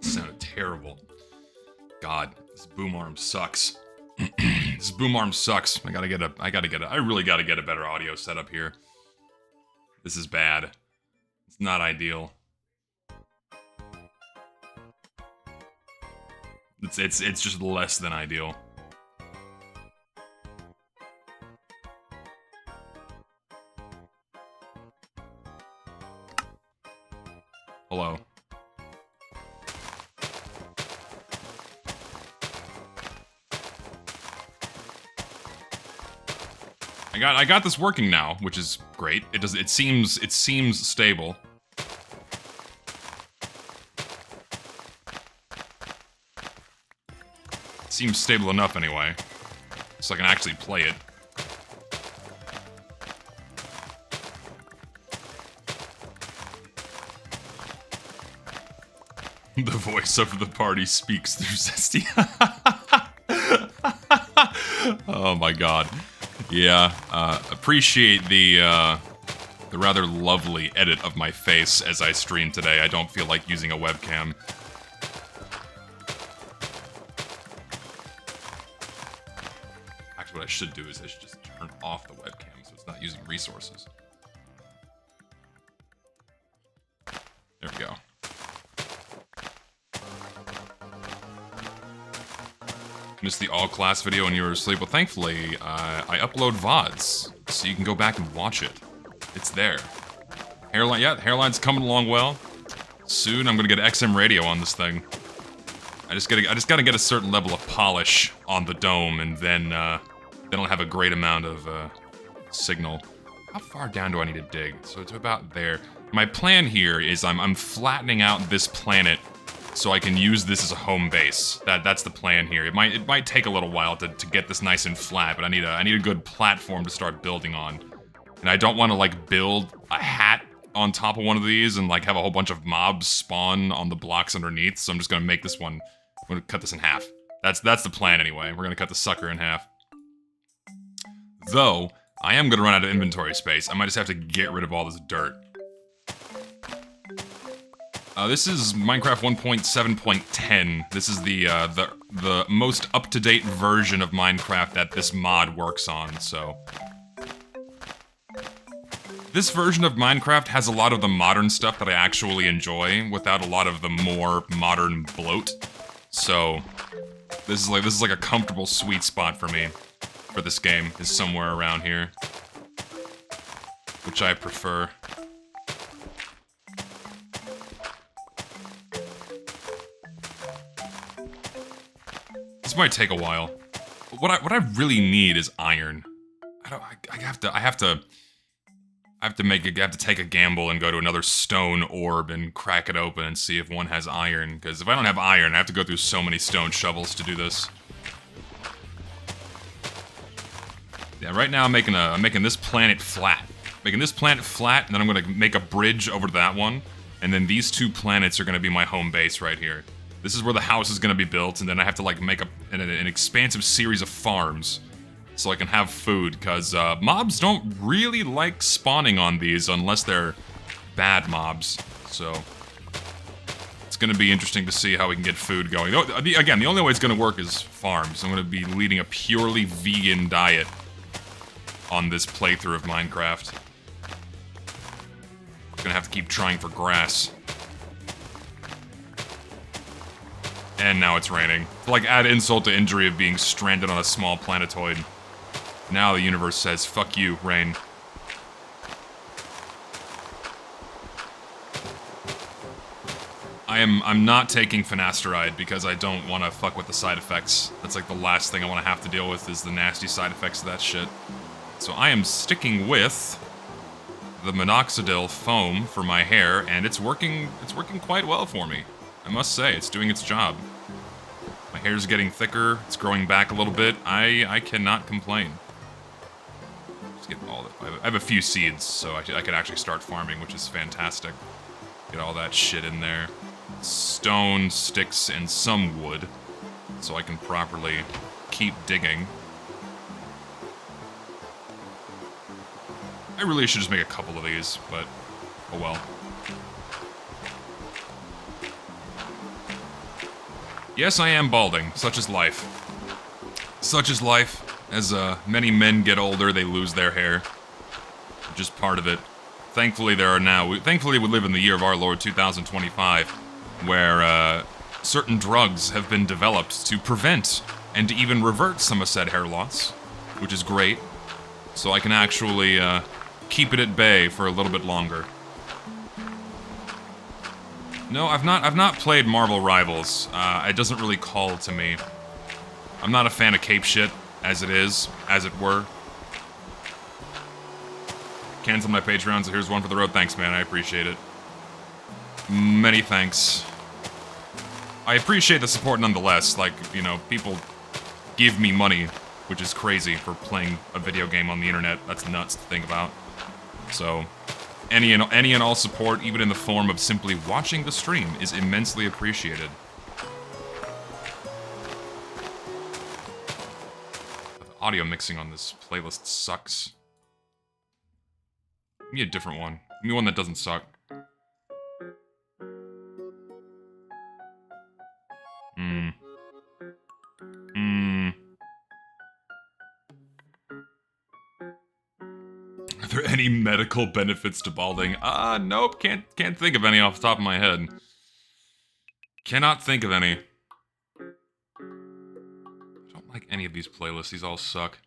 Sounded terrible. God, this boom arm sucks. This boom arm sucks. I really gotta get a better audio setup here. This is bad. It's not ideal. It's just less than ideal. Hello. I got this working now, which is great. It seems stable. It seems stable enough anyway. So I can actually play it. The voice of the party speaks through Zesty. Oh my god. Yeah, appreciate the rather lovely edit of my face as I stream today. I don't feel like using a webcam. Actually, what I should do is I should just turn off the webcam so it's not using resources. There we go. Missed the all-class video when you were asleep. Well, thankfully, I upload VODs, so you can go back and watch it. It's there. Hairline, yeah, hairline's coming along well. Soon, I'm gonna get XM radio on this thing. I just gotta get a certain level of polish on the dome, and then I'll have a great amount of signal. How far down do I need to dig? So it's about there. My plan here is I'm flattening out this planet so I can use this as a home base. That's the plan here. It might take a little while to get this nice and flat, but I need a good platform to start building on. And I don't want to like build a hat on top of one of these and like have a whole bunch of mobs spawn on the blocks underneath. So I'm just gonna make this one. I'm gonna cut this in half. That's the plan anyway. We're gonna cut the sucker in half. Though I am gonna run out of inventory space. I might just have to get rid of all this dirt. This is Minecraft 1.7.10. This is the most up-to-date version of Minecraft that this mod works on, so... This version of Minecraft has a lot of the modern stuff that I actually enjoy, without a lot of the more modern bloat. So, this is like a comfortable sweet spot for me, for this game, is somewhere around here. Which I prefer. This might take a while. But what I really need is iron. I have to take a gamble and go to another stone orb and crack it open and see if one has iron. Because if I don't have iron, I have to go through so many stone shovels to do this. Yeah, right now I'm making this planet flat. Making this planet flat, and then I'm gonna make a bridge over to that one. And then these two planets are gonna be my home base right here. This is where the house is gonna be built, and then I have to like make an expansive series of farms so I can have food, because mobs don't really like spawning on these unless they're bad mobs. So it's gonna be interesting to see how we can get food going. Again, the only way it's gonna work is farms. I'm gonna be leading a purely vegan diet on this playthrough of Minecraft. I'm gonna have to keep trying for grass. And now it's raining. To like add insult to injury of being stranded on a small planetoid. Now the universe says, fuck you, rain. I'm not taking finasteride because I don't want to fuck with the side effects. That's like the last thing I want to have to deal with is the nasty side effects of that shit. So I am sticking with the minoxidil foam for my hair, and it's working quite well for me. I must say, it's doing its job. My hair's getting thicker, it's growing back a little bit. I cannot complain. Just get all that. I have a few seeds, so I can actually start farming, which is fantastic. Get all that shit in there. Stone, sticks, and some wood, so I can properly keep digging. I really should just make a couple of these, but Oh well. Yes, I am balding. Such is life. Such is life. As many men get older, they lose their hair. Just part of it. Thankfully, thankfully, we live in the year of our Lord 2025, where certain drugs have been developed to prevent and to even revert some of said hair loss, which is great. So I can actually keep it at bay for a little bit longer. No, I've not played Marvel Rivals. It doesn't really call to me. I'm not a fan of cape shit, as it were. Cancel my Patreon, so here's one for the road. Thanks, man, I appreciate it. Many thanks. I appreciate the support nonetheless. Like, you know, people give me money, which is crazy for playing a video game on the internet. That's nuts to think about. So, any and all support, even in the form of simply watching the stream, is immensely appreciated. The audio mixing on this playlist sucks. Give me a different one. Give me one that doesn't suck. Are there any medical benefits to balding? Nope, can't think of any off the top of my head. Cannot think of any. I don't like any of these playlists, these all suck.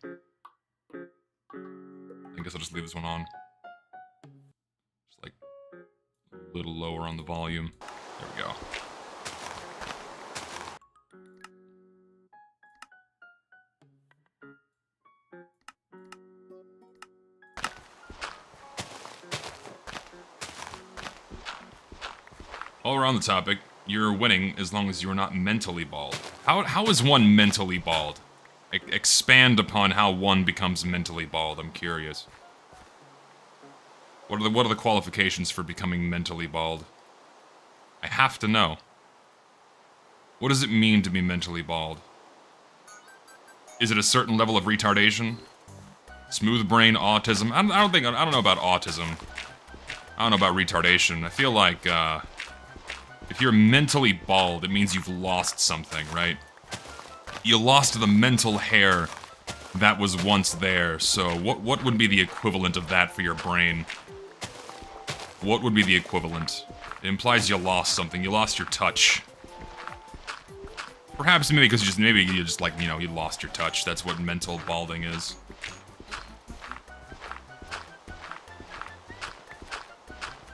I guess I'll just leave this one on. Just like a little lower on the volume. There we go. All around the topic, you're winning as long as you're not mentally bald. How is one mentally bald? Expand upon how one becomes mentally bald, I'm curious. What are the qualifications for becoming mentally bald? I have to know. What does it mean to be mentally bald? Is it a certain level of retardation? Smooth brain, autism? I don't know about autism. I don't know about retardation. I feel like, if you're mentally bald, it means you've lost something, right? You lost the mental hair that was once there, so what would be the equivalent of that for your brain? What would be the equivalent? It implies you lost something, you lost your touch. Perhaps maybe because you just like, you know, you lost your touch. That's what mental balding is.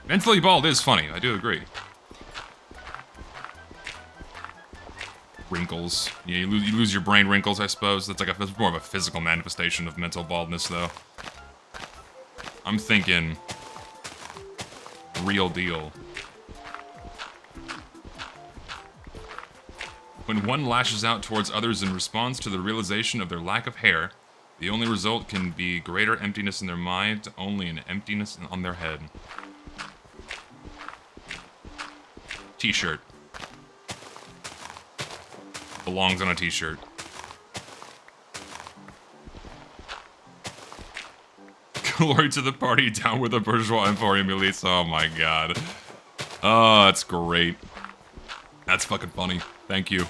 Mentally bald is funny, I do agree. Wrinkles. Yeah, you lose your brain wrinkles, I suppose. That's more of a physical manifestation of mental baldness, though. I'm thinking real deal. When one lashes out towards others in response to the realization of their lack of hair, the only result can be greater emptiness in their mind, only an emptiness on their head. T-shirt. Belongs on a t-shirt. Glory to the party, down with the bourgeois emporium elites. Oh my god. Oh, that's great. That's fucking funny. Thank you.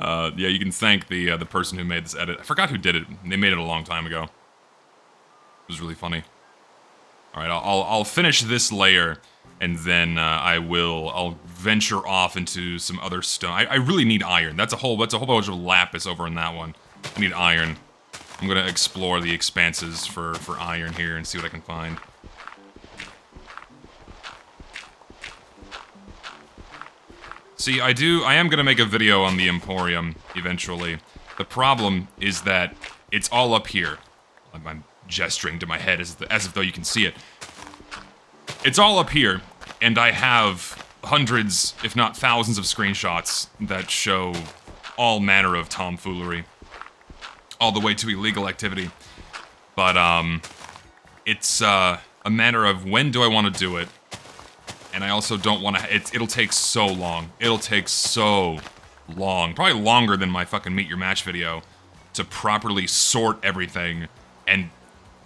Yeah, you can thank the person who made this edit. I forgot who did it. They made it a long time ago. It was really funny. All right, I'll finish this layer, and then I'll venture off into some other stone. I really need iron. That's a whole bunch of lapis over in that one. I need iron. I'm gonna explore the expanses for iron here and see what I can find. See, I am gonna make a video on the Emporium eventually. The problem is that it's all up here. I'm gesturing to my head as if though you can see it. It's all up here, and I have hundreds, if not thousands, of screenshots that show all manner of tomfoolery. All the way to illegal activity. But, it's, a matter of when do I want to do it, and I also don't want to, it'll take so long. It'll take so long, probably longer than my fucking Meet Your Match video, to properly sort everything and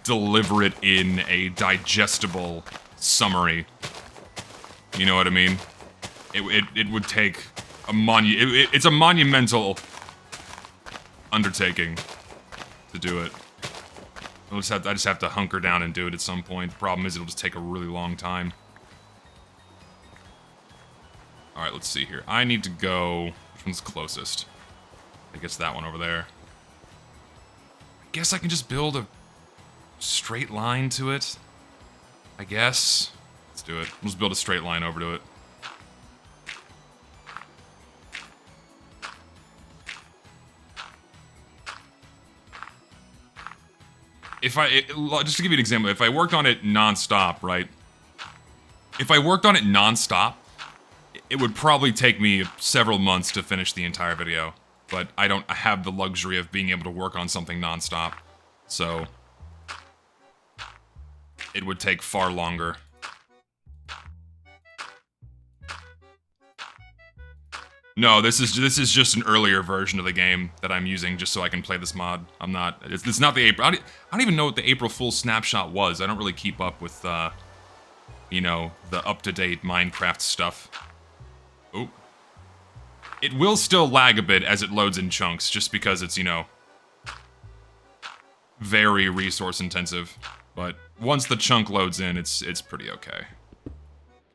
deliver it in a digestible summary. You know what I mean? It would take a it's a monumental undertaking to do it. I just have to hunker down and do it at some point. The problem is it'll just take a really long time. Alright, let's see here. I need to go... Which one's closest? I guess that one over there. I guess I can just build a straight line to it. I guess. Let's do it. We'll just build a straight line over to it. Just to give you an example, if I worked on it non-stop, right? If I worked on it non-stop, it would probably take me several months to finish the entire video. But I don't have the luxury of being able to work on something non-stop. So it would take far longer. No, this is just an earlier version of the game that I'm using just so I can play this mod. I'm not... It's not the April... I don't even know what the April Fool's snapshot was. I don't really keep up with, you know, the up-to-date Minecraft stuff. Oh. It will still lag a bit as it loads in chunks, just because it's, you know, very resource-intensive. But once the chunk loads in, it's pretty okay.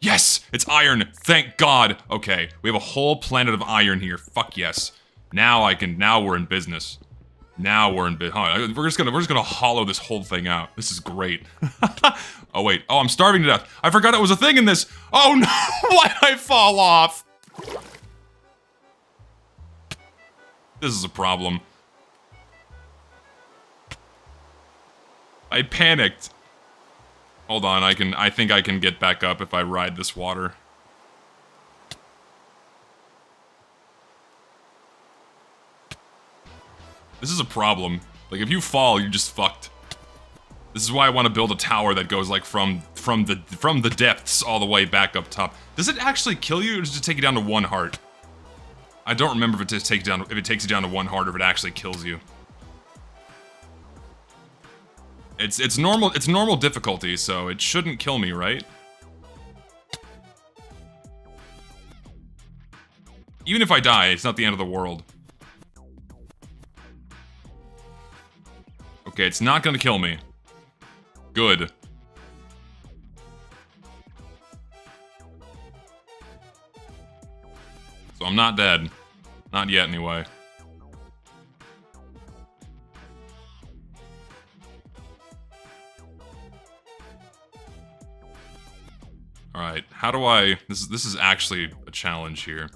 Yes! It's iron! Thank God! Okay, we have a whole planet of iron here. Fuck yes. Now we're in business. Now we're in business. We're just gonna hollow this whole thing out. This is great. Oh wait. Oh, I'm starving to death. I forgot it was a thing in this. Oh no! Why did I fall off? This is a problem. I panicked. Hold on, I think I can get back up if I ride this water. This is a problem. Like, if you fall, you're just fucked. This is why I want to build a tower that goes, like, from the depths all the way back up top. Does it actually kill you, or does it take you down to 1 heart? I don't remember if it takes you down to 1 heart, or if it actually kills you. It's normal difficulty, so it shouldn't kill me, right? Even if I die, it's not the end of the world. Okay, it's not gonna kill me. Good. So I'm not dead. Not yet, anyway. Alright, how do I... This is actually a challenge here.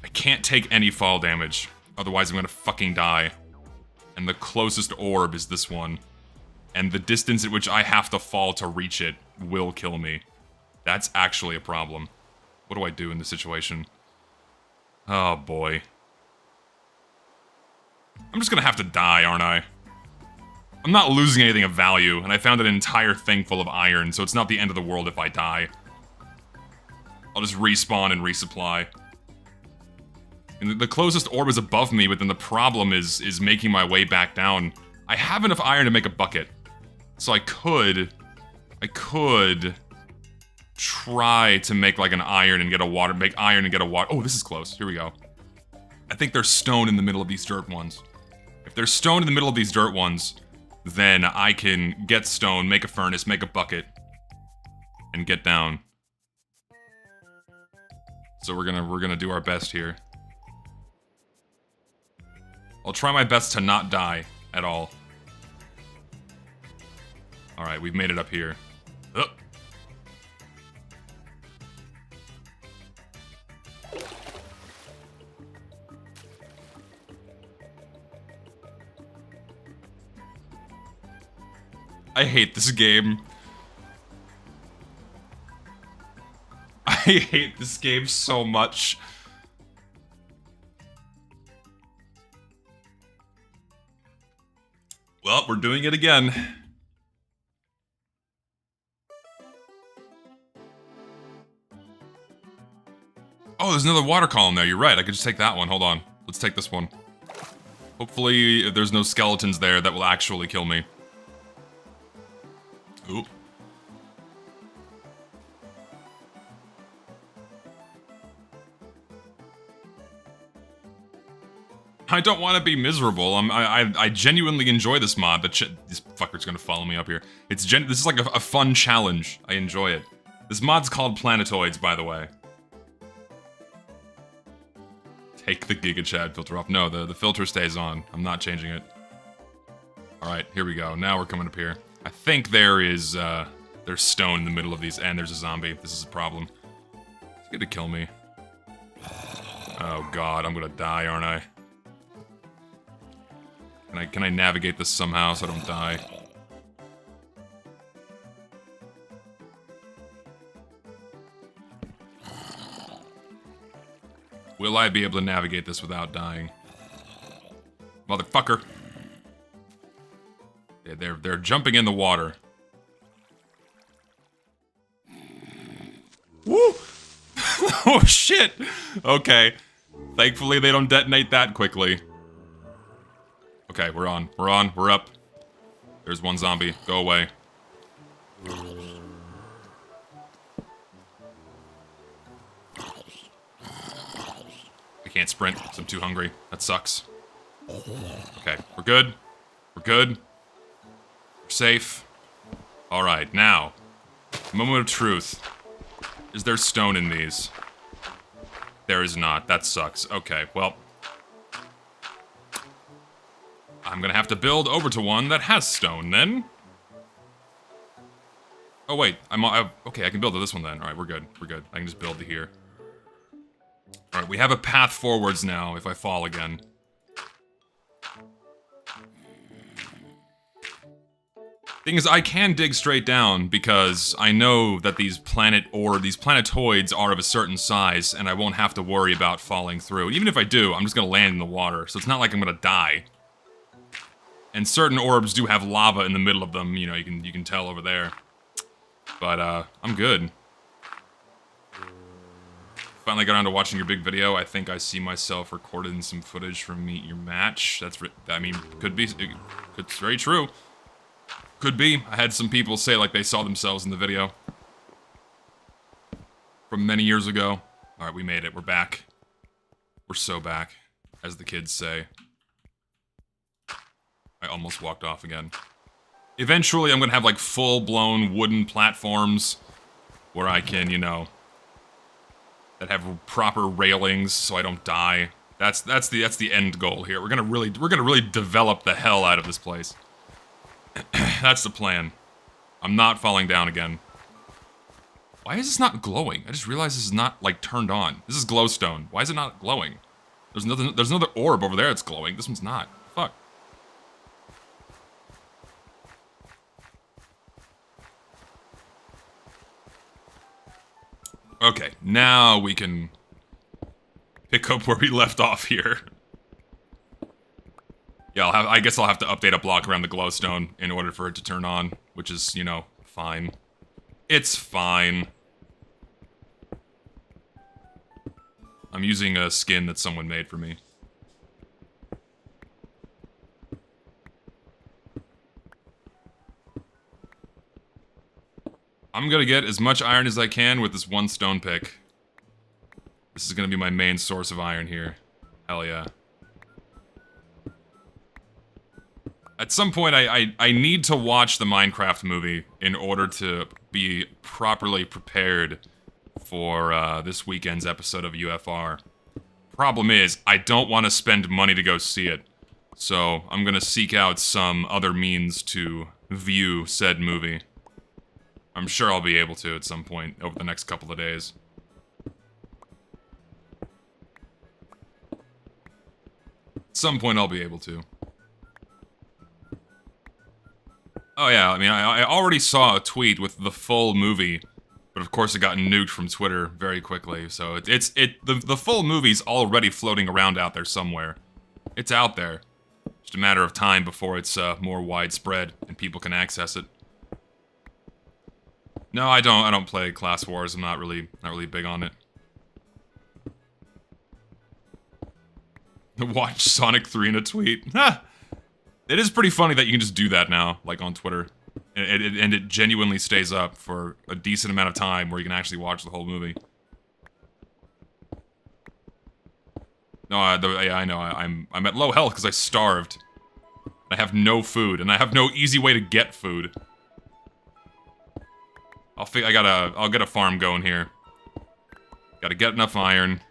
I can't take any fall damage, otherwise I'm gonna fucking die. And the closest orb is this one. And the distance at which I have to fall to reach it will kill me. That's actually a problem. What do I do in this situation? Oh boy. I'm just gonna have to die, aren't I? I'm not losing anything of value, and I found an entire thing full of iron, so it's not the end of the world if I die. I'll just respawn and resupply. And the closest orb is above me, but then the problem is making my way back down. I have enough iron to make a bucket. So I could try to make like an iron and get a water, make iron and get a water. Oh, this is close. Here we go. I think there's stone in the middle of these dirt ones. If there's stone in the middle of these dirt ones, then I can get stone, make a furnace, make a bucket, and get down. So we're gonna do our best here. I'll try my best to not die at all. Alright, we've made it up here. Oh. I hate this game. I hate this game so much. Well, we're doing it again. Oh, there's another water column there. You're right. I could just take that one. Hold on. Let's take this one. Hopefully, there's no skeletons there that will actually kill me. Ooh. I don't want to be miserable. I genuinely enjoy this mod. This fucker's gonna follow me up here. This is like a fun challenge. I enjoy it. This mod's called Planetoids, by the way. Take the Giga Chad filter off. No, the filter stays on. I'm not changing it. Alright, here we go. Now we're coming up here. I think there's stone in the middle of these, and there's a zombie. This is a problem. He's gonna kill me. Oh god, I'm gonna die, aren't I? Can I navigate this somehow so I don't die? Will I be able to navigate this without dying? Motherfucker! Yeah, they're jumping in the water. Woo! Oh shit! Okay. Thankfully they don't detonate that quickly. Okay, we're on. We're up. There's one zombie. Go away. I can't sprint, so I'm too hungry. That sucks. Okay, we're good. We're good. We're safe. Alright, now. Moment of truth. Is there stone in these? There is not. That sucks. Okay, well. I'm gonna have to build over to one that has stone, then. Oh, wait. Okay, I can build to this one, then. Alright, we're good. We're good. I can just build to here. Alright, we have a path forwards now, if I fall again. Thing is, I can dig straight down, because I know that these planetoids are of a certain size, and I won't have to worry about falling through. Even if I do, I'm just gonna land in the water, so it's not like I'm gonna die. And certain orbs do have lava in the middle of them, you know, you can tell over there. But, I'm good. Finally got around to watching your big video. I think I see myself recorded in some footage from Meet Your Match. I mean, could be, it's very true. Could be. I had some people say like they saw themselves in the video. From many years ago. Alright, we made it. We're back. We're so back, as the kids say. I almost walked off again. Eventually, I'm gonna have, like, full-blown wooden platforms where I can, you know, that have proper railings so I don't die. That's the end goal here. We're gonna really develop the hell out of this place. That's the plan. I'm not falling down again. Why is this not glowing? I just realized this is not, like, turned on. This is glowstone. Why is it not glowing? There's another orb over there that's glowing. This one's not. Fuck. Okay, now we can pick up where we left off here. Yeah, I guess I'll have to update a block around the glowstone in order for it to turn on, which is, you know, fine. It's fine. I'm using a skin that someone made for me. I'm gonna get as much iron as I can with this one stone pick. This is gonna be my main source of iron here. Hell yeah. At some point, I need to watch the Minecraft movie in order to be properly prepared for this weekend's episode of UFR. Problem is, I don't want to spend money to go see it. So, I'm gonna seek out some other means to view said movie. I'm sure I'll be able to at some point over the next couple of days. At some point I'll be able to. Oh yeah, I mean, I already saw a tweet with the full movie, but of course it got nuked from Twitter very quickly, so the full movie's already floating around out there somewhere. It's out there. Just a matter of time before it's more widespread and people can access it. No, I don't play Class Wars. I'm not really big on it. Watch Sonic 3 in a tweet. Ha! It is pretty funny that you can just do that now, like on Twitter. And it genuinely stays up for a decent amount of time where you can actually watch the whole movie. No, yeah, I know. I'm at low health because I starved. I have no food, and I have no easy way to get food. I'll get a farm going here. Gotta get enough iron.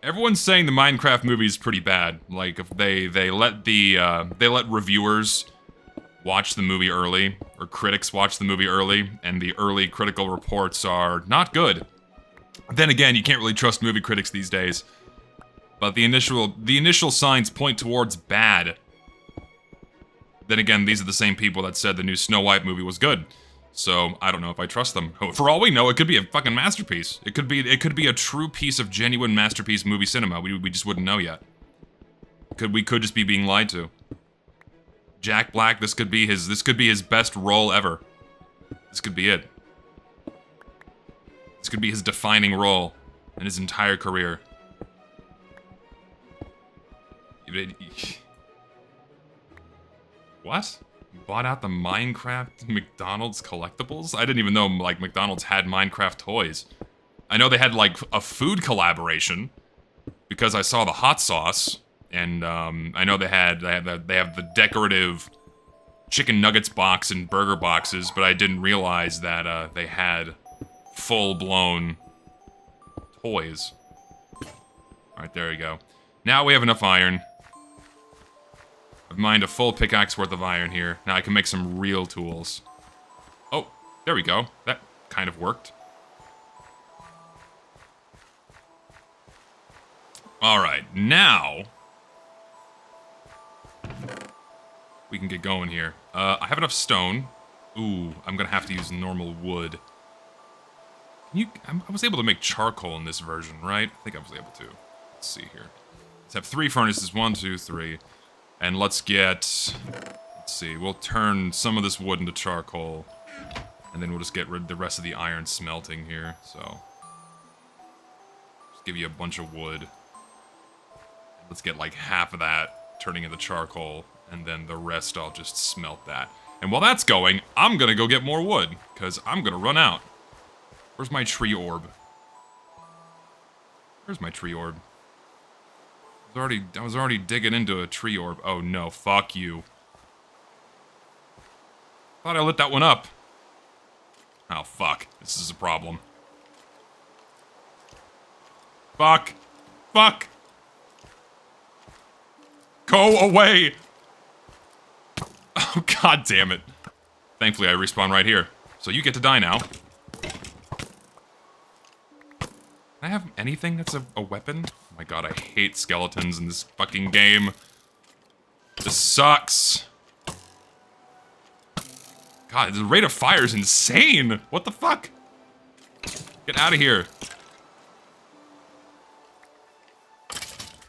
Everyone's saying the Minecraft movie is pretty bad. Like, if they let reviewers watch the movie early, or critics watch the movie early, and the early critical reports are not good. Then again, you can't really trust movie critics these days. But the initial signs point towards bad. Then again, these are the same people that said the new Snow White movie was good. So, I don't know if I trust them. For all we know, it could be a fucking masterpiece. It could be a true piece of genuine masterpiece movie cinema. We just wouldn't know yet. We could just be being lied to. Jack Black, this could be his best role ever. This could be it. This could be his defining role in his entire career. What? You bought out the Minecraft McDonald's collectibles? I didn't even know, like, McDonald's had Minecraft toys. I know they had, like, a food collaboration, because I saw the hot sauce, and, I know they have the decorative chicken nuggets box and burger boxes, but I didn't realize that, they had full-blown toys. Alright, there you go. Now we have enough iron. I've mined a full pickaxe worth of iron here. Now I can make some real tools. Oh, there we go. That kind of worked. Alright, now we can get going here. I have enough stone. Ooh, I'm gonna have to use normal wood. I was able to make charcoal in this version, right? I think I was able to. Let's see here. Let's have 3 furnaces. 1, 2, 3. And let's see, we'll turn some of this wood into charcoal. And then we'll just get rid of the rest of the iron smelting here, so. Just give you a bunch of wood. Let's get like half of that turning into charcoal, and then the rest I'll just smelt that. And while that's going, I'm gonna go get more wood, because I'm gonna run out. Where's my tree orb? Where's my tree orb? I was already digging into a tree orb. Oh no, fuck you. Thought I lit that one up. Oh fuck, this is a problem. Fuck. Fuck. Go away! Oh god damn it. Thankfully I respawn right here. So you get to die now. Can I have anything that's a weapon? Oh my god, I hate skeletons in this fucking game. This sucks. God, the rate of fire is insane! What the fuck? Get out of here.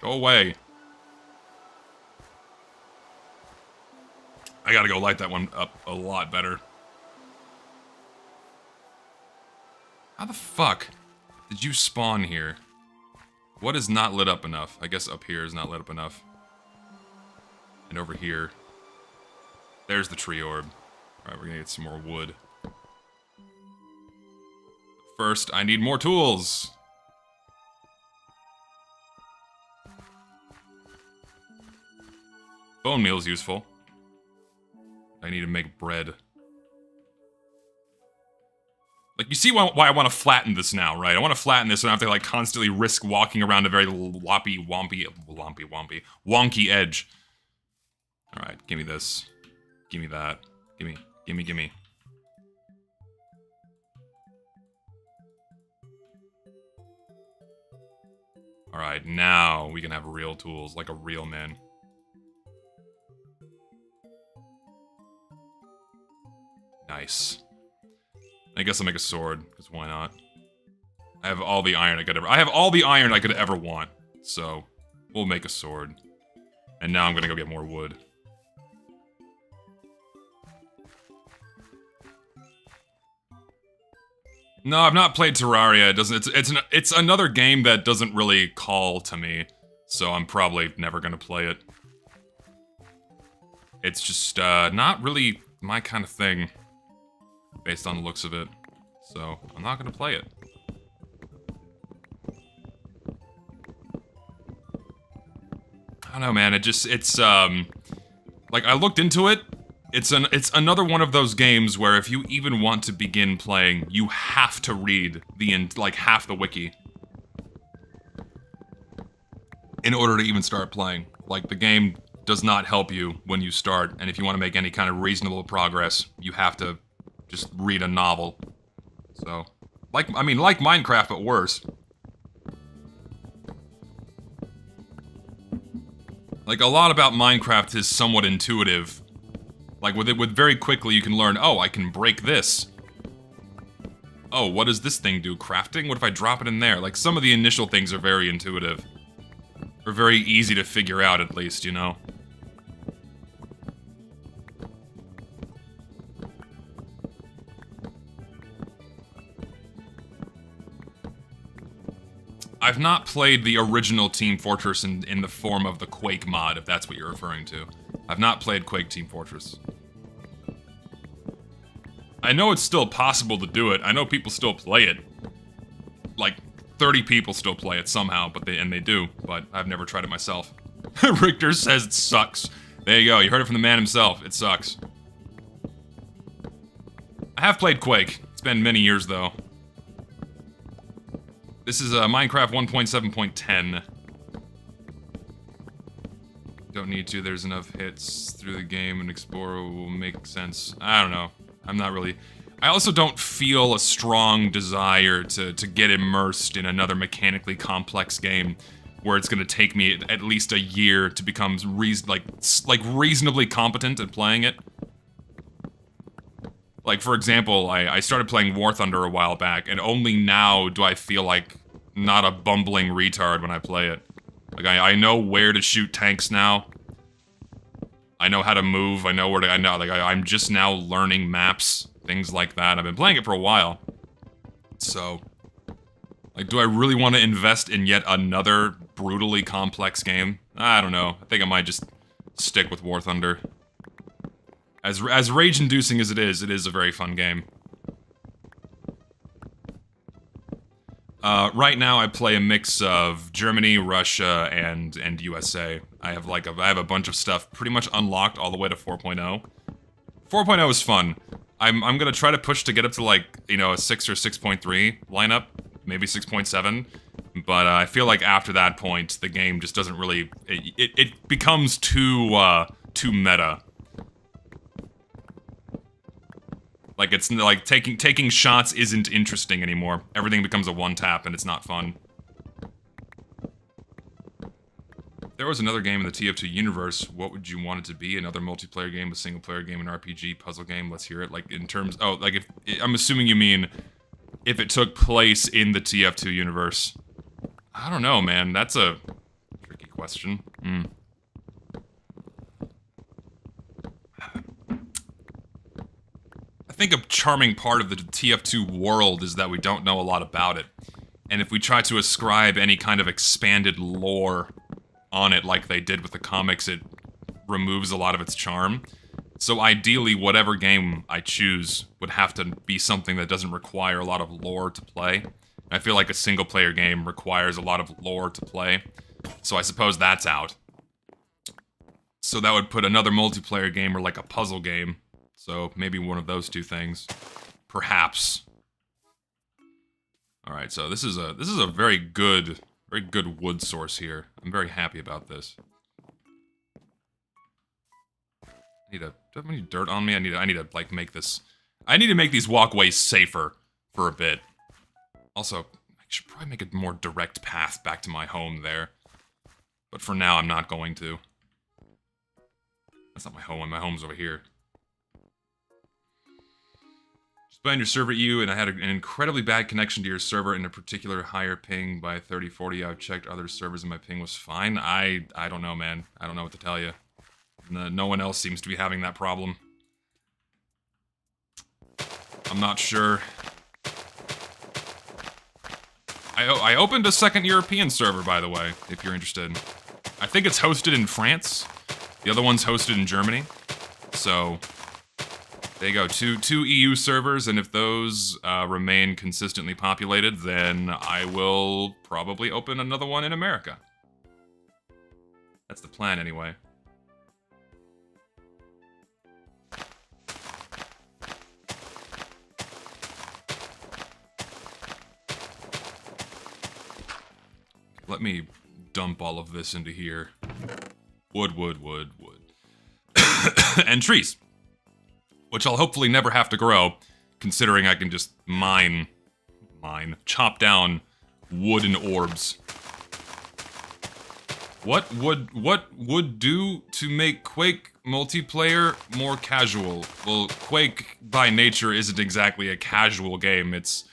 Go away. I gotta go light that one up a lot better. How the fuck did you spawn here? What is not lit up enough? I guess up here is not lit up enough. And over here. There's the tree orb. Alright, we're gonna get some more wood. First, I need more tools! Bone meal is useful. I need to make bread. Like, you see why I want to flatten this now, right? I want to flatten this so I don't have to, like, constantly risk walking around a very wonky edge. Alright, give me this. Give me that. Gimme. Alright, now we can have real tools, like a real man. Nice. I guess I'll make a sword, because why not? I have all the iron I could ever want. So, we'll make a sword. And now I'm gonna go get more wood. No, I've not played Terraria. It doesn't. It's another game that doesn't really call to me, so I'm probably never gonna play it. It's just not really my kind of thing, based on the looks of it. So, I'm not gonna play it. I don't know, man, like, I looked into it, it's another one of those games where if you even want to begin playing, you have to read like, half the wiki. In order to even start playing. Like, the game does not help you when you start, and if you want to make any kind of reasonable progress, you have to just read a novel. So, like Minecraft, but worse. Like, a lot about Minecraft is somewhat intuitive. Like, with very quickly you can learn, oh, I can break this. Oh, what does this thing do? Crafting? What if I drop it in there? Like, some of the initial things are very intuitive. Or very easy to figure out, at least, you know? I've not played the original Team Fortress in the form of the Quake mod, if that's what you're referring to. I've not played Quake Team Fortress. I know it's still possible to do it. I know people still play it. Like, 30 people still play it somehow, but they do, but I've never tried it myself. Richter says it sucks. There you go, you heard it from the man himself. It sucks. I have played Quake. It's been many years, though. This is Minecraft 1.7.10. Don't need to, there's enough hits through the game and Explorer will make sense. I don't know. I'm not really... I also don't feel a strong desire to get immersed in another mechanically complex game where it's gonna take me at least a year to become reasonably competent at playing it. Like, for example, I started playing War Thunder a while back, and only now do I feel like not a bumbling retard when I play it. Like, I know where to shoot tanks now. I know how to move, I know where to, I'm just now learning maps, things like that. I've been playing it for a while. So, like, do I really want to invest in yet another brutally complex game? I don't know. I think I might just stick with War Thunder. As rage-inducing as it is a very fun game. Right now I play a mix of Germany, Russia, and USA. I have a bunch of stuff pretty much unlocked all the way to 4.0. 4.0 is fun. I'm gonna try to push to get up to, like, you know, a 6 or 6.3 lineup, maybe 6.7. But I feel like after that point, the game just doesn't really... It becomes too meta. Like, it's like taking shots isn't interesting anymore. Everything becomes a one-tap and it's not fun. If there was another game in the TF2 universe, what would you want it to be? Another multiplayer game, a single-player game, an RPG, puzzle game? Let's hear it. Like, in terms... Oh, like, if... I'm assuming you mean if it took place in the TF2 universe. I don't know, man. That's a tricky question. I think a charming part of the TF2 world is that we don't know a lot about it. And if we try to ascribe any kind of expanded lore on it like they did with the comics, it removes a lot of its charm. So ideally, whatever game I choose would have to be something that doesn't require a lot of lore to play. I feel like a single-player game requires a lot of lore to play. So I suppose that's out. So that would put another multiplayer game or like a puzzle game. So maybe one of those two things, perhaps. All right, so this is a very good wood source here. I'm very happy about this. Do I have any dirt on me? I need to like make this. I need to make these walkways safer for a bit. Also, I should probably make a more direct path back to my home there. But for now, I'm not going to. That's not my home. My home's over here. Playing your server at you, and I had an incredibly bad connection to your server, in a particular higher ping by 3040. I've checked other servers and my ping was fine. I don't know, man. I don't know what to tell you. No one else seems to be having that problem. I'm not sure. I opened a second European server, by the way, if you're interested. I think it's hosted in France. The other one's hosted in Germany. So... There you go, two EU servers, and if those remain consistently populated, then I will probably open another one in America. That's the plan, anyway. Let me dump all of this into here. Wood. And trees. Which I'll hopefully never have to grow, considering I can just chop down wooden orbs. What would do to make Quake multiplayer more casual? Well, Quake by nature isn't exactly a casual game. It's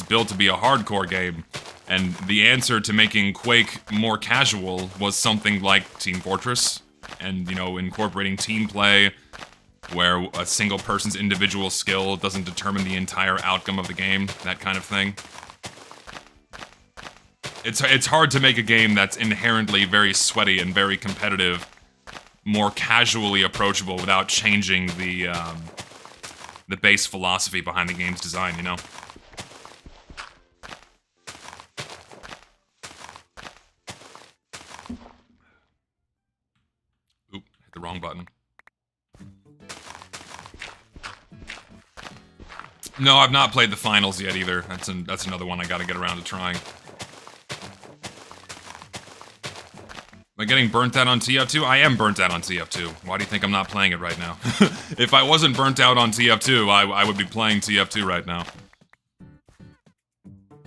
built to be a hardcore game. And the answer to making Quake more casual was something like Team Fortress, and, you know, incorporating team play, where a single person's individual skill doesn't determine the entire outcome of the game, that kind of thing. It's hard to make a game that's inherently very sweaty and very competitive more casually approachable without changing the base philosophy behind the game's design, you know? The wrong button. No, I've not played the finals yet either. That's another one I gotta get around to trying. Am I getting burnt out on TF2? I am burnt out on TF2. Why do you think I'm not playing it right now? If I wasn't burnt out on TF2, I would be playing TF2 right now.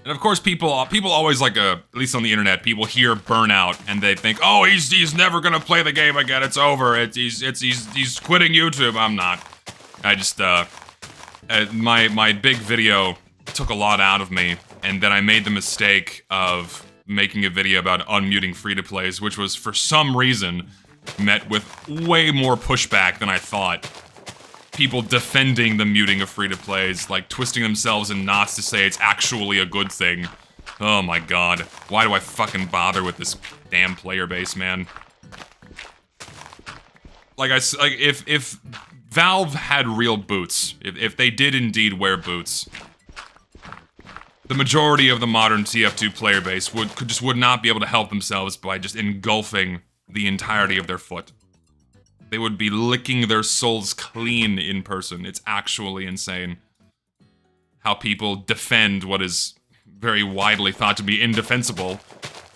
And of course, people always at least on the internet, people hear burnout and they think, oh, he's never gonna play the game again. It's over. He's quitting YouTube. I'm not. I just my big video took a lot out of me, and then I made the mistake of making a video about unmuting free-to-plays, which was for some reason met with way more pushback than I thought. People defending the muting of free-to-plays, like twisting themselves in knots to say it's actually a good thing. Oh my god. Why do I fucking bother with this damn player base, man? If Valve had real boots, if they did indeed wear boots, the majority of the modern TF2 player base would not be able to help themselves by just engulfing the entirety of their foot. They would be licking their souls clean in person. It's actually insane how people defend what is very widely thought to be indefensible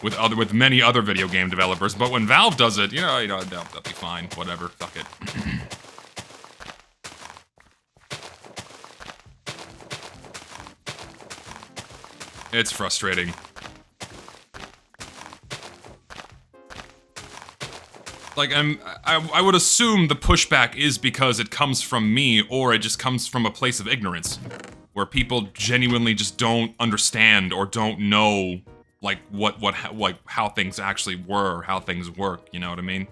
with many other video game developers. But when Valve does it, you know, that'll be fine. Whatever, fuck it. It's frustrating. Like, I would assume the pushback is because it comes from me, or it just comes from a place of ignorance, where people genuinely just don't understand or don't know, like, how things actually were, or how things work, you know what I mean?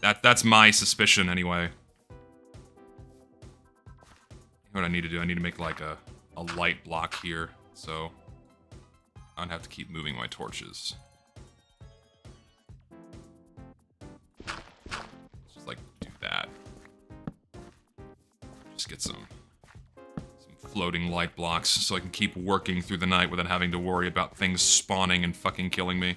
That's my suspicion, anyway. What I need to do, I need to make, like, a light block here, so I don't have to keep moving my torches. Just like do that. Just get some floating light blocks so I can keep working through the night without having to worry about things spawning and fucking killing me.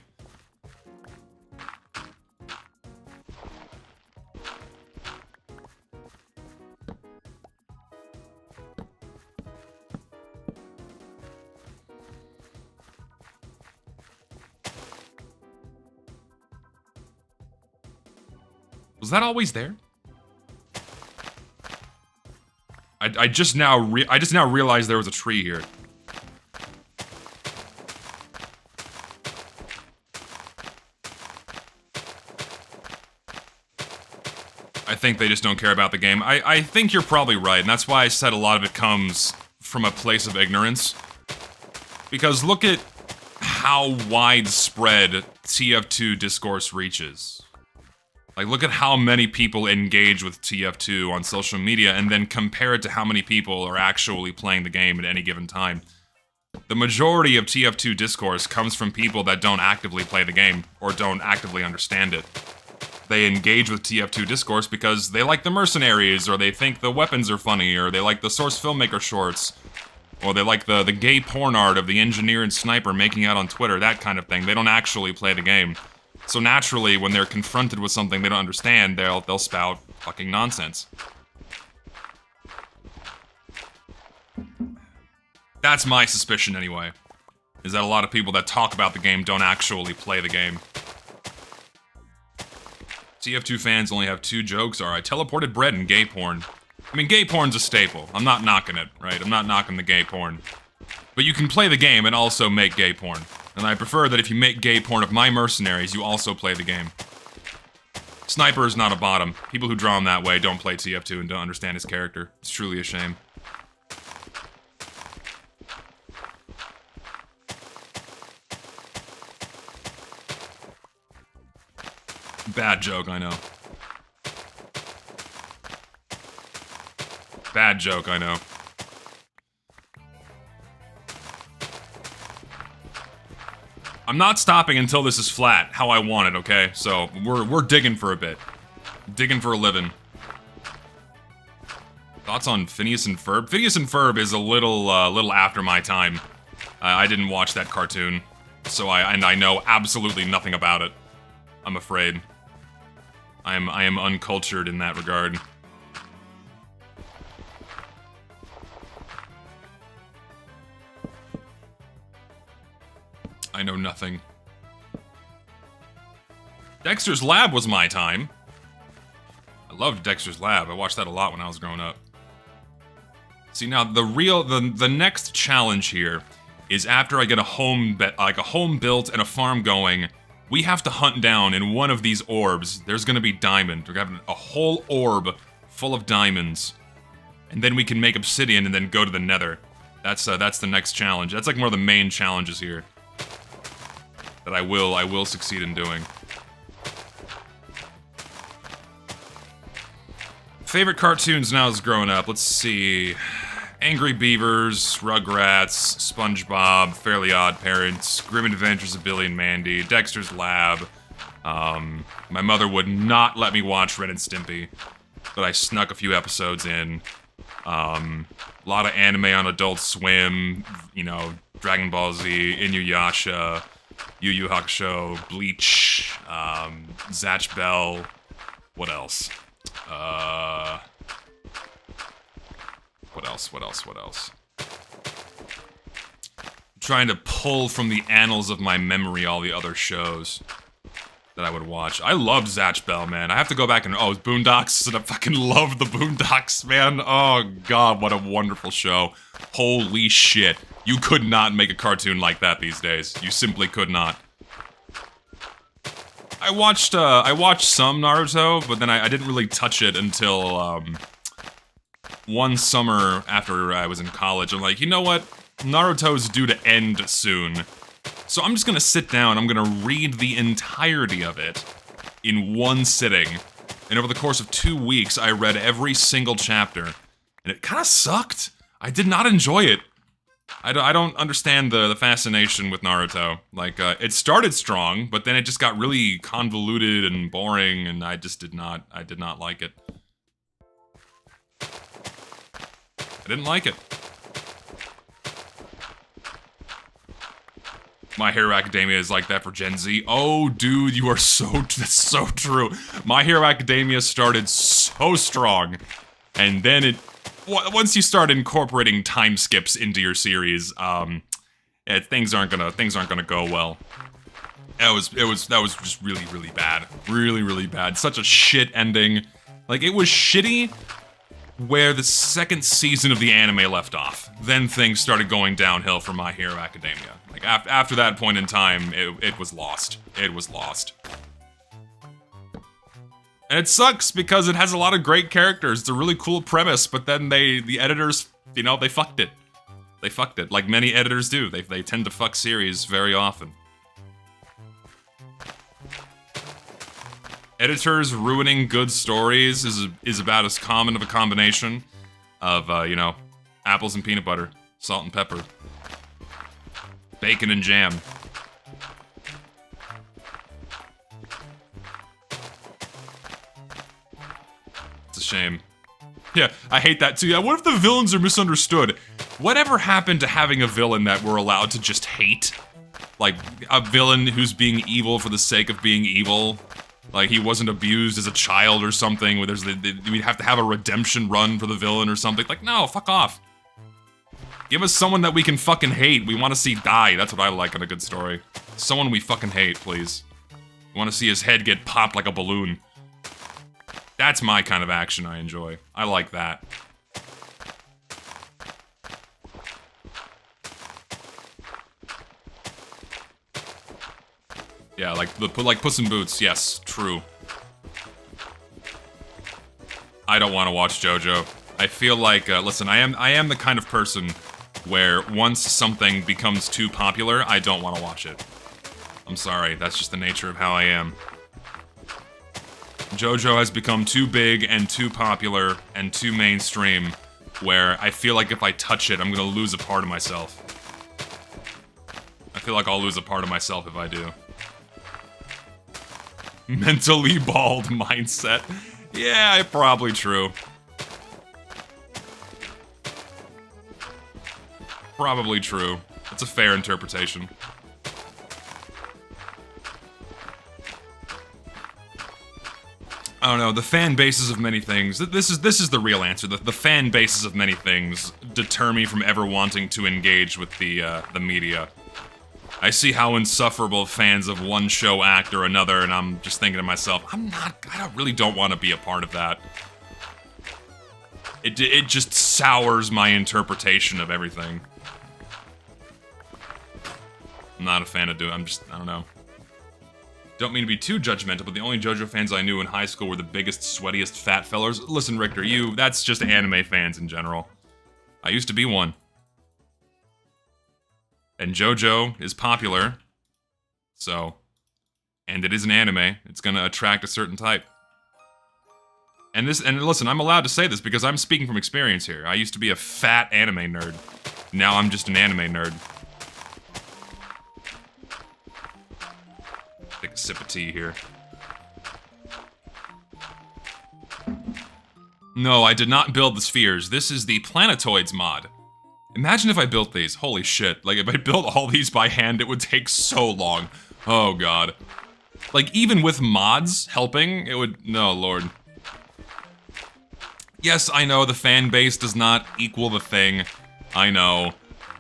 Was that always there? I just now realized there was a tree here. I think they just don't care about the game. I think you're probably right, and that's why I said a lot of it comes from a place of ignorance. Because look at how widespread TF2 discourse reaches. Like, look at how many people engage with TF2 on social media, and then compare it to how many people are actually playing the game at any given time. The majority of TF2 discourse comes from people that don't actively play the game, or don't actively understand it. they engage with TF2 discourse because they like the mercenaries, or they think the weapons are funny, or they like the Source Filmmaker shorts, or they like the gay porn art of the engineer and sniper making out on Twitter, that kind of thing. They don't actually play the game. So naturally, when they're confronted with something they don't understand, they'll spout fucking nonsense. That's my suspicion anyway, is that a lot of people that talk about the game don't actually play the game. TF2 fans only have 2 jokes, are I teleported bread and gay porn. I mean, gay porn's a staple. I'm not knocking it, right? I'm not knocking the gay porn. But you can play the game and also make gay porn. And I prefer that if you make gay porn of my mercenaries, you also play the game. Sniper is not a bottom. People who draw him that way don't play TF2 and don't understand his character. It's truly a shame. Bad joke, I know. Bad joke, I know. I'm not stopping until this is flat, how I want it, okay? So, we're digging for a bit. Digging for a living. Thoughts on Phineas and Ferb? Phineas and Ferb is a little after my time. I didn't watch that cartoon, so I know absolutely nothing about it. I'm afraid. I am uncultured in that regard. I know nothing. Dexter's Lab was my time. I loved Dexter's Lab. I watched that a lot when I was growing up. See, now the next challenge here is after I get a home built and a farm going, we have to hunt down in one of these orbs. There's gonna be diamond. We're having a whole orb full of diamonds. And then we can make obsidian and then go to the nether. That's the next challenge. That's like one of the main challenges here. That I will succeed in doing. Favorite cartoons now as growing up, let's see. Angry Beavers, Rugrats, SpongeBob, Fairly Odd Parents, Grim Adventures of Billy and Mandy, Dexter's Lab. My mother would not let me watch Ren and Stimpy, but I snuck a few episodes in. A lot of anime on Adult Swim, you know, Dragon Ball Z, Inuyasha, Yu Yu Hakusho, Bleach, Zatch Bell. What else? What else? I'm trying to pull from the annals of my memory all the other shows that I would watch. I loved Zatch Bell, man. I have to go back and... Oh, Boondocks, and I fucking love the Boondocks, man. Oh, God, what a wonderful show. Holy shit. You could not make a cartoon like that these days. You simply could not. I watched some Naruto, but then I didn't really touch it until, one summer after I was in college. I'm like, you know what? Naruto's due to end soon. So I'm just gonna sit down, I'm gonna read the entirety of it in one sitting. And over the course of 2 weeks, I read every single chapter. And it kinda sucked. I did not enjoy it. I don't understand the fascination with Naruto. Like, it started strong, but then it just got really convoluted and boring, and I did not like it. I didn't like it. My Hero Academia is like that for Gen Z. Oh, dude, you are that's so true. My Hero Academia started so strong, and then once you start incorporating time skips into your series, things aren't gonna go well. That was just really bad. Really bad. Such a shit ending. Like, it was shitty where the second season of the anime left off. Then things started going downhill for My Hero Academia. Like, after that point in time, it was lost. It was lost. And it sucks because it has a lot of great characters. It's a really cool premise, but then the editors, you know, they fucked it. They fucked it, like many editors do. They tend to fuck series very often. Editors ruining good stories is about as common of a combination of, you know, apples and peanut butter, salt and pepper, bacon and jam. It's a shame. Yeah, I hate that too. Yeah, what if the villains are misunderstood? Whatever happened to having a villain that we're allowed to just hate? Like, a villain who's being evil for the sake of being evil? Like, he wasn't abused as a child or something, where we'd have to have a redemption run for the villain or something. Like, no, fuck off. Give us someone that we can fucking hate. We want to see die. That's what I like in a good story. Someone we fucking hate, please. We want to see his head get popped like a balloon. That's my kind of action I enjoy. I like that. Yeah, like Puss in Boots. Yes, true. I don't want to watch JoJo. I feel like, listen, I am the kind of person where once something becomes too popular, I don't want to watch it. I'm sorry, that's just the nature of how I am. JoJo has become too big and too popular and too mainstream, where I feel like if I touch it, I'm gonna lose a part of myself. I feel like I'll lose a part of myself if I do. Mentally bald mindset. Yeah, probably true. Probably true. That's a fair interpretation. I don't know, the fan bases of many things. This is the real answer. The fan bases of many things deter me from ever wanting to engage with the media. I see how insufferable fans of one show act or another, and I'm just thinking to myself, I really don't want to be a part of that. It just sours my interpretation of everything. I'm not a fan of I don't know. Don't mean to be too judgmental, but the only JoJo fans I knew in high school were the biggest, sweatiest fat fellers. Listen, Richter, that's just anime fans in general. I used to be one. And JoJo is popular, so, and it is an anime, it's gonna attract a certain type. And listen, I'm allowed to say this because I'm speaking from experience here. I used to be a fat anime nerd. Now I'm just an anime nerd. Take a sip of tea here. No, I did not build the spheres. This is the Planetoids mod. Imagine if I built these. Holy shit. Like, if I built all these by hand, it would take so long. Oh, God. Like, even with mods helping, it would... No, Lord. Yes, I know the fan base does not equal the thing. I know.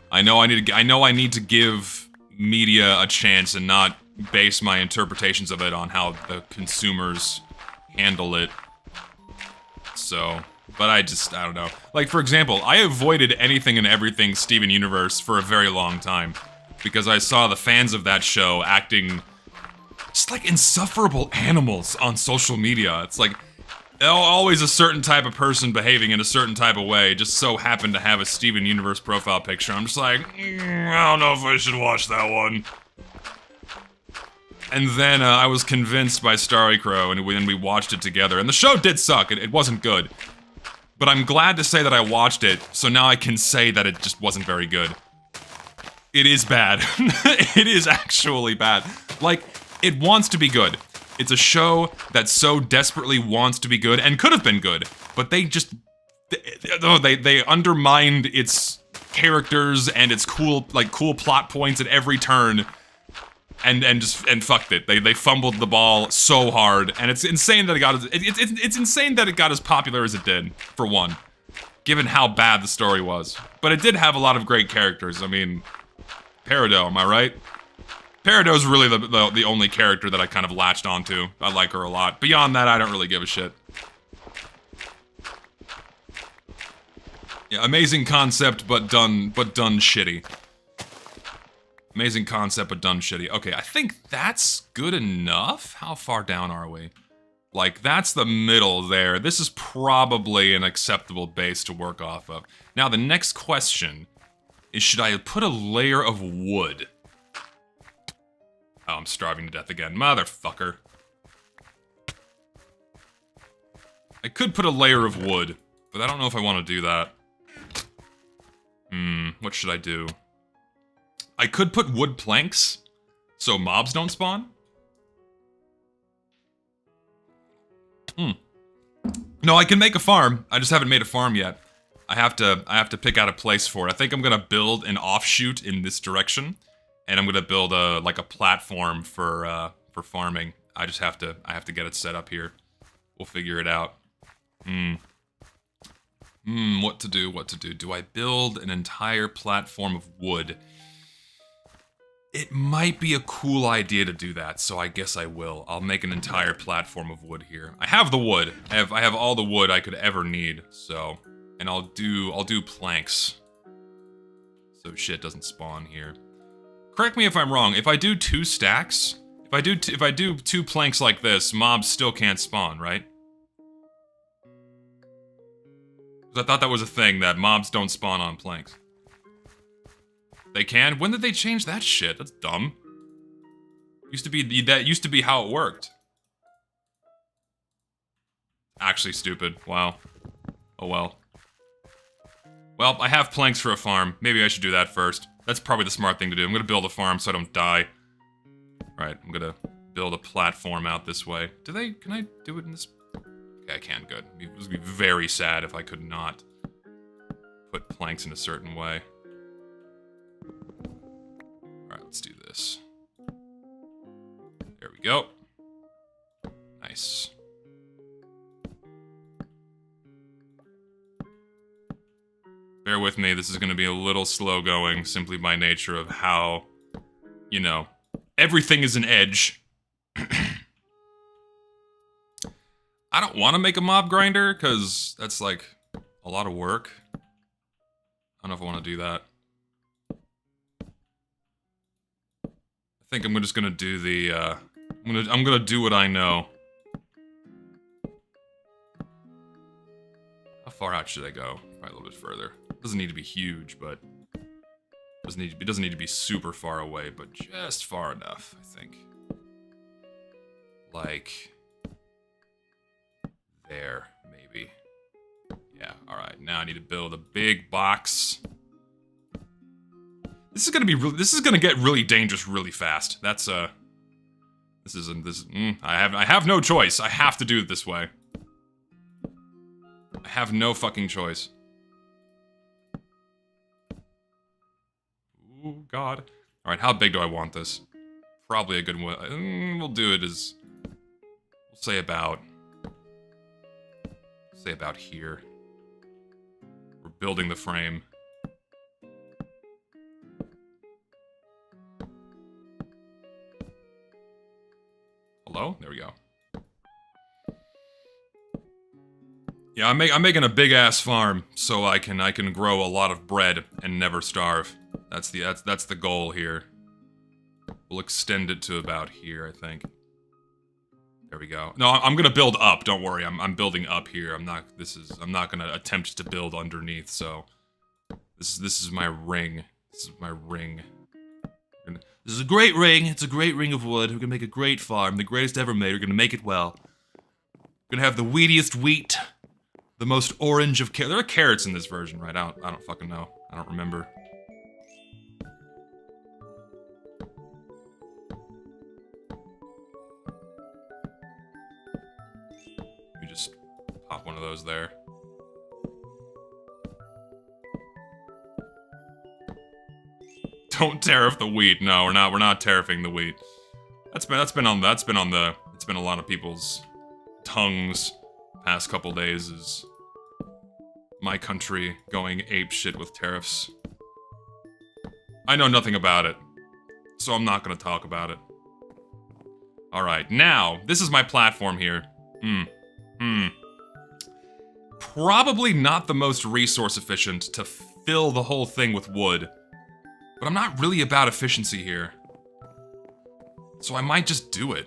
I know I need to give media a chance and not base my interpretations of it on how the consumers handle it. So... But I don't know. Like, for example, I avoided anything and everything Steven Universe for a very long time. Because I saw the fans of that show acting just like insufferable animals on social media. It's like, always a certain type of person behaving in a certain type of way just so happened to have a Steven Universe profile picture. I'm just like, I don't know if I should watch that one. And then I was convinced by Starry Crow, and we watched it together. And the show did suck. It wasn't good. But I'm glad to say that I watched it, so now I can say that it just wasn't very good. It is bad. It is actually bad. Like, it wants to be good. It's a show that so desperately wants to be good, and could have been good, but they just... They undermined its characters and its cool plot points at every turn. And fucked it. They fumbled the ball so hard, and it's insane that it's insane that it got as popular as it did, for one, given how bad the story was. But it did have a lot of great characters. I mean, Peridot, am I right? Peridot's really the only character that I kind of latched onto. I like her a lot. Beyond that, I don't really give a shit. Yeah, amazing concept, but done shitty. Amazing concept, but done shitty. Okay, I think that's good enough. How far down are we? Like, that's the middle there. This is probably an acceptable base to work off of. Now, the next question is, should I put a layer of wood? Oh, I'm starving to death again. Motherfucker. I could put a layer of wood, but I don't know if I want to do that. What should I do? I could put wood planks, so mobs don't spawn. No, I can make a farm. I just haven't made a farm yet. I have to pick out a place for it. I think I'm gonna build an offshoot in this direction, and I'm gonna build a like a platform for farming. I have to get it set up here. We'll figure it out. What to do, what to do. Do I build an entire platform of wood? It might be a cool idea to do that, so I guess I will. I'll make an entire platform of wood here. I have the wood. I have all the wood I could ever need, so... And I'll do planks. So shit doesn't spawn here. Correct me if I'm wrong. If I do 2 stacks, if I do 2 planks like this, mobs still can't spawn, right? I thought that was a thing, that mobs don't spawn on planks. They can? When did they change that shit? That's dumb. That used to be how it worked. Actually stupid. Wow. Oh well. Well, I have planks for a farm. Maybe I should do that first. That's probably the smart thing to do. I'm gonna build a farm so I don't die. Right, I'm gonna build a platform out this way. Can I do it in this? Okay, I can, good. It would be very sad if I could not put planks in a certain way. Alright, let's do this. There we go. Nice. Bear with me, this is going to be a little slow going, simply by nature of how, you know, everything is an edge. I don't want to make a mob grinder, because that's, like, a lot of work. I don't know if I want to do that. I think I'm just gonna do the, I'm gonna do what I know. How far out should I go? Probably a little bit further. Doesn't need to be huge, but it doesn't need to be super far away, but just far enough, I think. Like there, maybe. Yeah, alright. Now I need to build a big box. This is gonna get really dangerous really fast. That's I have no choice. I have to do it this way. I have no fucking choice. Ooh, God. Alright, how big do I want this? Probably a good one. We'll do it as... We'll say about here. We're building the frame. Hello? There we go. Yeah, I'm making a big ass farm so I can grow a lot of bread and never starve. That's the goal here. We'll extend it to about here, I think. There we go. No, I'm gonna build up. Don't worry, I'm building up here. I'm not gonna attempt to build underneath. So this is my ring. This is my ring. This is a great ring. It's a great ring of wood. We're gonna make a great farm, the greatest ever made. We're gonna make it well. We're gonna have the wheatiest wheat, the most orange of carrots. There are carrots in this version, right? I don't fucking know. I don't remember. You just pop one of those there. Don't tariff the wheat. No, we're not tariffing the wheat. It's been a lot of people's tongues past couple days is my country going ape shit with tariffs. I know nothing about it, so I'm not gonna talk about it. Alright, now, this is my platform here. Probably not the most resource efficient to fill the whole thing with wood. But I'm not really about efficiency here. So I might just do it.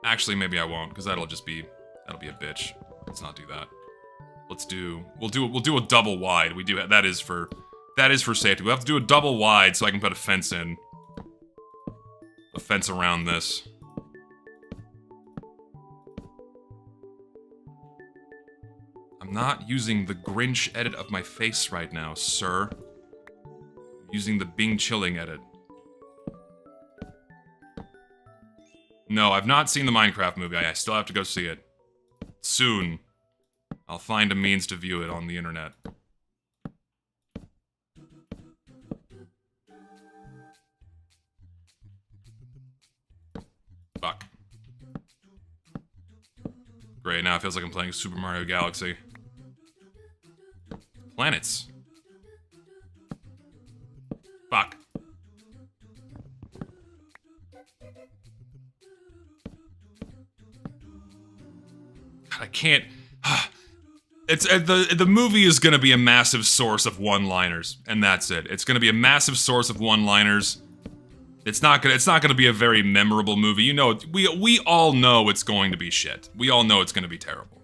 Actually, maybe I won't, because that'll be a bitch. Let's not do that. We'll do a double wide. That is for safety. We'll have to do a double wide so I can put a fence in. A fence around this. I'm not using the Grinch edit of my face right now, sir. I'm using the Bing Chilling edit. No, I've not seen the Minecraft movie. I still have to go see it. Soon. I'll find a means to view it on the internet. Fuck. Great, now it feels like I'm playing Super Mario Galaxy. Planets. Fuck. God, I can't... It's the movie is gonna be a massive source of one-liners, and that's it. It's gonna be a massive source of one-liners. It's not gonna be a very memorable movie. You know, we all know it's going to be shit. We all know it's gonna be terrible.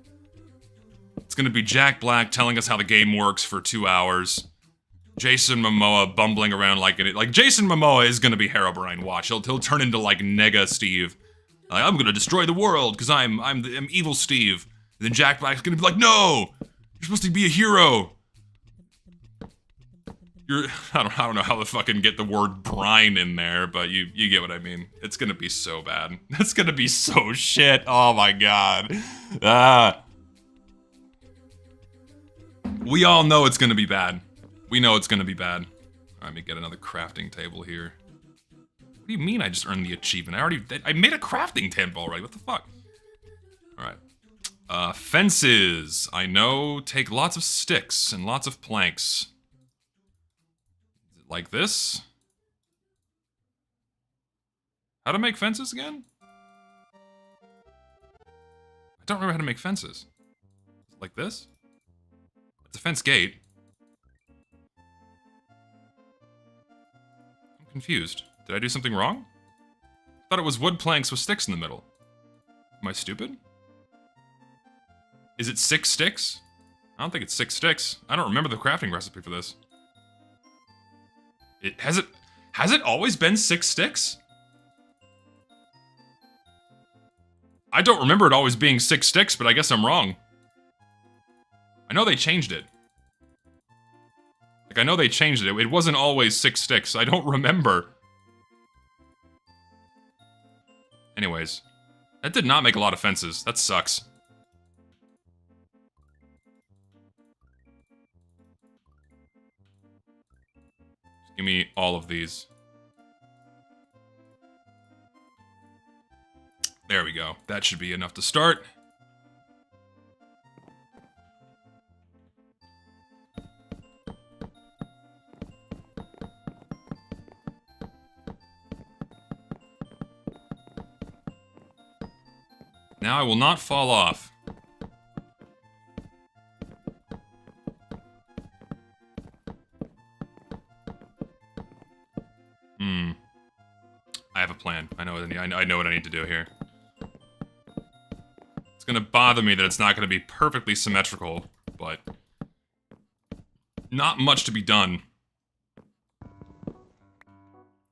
It's gonna be Jack Black telling us how the game works for 2 hours. Jason Momoa bumbling around like Jason Momoa is gonna be Herobrine. Watch, he'll turn into like Nega Steve. Like, I'm gonna destroy the world because I'm evil Steve. And then Jack Black's gonna be like, no, you're supposed to be a hero. I don't know how to fucking get the word brine in there, but you get what I mean. It's gonna be so bad. It's gonna be so shit. Oh my god. We all know it's gonna be bad. We know it's gonna be bad. Let me get another crafting table here. What do you mean I just earned the achievement? I made a crafting table already. What the fuck? Alright. Fences. I know take lots of sticks and lots of planks. Like this? How to make fences again? I don't remember how to make fences. Like this? It's a fence gate. I'm confused. Did I do something wrong? I thought it was wood planks with sticks in the middle. Am I stupid? Is it 6 sticks? I don't think it's 6 sticks. I don't remember the crafting recipe for this. Has it always been 6 sticks? I don't remember it always being 6 sticks, but I guess I'm wrong. I know they changed it. Like, I know they changed it. It wasn't always 6 sticks. I don't remember. Anyways. That did not make a lot of fences. That sucks. Give me all of these. There we go. That should be enough to start. Now I will not fall off. I have a plan. I know what I need to do here. It's gonna bother me that it's not gonna be perfectly symmetrical, but not much to be done.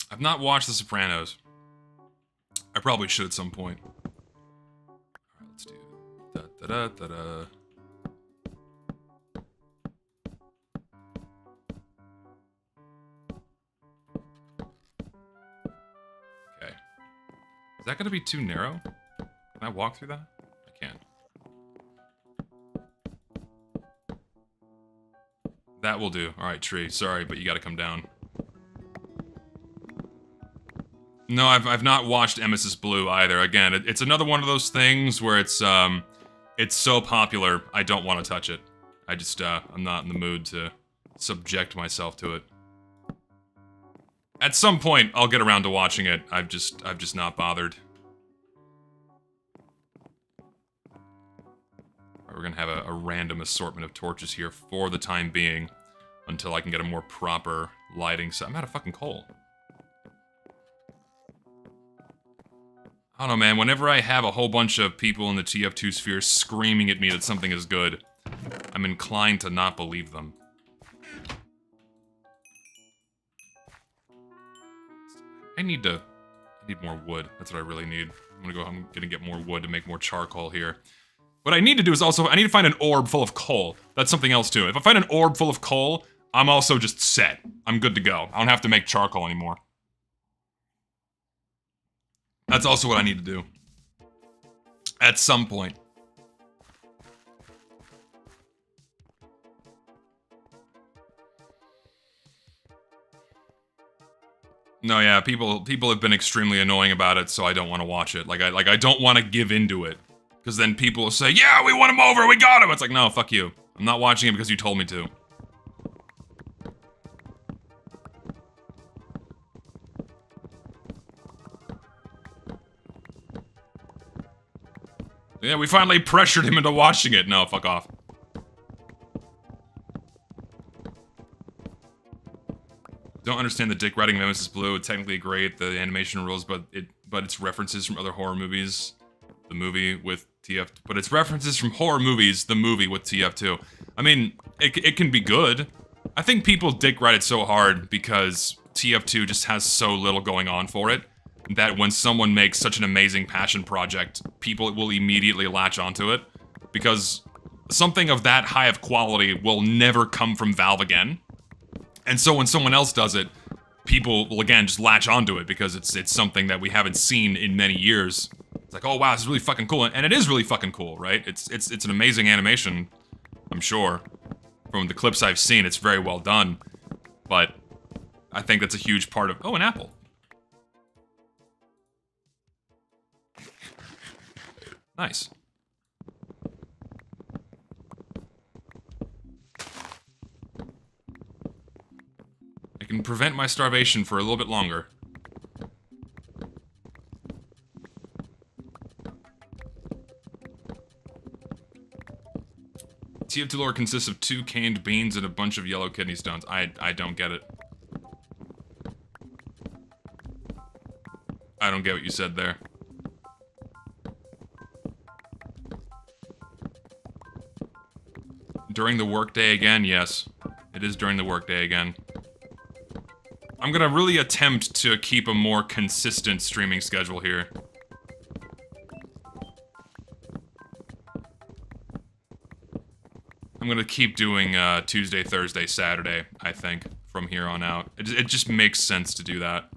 I've not watched The Sopranos. I probably should at some point. Alright, let's do da-da-da-da-da. Is that gonna be too narrow? Can I walk through that? I can't. That will do. Alright, tree. Sorry, but you gotta come down. No, I've not watched Emis's Blue either. Again, it's another one of those things where it's so popular, I don't want to touch it. I just, I'm not in the mood to subject myself to it. At some point, I'll get around to watching it. I've just not bothered. We're gonna have a random assortment of torches here for the time being, until I can get a more proper lighting set. I'm out of fucking coal. I don't know, man. Whenever I have a whole bunch of people in the TF2 sphere screaming at me that something is good, I'm inclined to not believe them. I need more wood. That's what I really need. I'm gonna get more wood to make more charcoal here. What I need to do is also, I need to find an orb full of coal. That's something else too. If I find an orb full of coal, I'm also just set. I'm good to go. I don't have to make charcoal anymore. That's also what I need to do. At some point. No, yeah, people have been extremely annoying about it, so I don't want to watch it. I don't want to give into it. Because then people will say, yeah, we won him over, we got him! It's like, no, fuck you. I'm not watching it because you told me to. Yeah, we finally pressured him into watching it. No, fuck off. Don't understand the dick riding Nemesis Blue. It's technically great, the animation rules, but it's references from other horror movies. The movie with TF, but it's references from horror movies, the movie with TF2. I mean, it can be good. I think people dick ride it so hard because TF2 just has so little going on for it that when someone makes such an amazing passion project, people will immediately latch onto it because something of that high of quality will never come from Valve again. And so when someone else does it, people will again just latch onto it because it's something that we haven't seen in many years. It's like, oh wow, this is really fucking cool, and it is really fucking cool, right? It's an amazing animation, I'm sure. From the clips I've seen, it's very well done. But I think that's a huge part of... Oh, an apple. Nice. I can prevent my starvation for a little bit longer. TF2 lore consists of 2 canned beans and a bunch of yellow kidney stones. I don't get it. I don't get what you said there. During the workday again? Yes. It is during the workday again. I'm gonna really attempt to keep a more consistent streaming schedule here. I'm gonna keep doing Tuesday, Thursday, Saturday, I think, from here on out. It just makes sense to do that.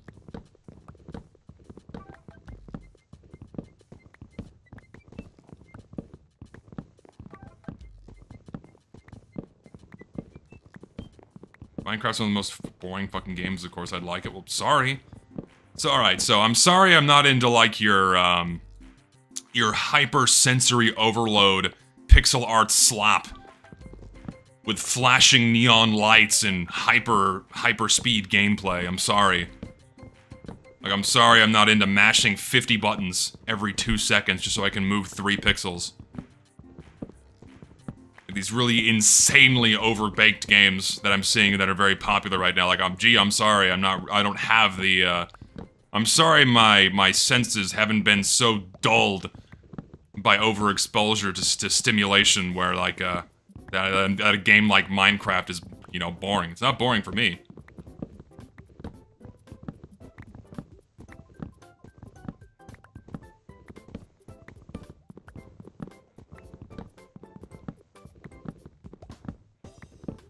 Minecraft's one of the most boring fucking games, of course I'd like it. Well, sorry. So, alright, so I'm sorry I'm not into, like, your hyper-sensory overload pixel art slop with flashing neon lights and hyper-speed gameplay. I'm sorry. Like, I'm sorry I'm not into mashing 50 buttons every 2 seconds just so I can move 3 pixels. These really insanely overbaked games that I'm seeing that are very popular right now. Like, I'm sorry, I don't have the, I'm sorry my senses haven't been so dulled by overexposure to stimulation where, like, that a game like Minecraft is, you know, boring. It's not boring for me.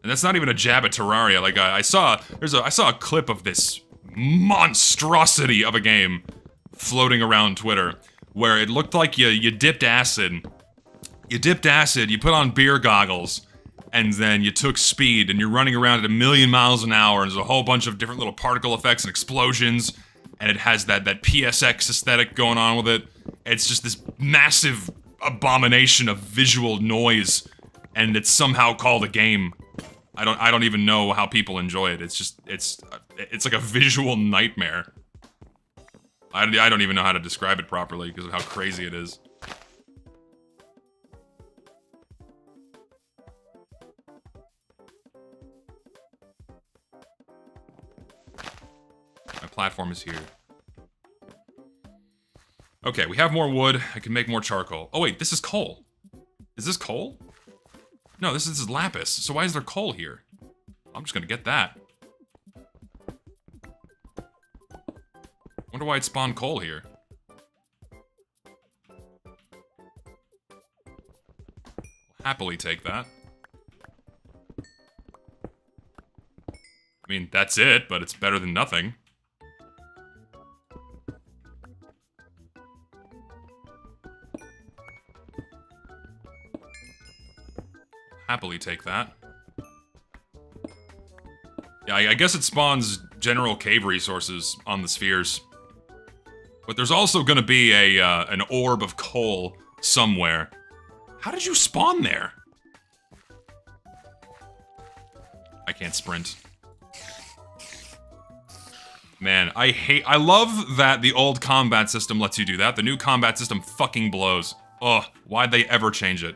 And that's not even a jab at Terraria. Like, I saw a clip of this monstrosity of a game floating around Twitter where it looked like you dipped acid. You dipped acid, you put on beer goggles, and then you took speed, and you're running around at 1,000,000 miles an hour, and there's a whole bunch of different little particle effects and explosions, and it has that PSX aesthetic going on with it. It's just this massive abomination of visual noise, and it's somehow called a game. I don't even know how people enjoy it. It's just, it's like a visual nightmare. I don't even know how to describe it properly because of how crazy it is. My platform is here. Okay, we have more wood. I can make more charcoal. Oh wait, this is coal. Is this coal? No, this is lapis. So why is there coal here? I'm just gonna get that. Wonder why it spawned coal here. I'll happily take that. I mean, that's it, but it's better than nothing. happily take that. Yeah, I guess it spawns general cave resources on the spheres. But there's also gonna be an orb of coal somewhere. How did you spawn there? I can't sprint. Man, I love that the old combat system lets you do that. The new combat system fucking blows. Ugh, why'd they ever change it?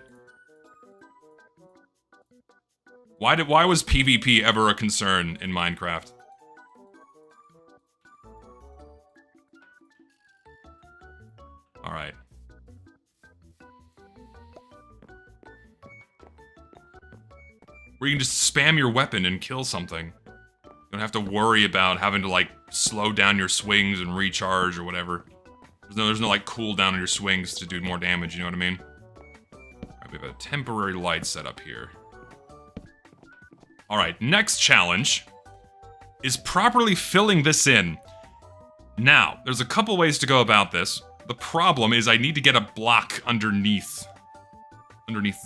Why was PvP ever a concern in Minecraft? Alright. Where you can just spam your weapon and kill something. You don't have to worry about having to, like, slow down your swings and recharge or whatever. There's no like, cooldown on your swings to do more damage, you know what I mean? Alright, we have a temporary light set up here. Alright, next challenge is properly filling this in. Now, there's a couple ways to go about this. The problem is I need to get a block underneath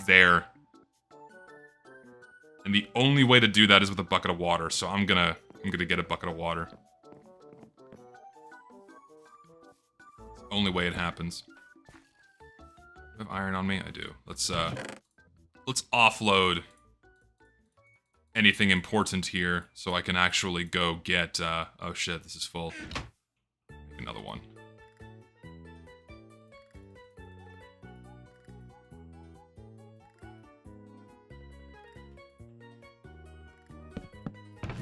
there. And the only way to do that is with a bucket of water, so I'm gonna get a bucket of water. It's the only way it happens. Do I have iron on me? I do. Let's offload anything important here so I can actually go get, oh shit, this is full. Make another one.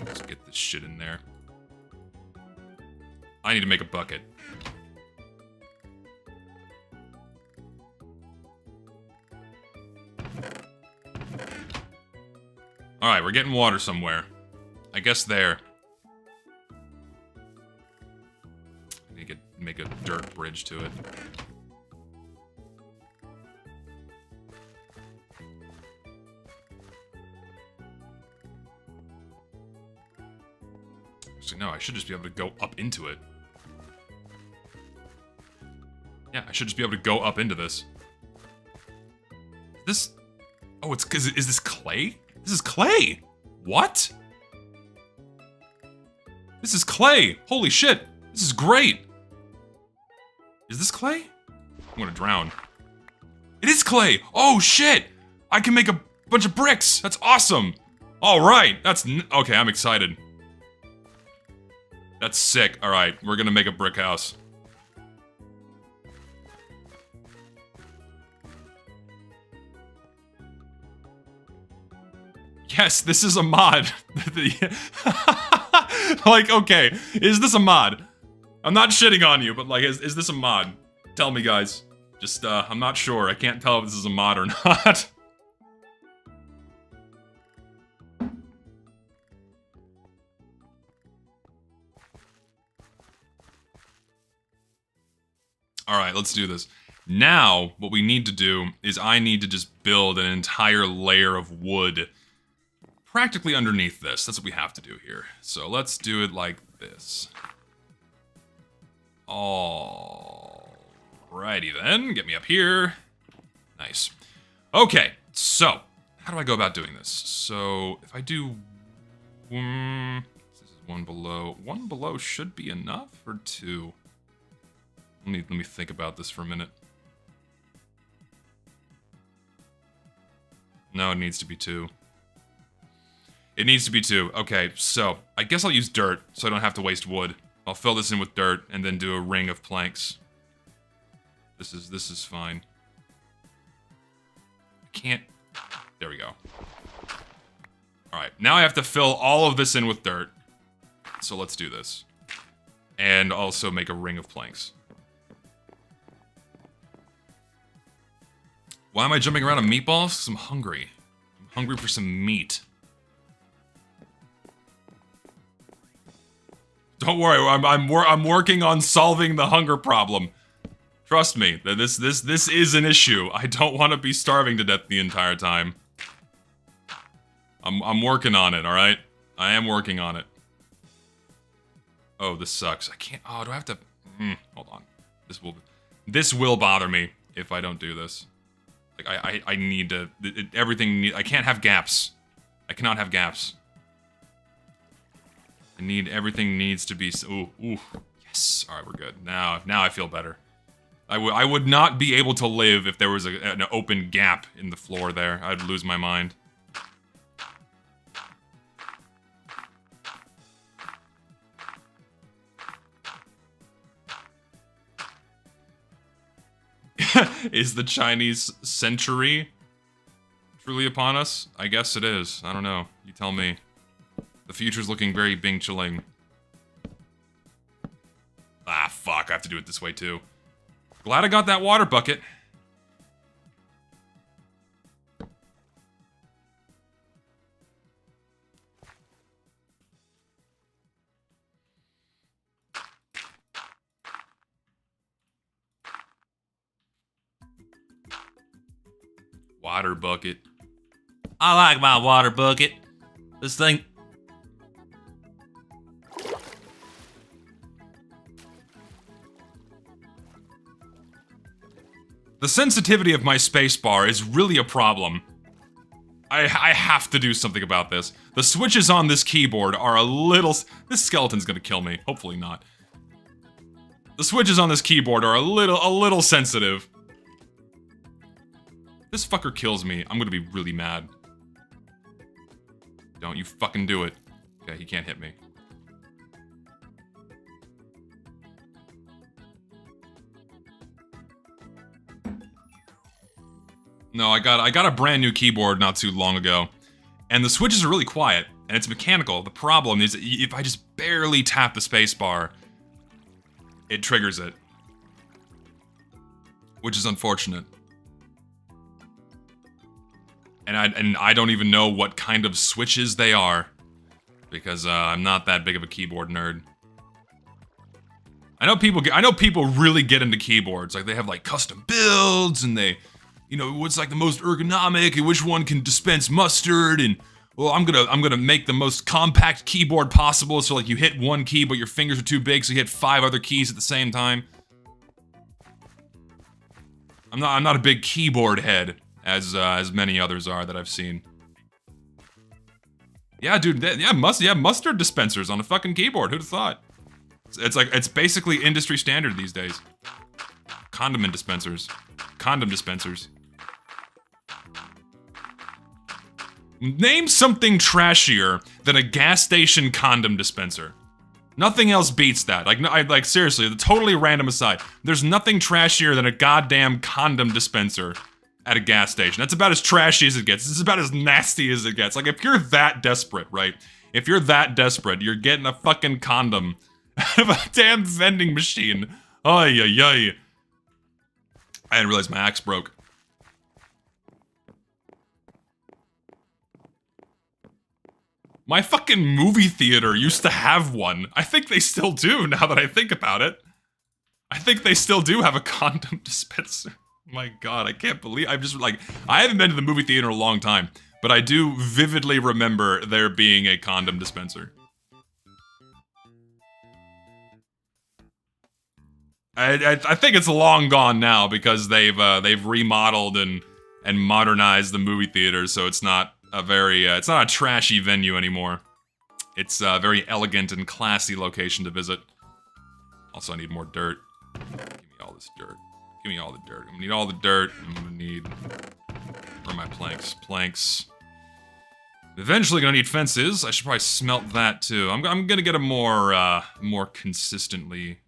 Let's get this shit in there. I need to make a bucket. Alright, we're getting water somewhere. I guess there. I need to make a dirt bridge to it. Actually, no, I should just be able to go up into it. Yeah, I should just be able to go up into this. This... Oh, is this clay? This is clay! What? This is clay! Holy shit! This is great! Is this clay? I'm gonna drown. It is clay! Oh shit! I can make a bunch of bricks! That's awesome! Alright, okay, I'm excited. That's sick. Alright, we're gonna make a brick house. Yes, this is a mod. Like, okay, is this a mod? I'm not shitting on you, but like, is this a mod? Tell me, guys. Just, I'm not sure. I can't tell if this is a mod or not. Alright, let's do this. Now, what we need to do is I need to just build an entire layer of wood practically underneath this. That's what we have to do here. So let's do it like this. Alrighty then, get me up here. Nice. Okay, so, how do I go about doing this? So, if I do... this is one below. One below should be enough, or two? Let me think about this for a minute. No, it needs to be two. It needs to be two. Okay, so I guess I'll use dirt so I don't have to waste wood. I'll fill this in with dirt and then do a ring of planks. This is fine. I can't. There we go. Alright, now I have to fill all of this in with dirt. So let's do this. And also make a ring of planks. Why am I jumping around on meatballs? Because I'm hungry. I'm hungry for some meat. Don't worry, I'm working on solving the hunger problem. Trust me, this is an issue. I don't want to be starving to death the entire time. I'm working on it, alright? I am working on it. Oh, this sucks. I can't... Oh, do I have to... hold on. This will bother me if I don't do this. Like, I need to... everything... I can't have gaps. I cannot have gaps. Everything needs to be... Ooh, ooh. Yes. Alright, we're good. Now I feel better. I would not be able to live if there was an open gap in the floor there. I'd lose my mind. Is the Chinese century truly upon us? I guess it is. I don't know. You tell me. The future's looking very Bing Chiling. Ah, fuck. I have to do it this way, too. Glad I got that water bucket. Water bucket. I like my water bucket. This thing... The sensitivity of my spacebar is really a problem. I have to do something about this. The switches on this keyboard are a little... This skeleton's gonna kill me. Hopefully not. The switches on this keyboard are a little sensitive. If this fucker kills me, I'm gonna be really mad. Don't you fucking do it. Okay, he can't hit me. No, I got a brand new keyboard not too long ago, and the switches are really quiet, and it's mechanical. The problem is if I just barely tap the spacebar, it triggers it, which is unfortunate. And I don't even know what kind of switches they are, because I'm not that big of a keyboard nerd. I know people really get into keyboards, like they have like custom builds, and they, you know, what's like the most ergonomic, and which one can dispense mustard, and well, I'm gonna make the most compact keyboard possible, so like you hit one key, but your fingers are too big, so you hit 5 other keys at the same time. I'm not a big keyboard head, as many others are that I've seen. Yeah, dude, mustard dispensers on a fucking keyboard. Who'd have thought? It's basically industry standard these days. Condiment dispensers. Condom dispensers. Name something trashier than a gas station condom dispenser. Nothing else beats that. Like seriously, the totally random aside. There's nothing trashier than a goddamn condom dispenser at a gas station. That's about as trashy as it gets. It's about as nasty as it gets. Like, if you're that desperate, right? If you're that desperate, you're getting a fucking condom out of a damn vending machine. Ay, ay, ay. I didn't realize my axe broke. My fucking movie theater used to have one. I think they still do, now that I think about it. I think they still do have a condom dispenser. My god, I can't believe... I haven't been to the movie theater in a long time, but I do vividly remember there being a condom dispenser. I think it's long gone now because they've remodeled and modernized the movie theater, so it's not a very it's not a trashy venue anymore. It's a very elegant and classy location to visit. Also, I need more dirt. Give me all this dirt. Give me all the dirt. I'm gonna need all the dirt. I'm gonna need... Where are my planks? Planks. Eventually gonna need fences. I should probably smelt that too. I'm gonna get a more consistently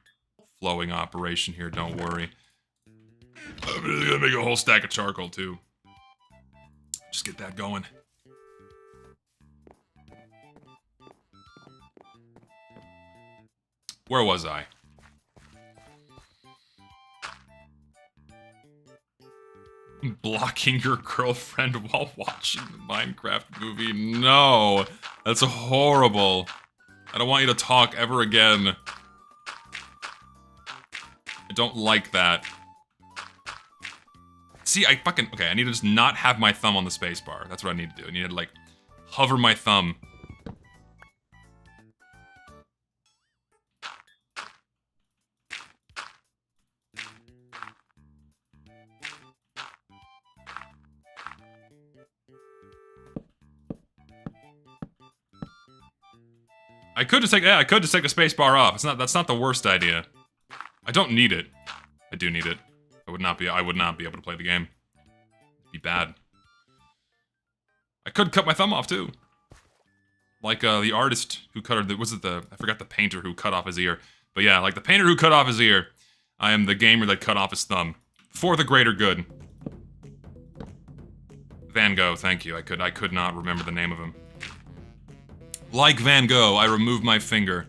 flowing operation here, don't worry. I'm gonna make a whole stack of charcoal too. Just get that going. Where was I? Blocking your girlfriend while watching the Minecraft movie? No! That's horrible. I don't want you to talk ever again. I don't like that. See, okay, I need to just not have my thumb on the spacebar. That's what I need to do. I need to, like, hover my thumb. I could just take the space bar off. That's not the worst idea. I don't need it. I do need it. I would not be able to play the game. It'd be bad. I could cut my thumb off too. Like the artist who cut, I forgot the painter who cut off his ear. But yeah, like the painter who cut off his ear, I am the gamer that cut off his thumb. For the greater good. Van Gogh, thank you. I could not remember the name of him. Like Van Gogh, I removed my finger.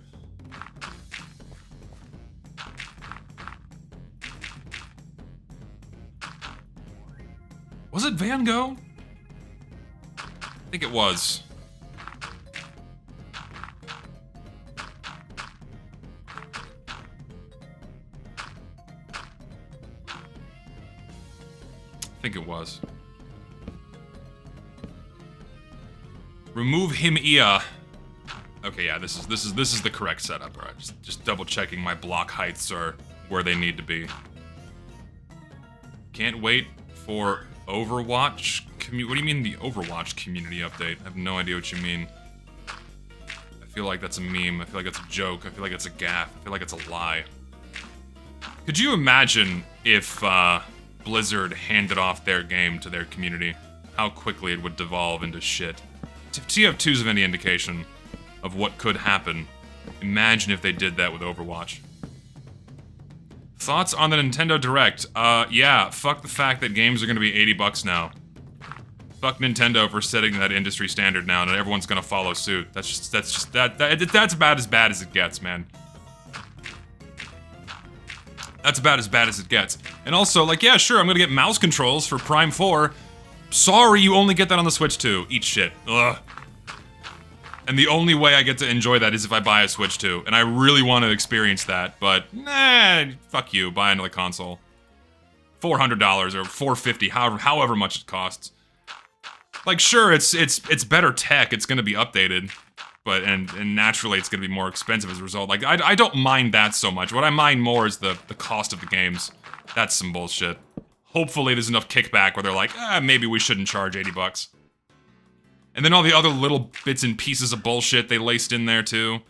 Was it Van Gogh? I think it was. I think it was. Remove him ear. Okay, yeah, this is the correct setup. All right, just double checking my block heights are where they need to be. Can't wait for Overwatch. What do you mean the Overwatch community update? I have no idea what you mean. I feel like that's a meme. I feel like it's a joke. I feel like it's a gaffe. I feel like it's a lie. Could you imagine if Blizzard handed off their game to their community? How quickly it would devolve into shit. If TF2's of any indication of what could happen, imagine if they did that with Overwatch. Thoughts on the Nintendo Direct? Yeah, fuck the fact that games are gonna be $80 now. Fuck Nintendo for setting that industry standard now, and everyone's gonna follow suit. That's about as bad as it gets, man. That's about as bad as it gets. And also, like, yeah, sure, I'm gonna get mouse controls for Prime 4. Sorry, you only get that on the Switch 2. Eat shit. Ugh. And the only way I get to enjoy that is if I buy a Switch 2. And I really want to experience that, but nah, fuck you, buy another console. $400 or $450, however much it costs. Like, sure, it's better tech, it's gonna be updated. But, and naturally it's gonna be more expensive as a result. Like, I don't mind that so much. What I mind more is the cost of the games. That's some bullshit. Hopefully there's enough kickback where they're like, maybe we shouldn't charge $80. And then all the other little bits and pieces of bullshit they laced in there too.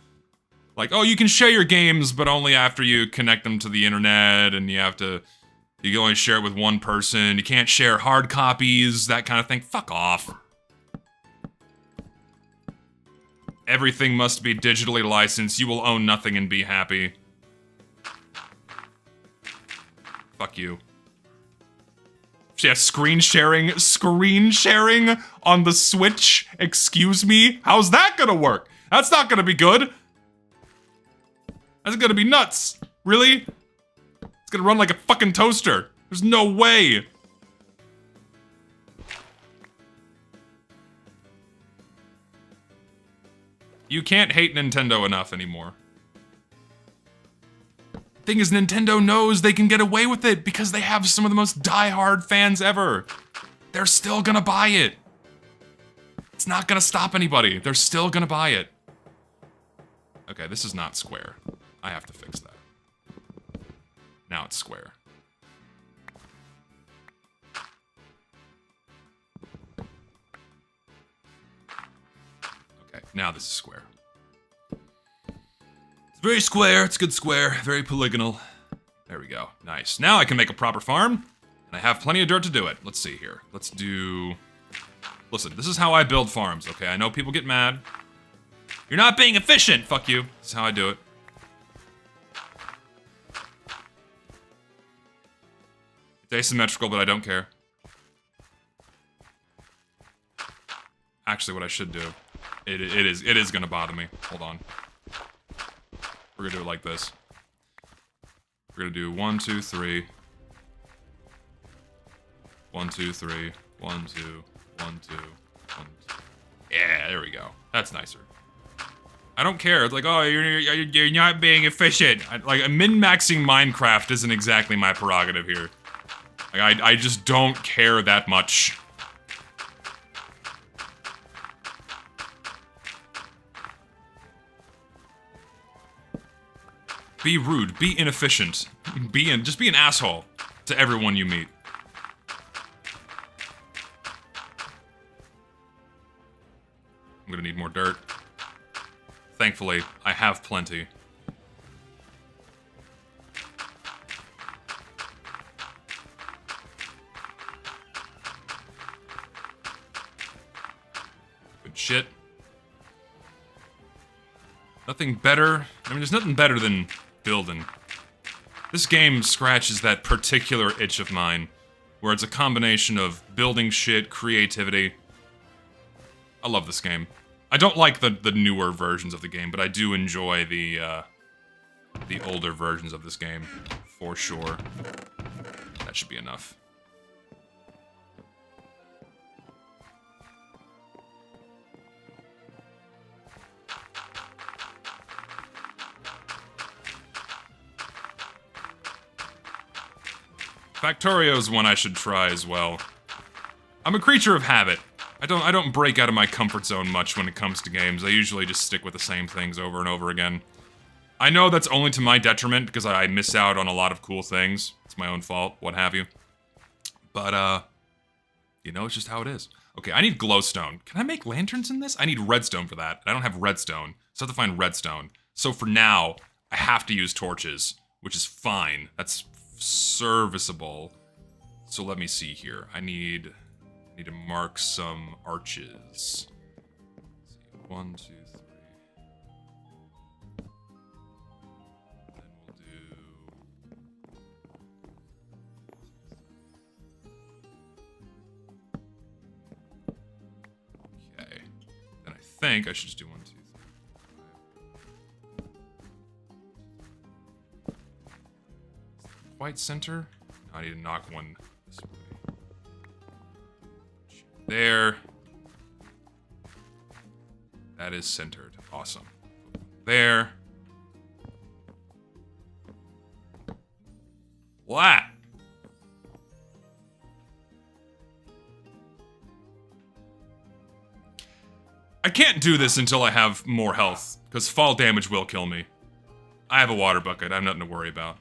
Like, oh, you can share your games, but only after you connect them to the internet, and you can only share it with one person. You can't share hard copies, that kind of thing. Fuck off. Everything must be digitally licensed. You will own nothing and be happy. Fuck you. Yeah, screen sharing on the Switch? Excuse me? How's that gonna work? That's not gonna be good. That's gonna be nuts. Really? It's gonna run like a fucking toaster. There's no way. You can't hate Nintendo enough anymore. Thing is, Nintendo knows they can get away with it because they have some of the most die-hard fans ever. They're still gonna buy it. It's not gonna stop anybody. They're still gonna buy it. Okay, this is not square. I have to fix that. Now it's square. Okay, now this is square. Very square, it's good square, very polygonal. There we go, nice. Now I can make a proper farm, and I have plenty of dirt to do it. Let's see here, let's do... Listen, this is how I build farms, okay? I know people get mad. You're not being efficient, fuck you. This is how I do it. It's asymmetrical, but I don't care. Actually, what I should do, it is gonna bother me. Hold on. We're gonna do it like this. We're gonna do 1, 2, 3. 1, 2, 3. 1, 2, 1, 2, 1, 2. Yeah, there we go. That's nicer. I don't care. It's like, oh, you're not being efficient. Like, min-maxing Minecraft isn't exactly my prerogative here. Like, I just don't care that much. Be rude, be inefficient, just be an asshole to everyone you meet. I'm gonna need more dirt. Thankfully, I have plenty. Good shit. Nothing better. I mean, there's nothing better than building. This game scratches that particular itch of mine, where it's a combination of building shit, creativity. I love this game. I don't like the newer versions of the game, but I do enjoy the older versions of this game, for sure. That should be enough. Factorio's one I should try as well. I'm a creature of habit. I don't break out of my comfort zone much when it comes to games. I usually just stick with the same things over and over again. I know that's only to my detriment because I miss out on a lot of cool things. It's my own fault, what have you. But, you know, it's just how it is. Okay, I need glowstone. Can I make lanterns in this? I need redstone for that. I don't have redstone, so I have to find redstone. So for now, I have to use torches, which is fine. That's serviceable. So let me see here. I need to mark some arches. Let's see. 1, 2, 3. Then we'll do... Okay. Then I think I should just do 1, 2, 3. Quite center? I need to knock one this way. There. That is centered. Awesome. There. What? I can't do this until I have more health, because fall damage will kill me. I have a water bucket. I have nothing to worry about.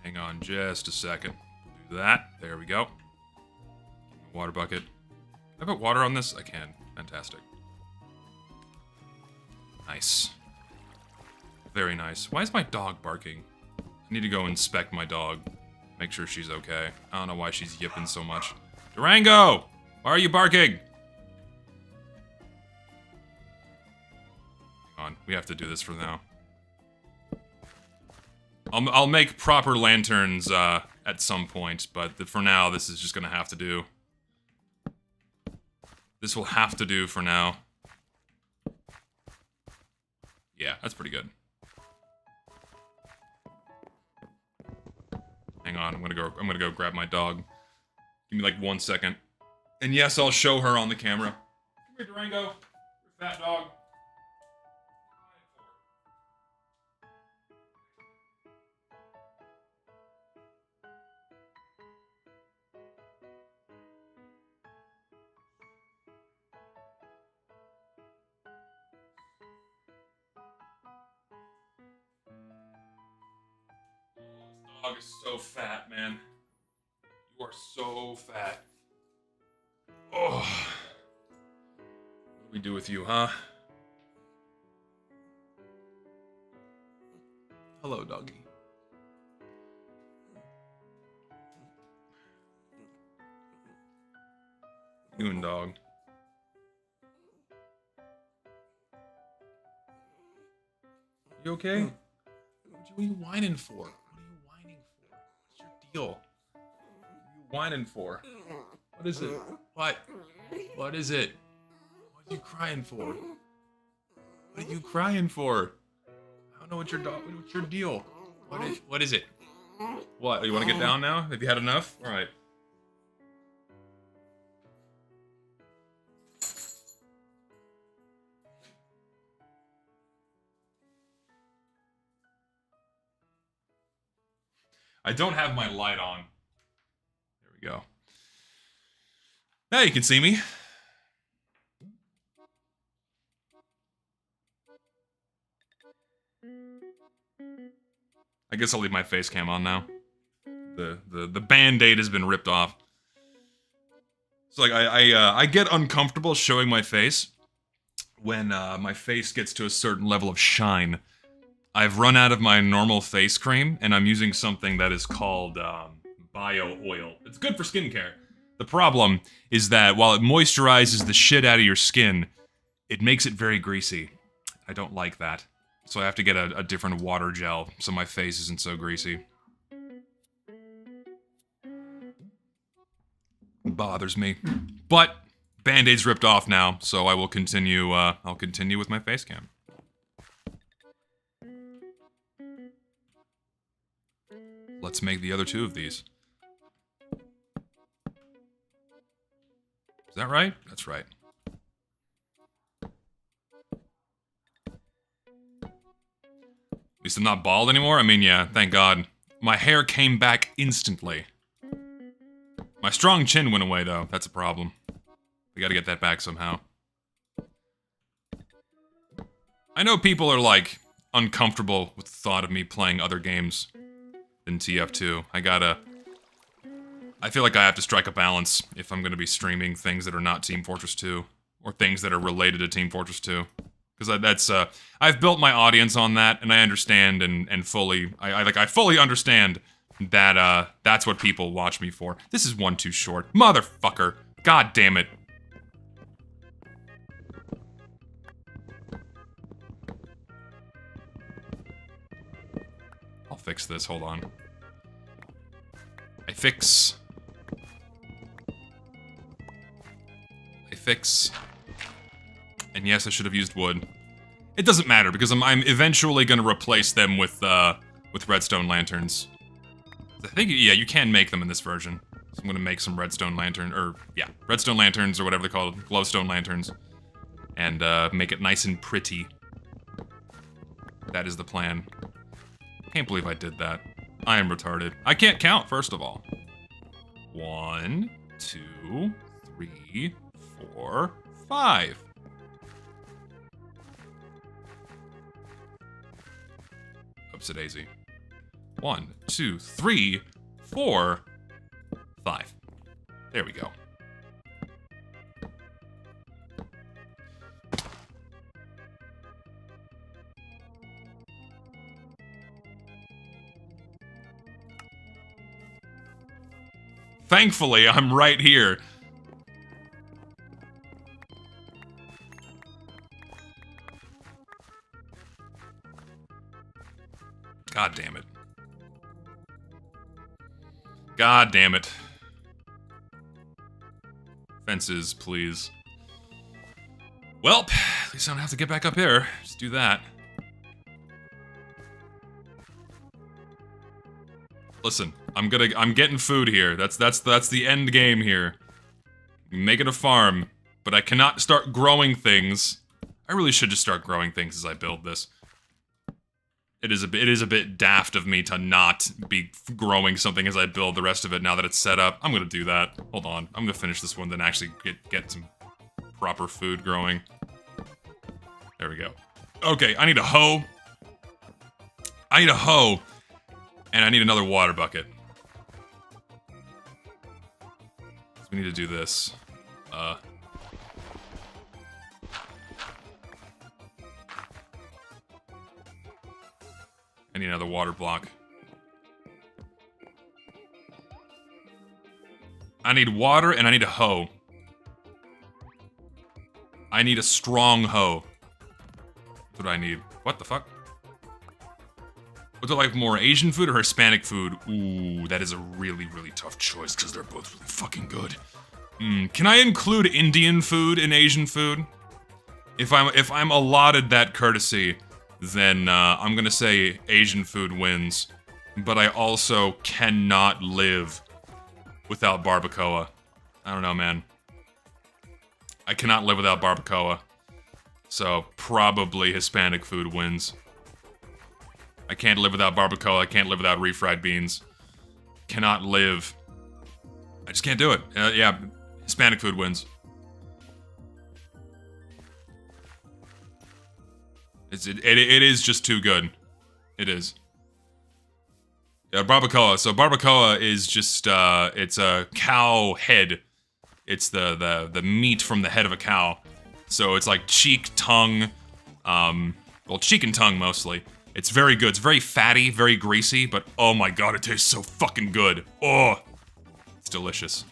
Hang on just a second. Do that. There we go. Water bucket. Can I put water on this? I can. Fantastic. Nice. Very nice. Why is my dog barking? I need to go inspect my dog. Make sure she's okay. I don't know why she's yipping so much. Durango! Why are you barking? Hang on. We have to do this for now. I'll make proper lanterns at some point, but for now, this is just gonna have to do. This will have to do for now. Yeah, that's pretty good. Hang on, I'm gonna go grab my dog. Give me like 1 second. And yes, I'll show her on the camera. Come here, Durango. Fat dog. Dog is so fat, man. You are so fat. Oh. What do we do with you, huh? Hello, doggy. You and dog. You okay? What are you whining for? Deal. What are you whining for? What is it? What? What is it? What are you crying for? What are you crying for? I don't know what's your deal. What is it? What? You want to get down now? Have you had enough? All right. I don't have my light on. There we go. Now you can see me. I guess I'll leave my face cam on now. The band-aid has been ripped off. So like I get uncomfortable showing my face when my face gets to a certain level of shine. I've run out of my normal face cream, and I'm using something that is called bio oil. It's good for skincare. The problem is that while it moisturizes the shit out of your skin, it makes it very greasy. I don't like that. So I have to get a different water gel so my face isn't so greasy. Bothers me. But Band-Aid's ripped off now, so I will continue, I'll continue with my face cam. Let's make the other two of these. Is that right? That's right. At least I'm not bald anymore. I mean, yeah, thank God. My hair came back instantly. My strong chin went away, though. That's a problem. We gotta get that back somehow. I know people are, like, uncomfortable with the thought of me playing other games than TF2. I feel like I have to strike a balance if I'm gonna be streaming things that are not Team Fortress 2. Or things that are related to Team Fortress 2. Because that's, I've built my audience on that, and I understand and fully, I fully understand that, that's what people watch me for. This is one too short. Motherfucker. God damn it. I'll fix this, hold on. I fix. And yes, I should have used wood. It doesn't matter, because I'm eventually gonna replace them with redstone lanterns. I think, yeah, you can make them in this version. So I'm gonna make some redstone lanterns, or whatever they're called, glowstone lanterns. And, make it nice and pretty. That is the plan. Can't believe I did that. I am retarded. I can't count, first of all. 1, 2, 3, 4, 5. Upsa daisy. 1, 2, 3, 4, 5. There we go. Thankfully, I'm right here. God damn it. God damn it. Fences, please. Well, at least I don't have to get back up here. Just do that. Listen, I'm getting food here. That's the end game here. Make it a farm, but I cannot start growing things. I really should just start growing things as I build this. It is a bit daft of me to not be growing something as I build the rest of it now that it's set up. I'm gonna do that. Hold on. I'm gonna finish this one, then actually get some proper food growing. There we go. Okay, I need a hoe. I need a hoe. And I need another water bucket. So we need to do this. I need another water block. I need water and I need a hoe. I need a strong hoe. That's what I need. What the fuck? What's it like, more Asian food or Hispanic food? Ooh, that is a really, really tough choice because they're both really fucking good. Can I include Indian food in Asian food? If I'm allotted that courtesy, then I'm gonna say Asian food wins. But I also cannot live without barbacoa. I don't know, man. I cannot live without barbacoa. So probably Hispanic food wins. I can't live without barbacoa, I can't live without refried beans. Cannot live. I just can't do it. Yeah, Hispanic food wins. It is just too good. It is. Yeah, barbacoa. So barbacoa is just it's a cow head. It's the meat from the head of a cow. So it's like cheek, tongue, well, cheek and tongue mostly. It's very good. It's very fatty, very greasy, but oh my god, it tastes so fucking good. Oh, it's delicious.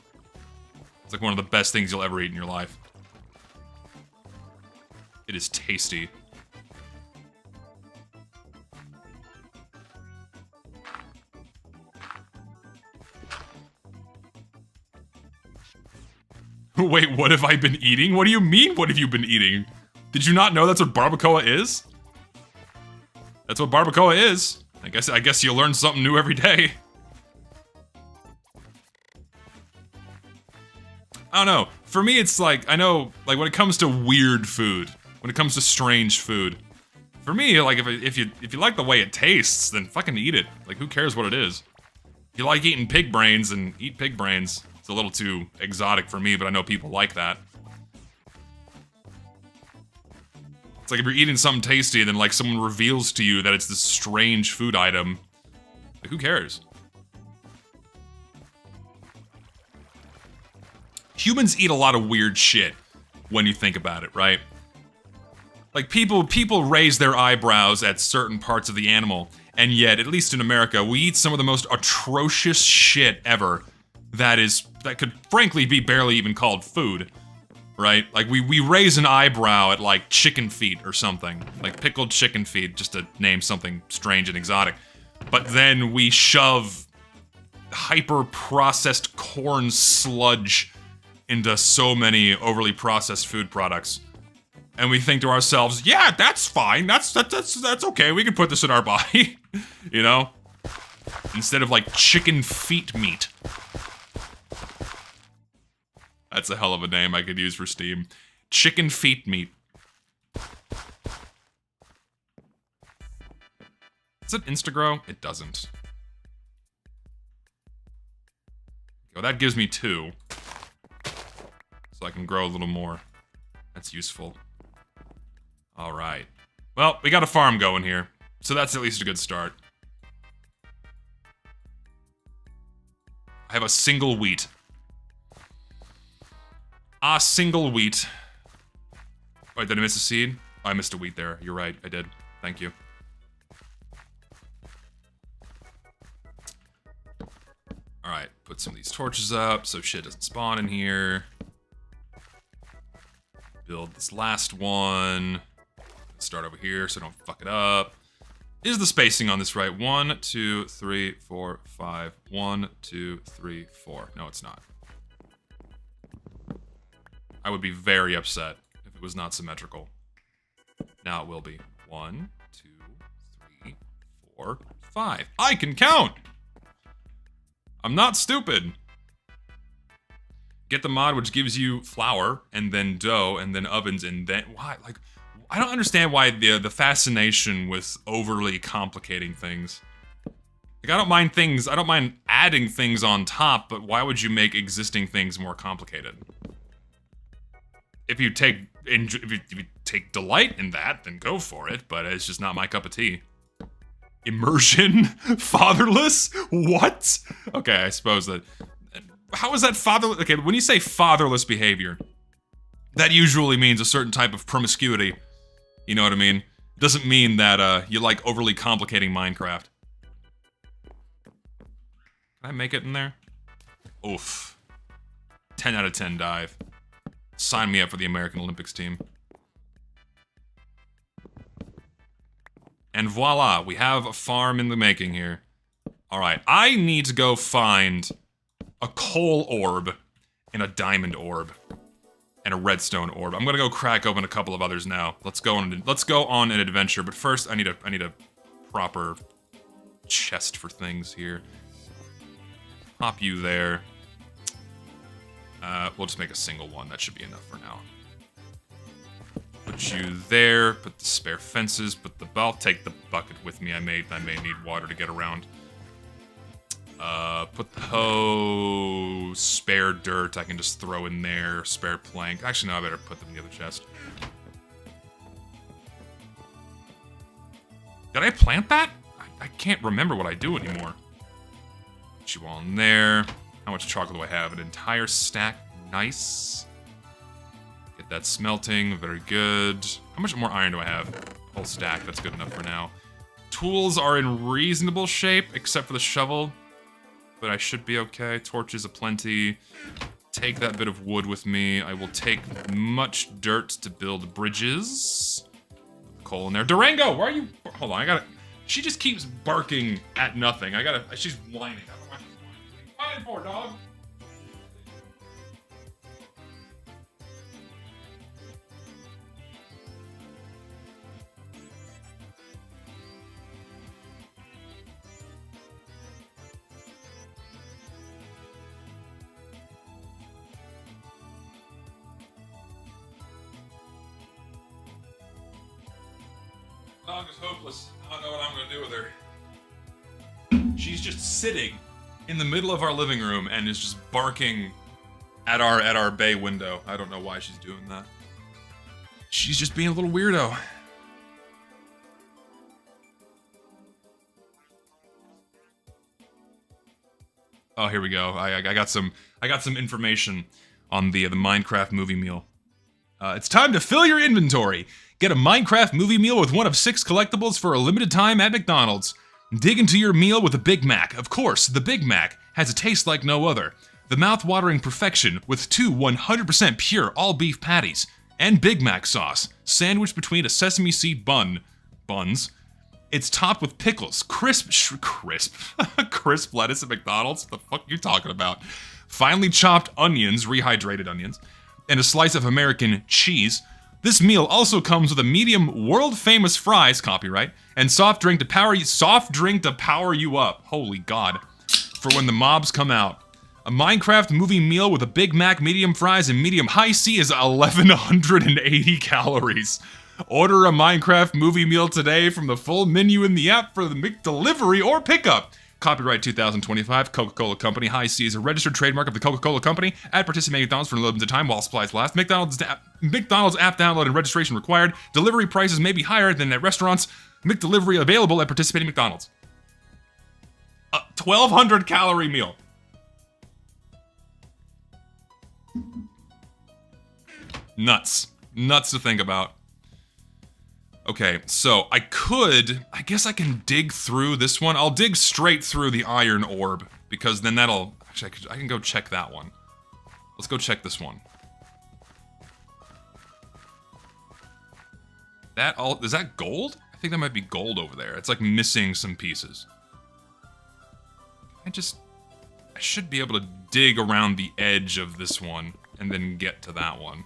It's like one of the best things you'll ever eat in your life. It is tasty. Wait, what have I been eating? What do you mean, what have you been eating? Did you not know that's what barbacoa is? That's what barbacoa is. I guess you learn something new every day. I don't know. For me, it's like, I know, like, when it comes to weird food, when it comes to strange food, for me, like, if you like the way it tastes, then fucking eat it. Like, who cares what it is? If you like eating pig brains, then eat pig brains. It's a little too exotic for me, but I know people like that. It's like if you're eating something tasty and then like someone reveals to you that it's this strange food item, like who cares? Humans eat a lot of weird shit when you think about it, right? Like people raise their eyebrows at certain parts of the animal, and yet, at least in America, we eat some of the most atrocious shit ever that could frankly be barely even called food. Right? Like, we raise an eyebrow at, like, chicken feet or something. Like, pickled chicken feet, just to name something strange and exotic. But then we shove hyper-processed corn sludge into so many overly processed food products. And we think to ourselves, yeah, that's fine, that's okay, we can put this in our body. You know? Instead of, like, chicken feet meat. That's a hell of a name I could use for Steam. Chicken feet meat. Does it insta-grow? It doesn't. Oh, that gives me 2. So I can grow a little more. That's useful. Alright. Well, we got a farm going here. So that's at least a good start. I have a single wheat. Single wheat. Wait, did I miss a seed? Oh, I missed a wheat there. You're right, I did. Thank you. Alright, put some of these torches up so shit doesn't spawn in here. Build this last one. Start over here so I don't fuck it up. Is the spacing on this right? 1, 2, 3, 4, 5. 1, 2, 3, 4. No, it's not. I would be very upset if it was not symmetrical. Now it will be. 1, 2, 3, 4, 5. I can count! I'm not stupid. Get the mod which gives you flour, and then dough, and then ovens, and then... Why? Like, I don't understand why the fascination with overly complicating things. Like, I don't mind adding things on top, but why would you make existing things more complicated? If you take delight in that, then go for it, but it's just not my cup of tea. Immersion? Fatherless? What? Okay, I suppose that... How is that fatherless? Okay, when you say fatherless behavior, that usually means a certain type of promiscuity. You know what I mean? It doesn't mean that, you like overly complicating Minecraft. Can I make it in there? Oof. 10 out of 10 dive. Sign me up for the American Olympics team. And voila, we have a farm in the making here. Alright, I need to go find a coal orb and a diamond orb. And a redstone orb. I'm gonna go crack open a couple of others now. Let's go on an adventure, but first I need a proper chest for things here. Pop you there. We'll just make a single one. That should be enough for now. Put you there. Put the spare fences. I'll take the bucket with me. I may need water to get around. Put the hoe. Spare dirt. I can just throw in there. Spare plank. Actually, no. I better put them in the other chest. Did I plant that? I can't remember what I do anymore. Put you all in there. How much chocolate do I have? An entire stack. Nice. Get that smelting. Very good. How much more iron do I have? Whole stack. That's good enough for now. Tools are in reasonable shape, except for the shovel. But I should be okay. Torches aplenty. Take that bit of wood with me. I will take much dirt to build bridges. Coal in there. Durango, why are you... Hold on, I gotta... She just keeps barking at nothing. She's whining. I don't know why she's whining. What are you whining for, dog? Dog is hopeless. I don't know what I'm gonna do with her. She's just sitting in the middle of our living room and is just barking at our bay window. I don't know why she's doing that. She's just being a little weirdo. Oh, here we go. I got some information on the Minecraft movie meal. It's time to fill your inventory. Get a Minecraft movie meal with one of 6 collectibles for a limited time at McDonald's. Dig into your meal with a Big Mac. Of course, the Big Mac has a taste like no other. The mouth-watering perfection with 2 100% pure all-beef patties and Big Mac sauce, sandwiched between a sesame seed buns. It's topped with pickles, crisp lettuce at McDonald's. What the fuck are you talking about? Finely chopped onions, rehydrated onions, and a slice of American cheese. This meal also comes with a medium world-famous fries, copyright, and soft drink to power you up. Holy God. For when the mobs come out. A Minecraft movie meal with a Big Mac, medium fries, and medium high C is 1,180 calories. Order a Minecraft movie meal today from the full menu in the app for the McDelivery or pickup. Copyright 2025, Coca-Cola Company. High C is a registered trademark of the Coca-Cola Company. At participating McDonald's for a limited time while supplies last. McDonald's app download and registration required. Delivery prices may be higher than at restaurants. McDelivery available at participating McDonald's. A 1,200 calorie meal. Nuts. Nuts to think about. Okay, so I guess I can dig through this one. I'll dig straight through the iron orb, because then that'll, actually I can go check that one. Let's go check this one. Is that gold? I think that might be gold over there. It's like missing some pieces. I should be able to dig around the edge of this one and then get to that one.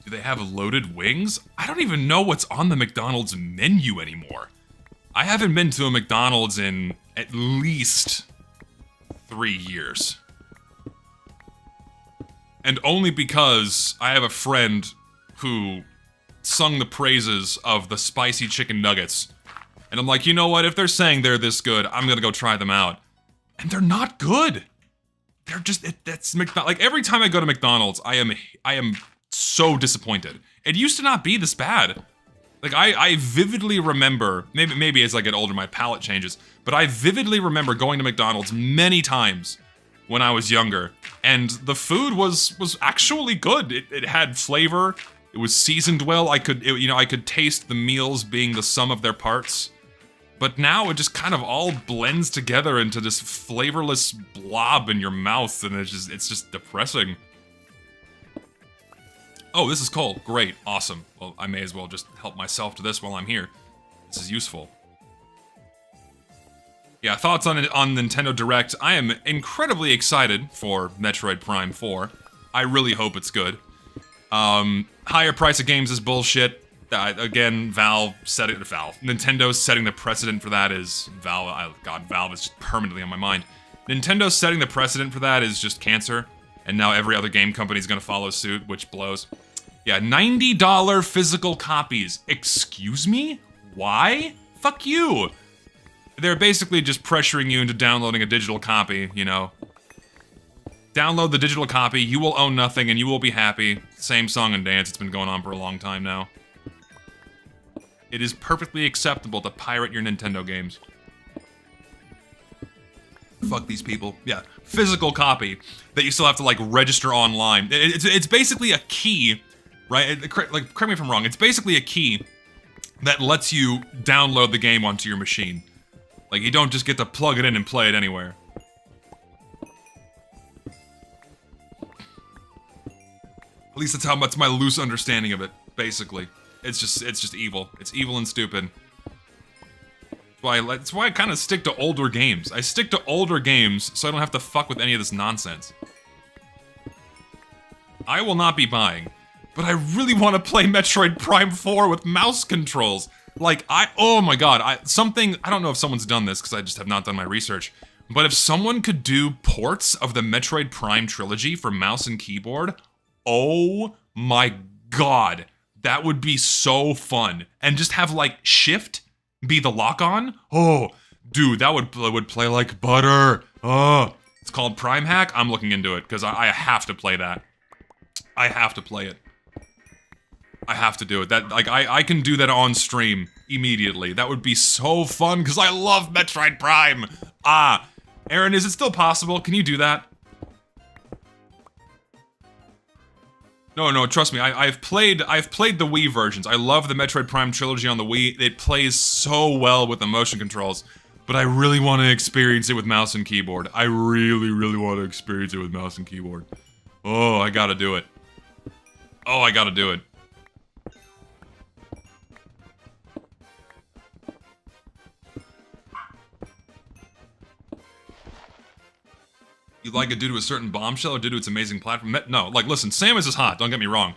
Do they have loaded wings? I don't even know what's on the McDonald's menu anymore. I haven't been to a McDonald's in at least 3 years. And only because I have a friend who sung the praises of the spicy chicken nuggets. And I'm like, you know what? If they're saying they're this good, I'm gonna go try them out. And they're not good. They're just, that's McDonald's. Like, every time I go to McDonald's, I am so disappointed. It used to not be this bad. Like, I vividly remember, maybe as I get older my palate changes, but I vividly remember going to McDonald's many times when I was younger, and the food was actually good. It had flavor, it was seasoned well, I could taste the meals being the sum of their parts. But now it just kind of all blends together into this flavorless blob in your mouth, and it's just depressing. Oh, this is coal. Great. Awesome. Well, I may as well just help myself to this while I'm here. This is useful. Yeah, thoughts on Nintendo Direct. I am incredibly excited for Metroid Prime 4. I really hope it's good. Higher price of games is bullshit. Again, Nintendo's setting the precedent for that is Valve. God, Valve is just permanently on my mind. Nintendo's setting the precedent for that is just cancer. And now every other game company is gonna follow suit, which blows. Yeah, $90 physical copies. Excuse me? Why? Fuck you! They're basically just pressuring you into downloading a digital copy, you know. Download the digital copy, you will own nothing, and you will be happy. Same song and dance, it's been going on for a long time now. It is perfectly acceptable to pirate your Nintendo games. Fuck these people. Yeah, physical copy that you still have to like register online. It's basically a key, right? Like, correct me if I'm wrong. It's basically a key that lets you download the game onto your machine. Like, you don't just get to plug it in and play it anywhere. At least that's my loose understanding of it. Basically, it's just evil. It's evil and stupid. That's why I kind of stick to older games. I stick to older games so I don't have to fuck with any of this nonsense. I will not be buying, but I really want to play Metroid Prime 4 with mouse controls. Like, oh my god, I don't know if someone's done this because I just have not done my research, but if someone could do ports of the Metroid Prime trilogy for mouse and keyboard, oh my god, that would be so fun. And just have like Shift be the lock-on? Oh, dude, that would play like butter. Oh, it's called Prime Hack. I'm looking into it because I have to play that. I have to play it. I have to do it. That like I can do that on stream immediately. That would be so fun because I love Metroid Prime. Aaron, is it still possible? Can you do that? No, trust me. I've played the Wii versions. I love the Metroid Prime trilogy on the Wii. It plays so well with the motion controls, but I really want to experience it with mouse and keyboard. I really, really want to experience it with mouse and keyboard. Oh, I gotta do it. Oh, I gotta do it. You like it due to a certain bombshell or due to its amazing platform? No, like, listen, Samus is hot, don't get me wrong.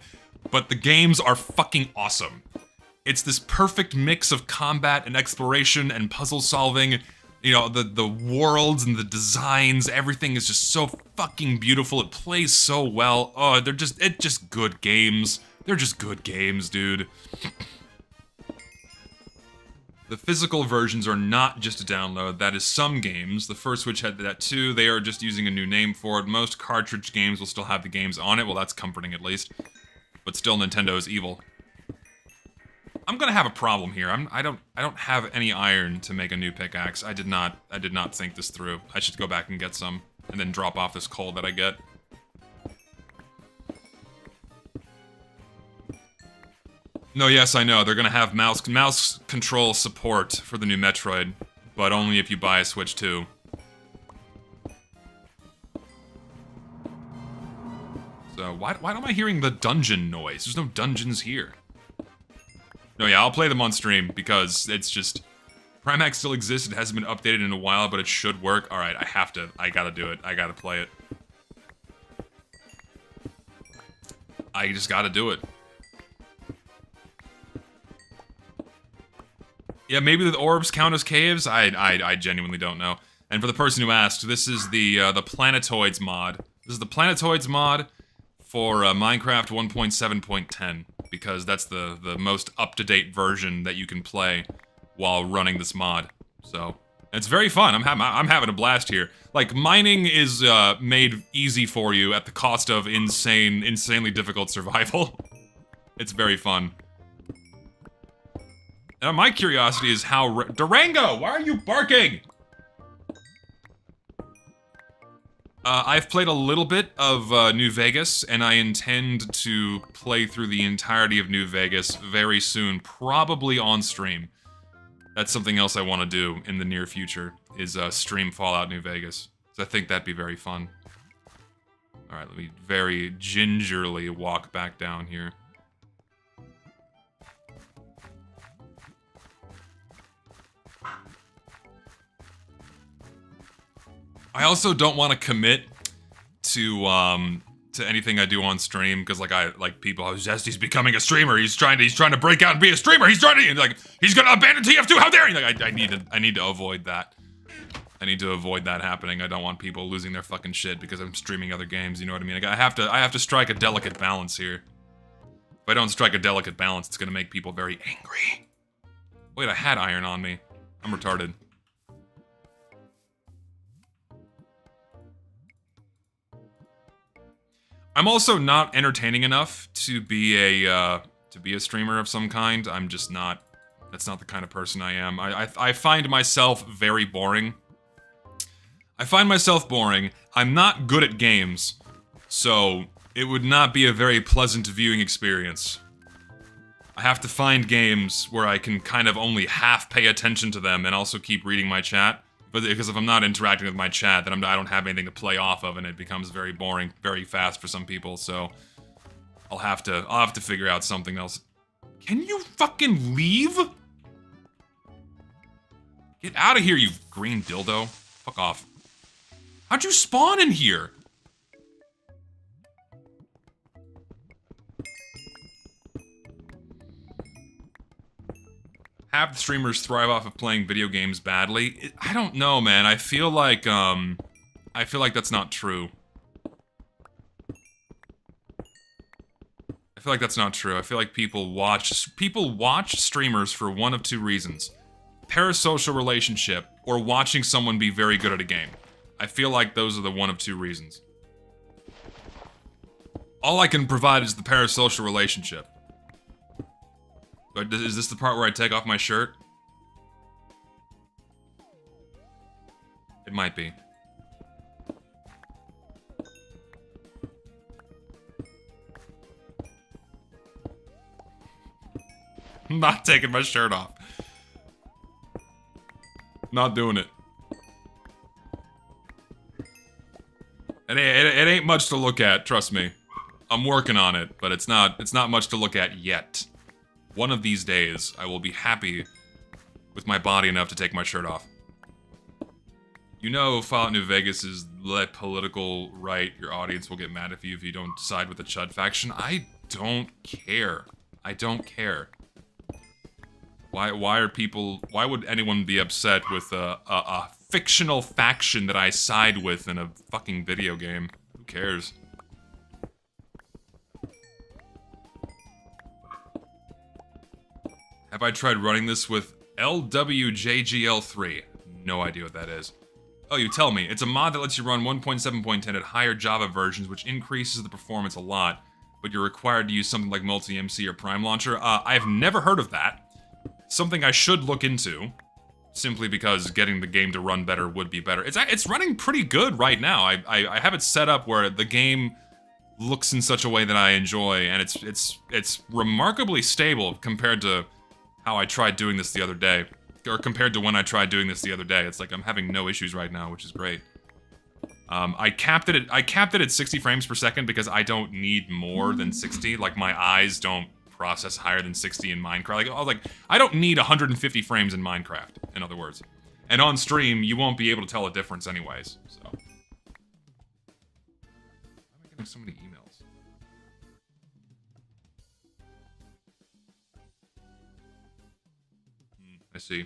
But the games are fucking awesome. It's this perfect mix of combat and exploration and puzzle solving. You know, the worlds and the designs, everything is just so fucking beautiful. It plays so well. Oh, it's just good games. They're just good games, dude. The physical versions are not just a download, that is some games. The first Switch had that too, they are just using a new name for it. Most cartridge games will still have the games on it, well that's comforting at least. But still, Nintendo is evil. I'm gonna have a problem here. I don't have any iron to make a new pickaxe. I did not think this through. I should go back and get some, and then drop off this coal that I get. No, yes, I know. They're gonna have mouse control support for the new Metroid, but only if you buy a Switch 2. So, why am I hearing the dungeon noise? There's no dungeons here. No, yeah, I'll play them on stream, because it's just... Prime Hack still exists, it hasn't been updated in a while, but it should work. Alright, I gotta do it. I gotta play it. I just gotta do it. Yeah, maybe the orbs count as caves? I genuinely don't know. And for the person who asked, this is the Planetoids mod. This is the Planetoids mod for Minecraft 1.7.10, because that's the most up-to-date version that you can play while running this mod. So, it's very fun. I'm having a blast here. Like, mining is made easy for you at the cost of insanely difficult survival. It's very fun. Now, my curiosity is how Durango, why are you barking? I've played a little bit of New Vegas, and I intend to play through the entirety of New Vegas very soon, probably on stream. That's something else I want to do in the near future, is stream Fallout New Vegas. So I think that'd be very fun. Alright, let me very gingerly walk back down here. I also don't want to commit to anything I do on stream, because like people, oh, Zesty's becoming a streamer. He's trying to break out and be a streamer. He's gonna abandon TF2. How dare he? Like, I need to avoid that. I need to avoid that happening. I don't want people losing their fucking shit because I'm streaming other games. You know what I mean? Like, I have to strike a delicate balance here. If I don't strike a delicate balance, it's gonna make people very angry. Wait, I had iron on me. I'm retarded. I'm also not entertaining enough to be a streamer of some kind. I'm just not That's not the kind of person I am. I find myself very boring. I find myself boring. I'm not good at games, so it would not be a very pleasant viewing experience. I have to find games where I can kind of only half pay attention to them and also keep reading my chat. But because if I'm not interacting with my chat, then I don't have anything to play off of, and it becomes very boring very fast for some people. So I'll have to figure out something else. Can you fucking leave? Get out of here, you green dildo. Fuck off. How'd you spawn in here? Half the streamers thrive off of playing video games badly. I don't know, man. I feel like that's not true. I feel like that's not true. I feel like people watch streamers for one of two reasons. Parasocial relationship, or watching someone be very good at a game. I feel like those are the one of two reasons. All I can provide is the parasocial relationship. But is this the part where I take off my shirt? It might be. I'm not taking my shirt off. Not doing it. It ain't much to look at, trust me. I'm working on it, but it's not much to look at yet. One of these days, I will be happy with my body enough to take my shirt off. You know, Fallout New Vegas is the political right. Your audience will get mad at you if you don't side with the Chud faction. I don't care. I don't care. Why would anyone be upset with a fictional faction that I side with in a fucking video game? Who cares? Have I tried running this with LWJGL3? No idea what that is. Oh, you tell me. It's a mod that lets you run 1.7.10 at higher Java versions, which increases the performance a lot, but you're required to use something like Multi-MC or Prime Launcher. I've never heard of that. Something I should look into, simply because getting the game to run better would be better. It's running pretty good right now. I have it set up where the game looks in such a way that I enjoy, and it's remarkably stable compared to how I tried doing this the other day. Or compared to when I tried doing this the other day. It's like I'm having no issues right now, which is great. I capped it at 60 frames per second because I don't need more than 60. Like, my eyes don't process higher than 60 in Minecraft. I don't need 150 frames in Minecraft, in other words. And on stream, you won't be able to tell a difference anyways, so. Why am I getting so many emails? I see.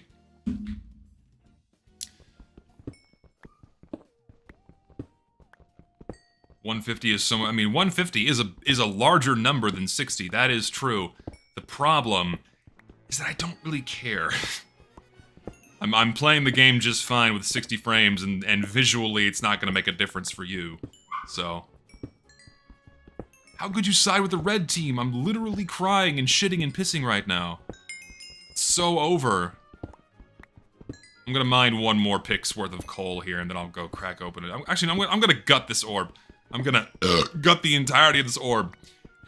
$150 is so. I mean, 150 is a larger number than 60. That is true. The problem is that I don't really care. I'm playing the game just fine with 60 frames, and visually it's not going to make a difference for you. So, how could you side with the red team? I'm literally crying and shitting and pissing right now. It's so over. I'm gonna mine one more pick's worth of coal here, and then I'll go crack open it. Actually, no, I'm gonna gut this orb. I'm gonna gut the entirety of this orb,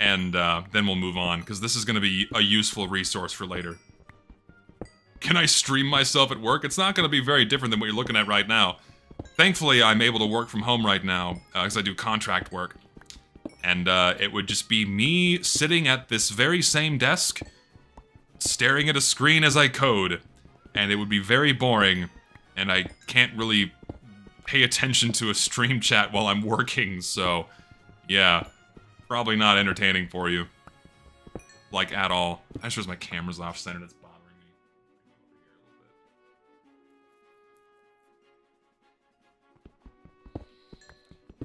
and then we'll move on, because this is gonna be a useful resource for later. Can I stream myself at work? It's not gonna be very different than what you're looking at right now. Thankfully, I'm able to work from home right now, because I do contract work. And it would just be me sitting at this very same desk, staring at a screen as I code. And it would be very boring, and I can't really pay attention to a stream chat while I'm working, so yeah, probably not entertaining for you. Like, at all. I just realized my camera's off-centered, it's bothering me.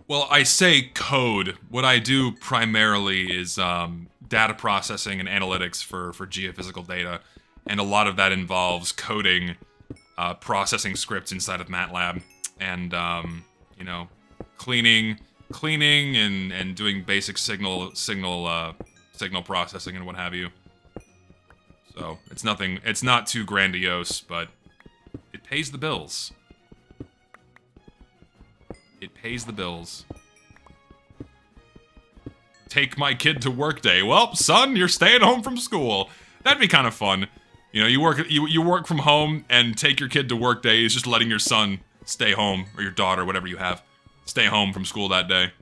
Well, I say code. What I do primarily is data processing and analytics for geophysical data. And a lot of that involves coding, processing scripts inside of MATLAB, and, you know, cleaning and doing basic signal processing and what have you. So, it's not too grandiose, but it pays the bills. It pays the bills. Take my kid to work day. Well, son, you're staying home from school. That'd be kind of fun. You know, you work from home and take your kid to work day is just letting your son stay home, or your daughter, whatever you have, stay home from school that day.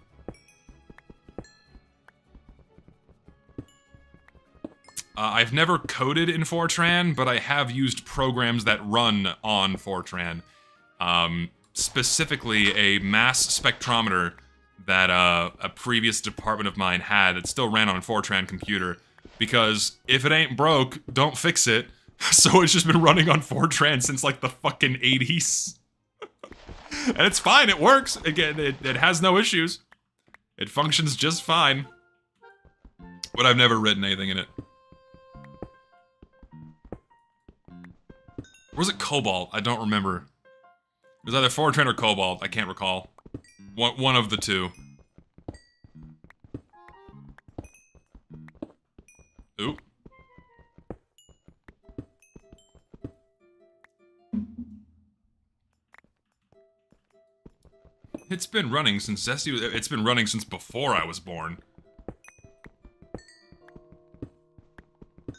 I've never coded in Fortran, but I have used programs that run on Fortran. Specifically, a mass spectrometer that a previous department of mine had. It still ran on a Fortran computer. Because if it ain't broke, don't fix it. So it's just been running on Fortran since like the fucking 80s. And it's fine, it works. Again, it has no issues. It functions just fine. But I've never written anything in it. Or was it Cobalt? I don't remember. It was either Fortran or Cobalt, I can't recall. One of the two. Oop. It's been running since it's been running since before I was born. I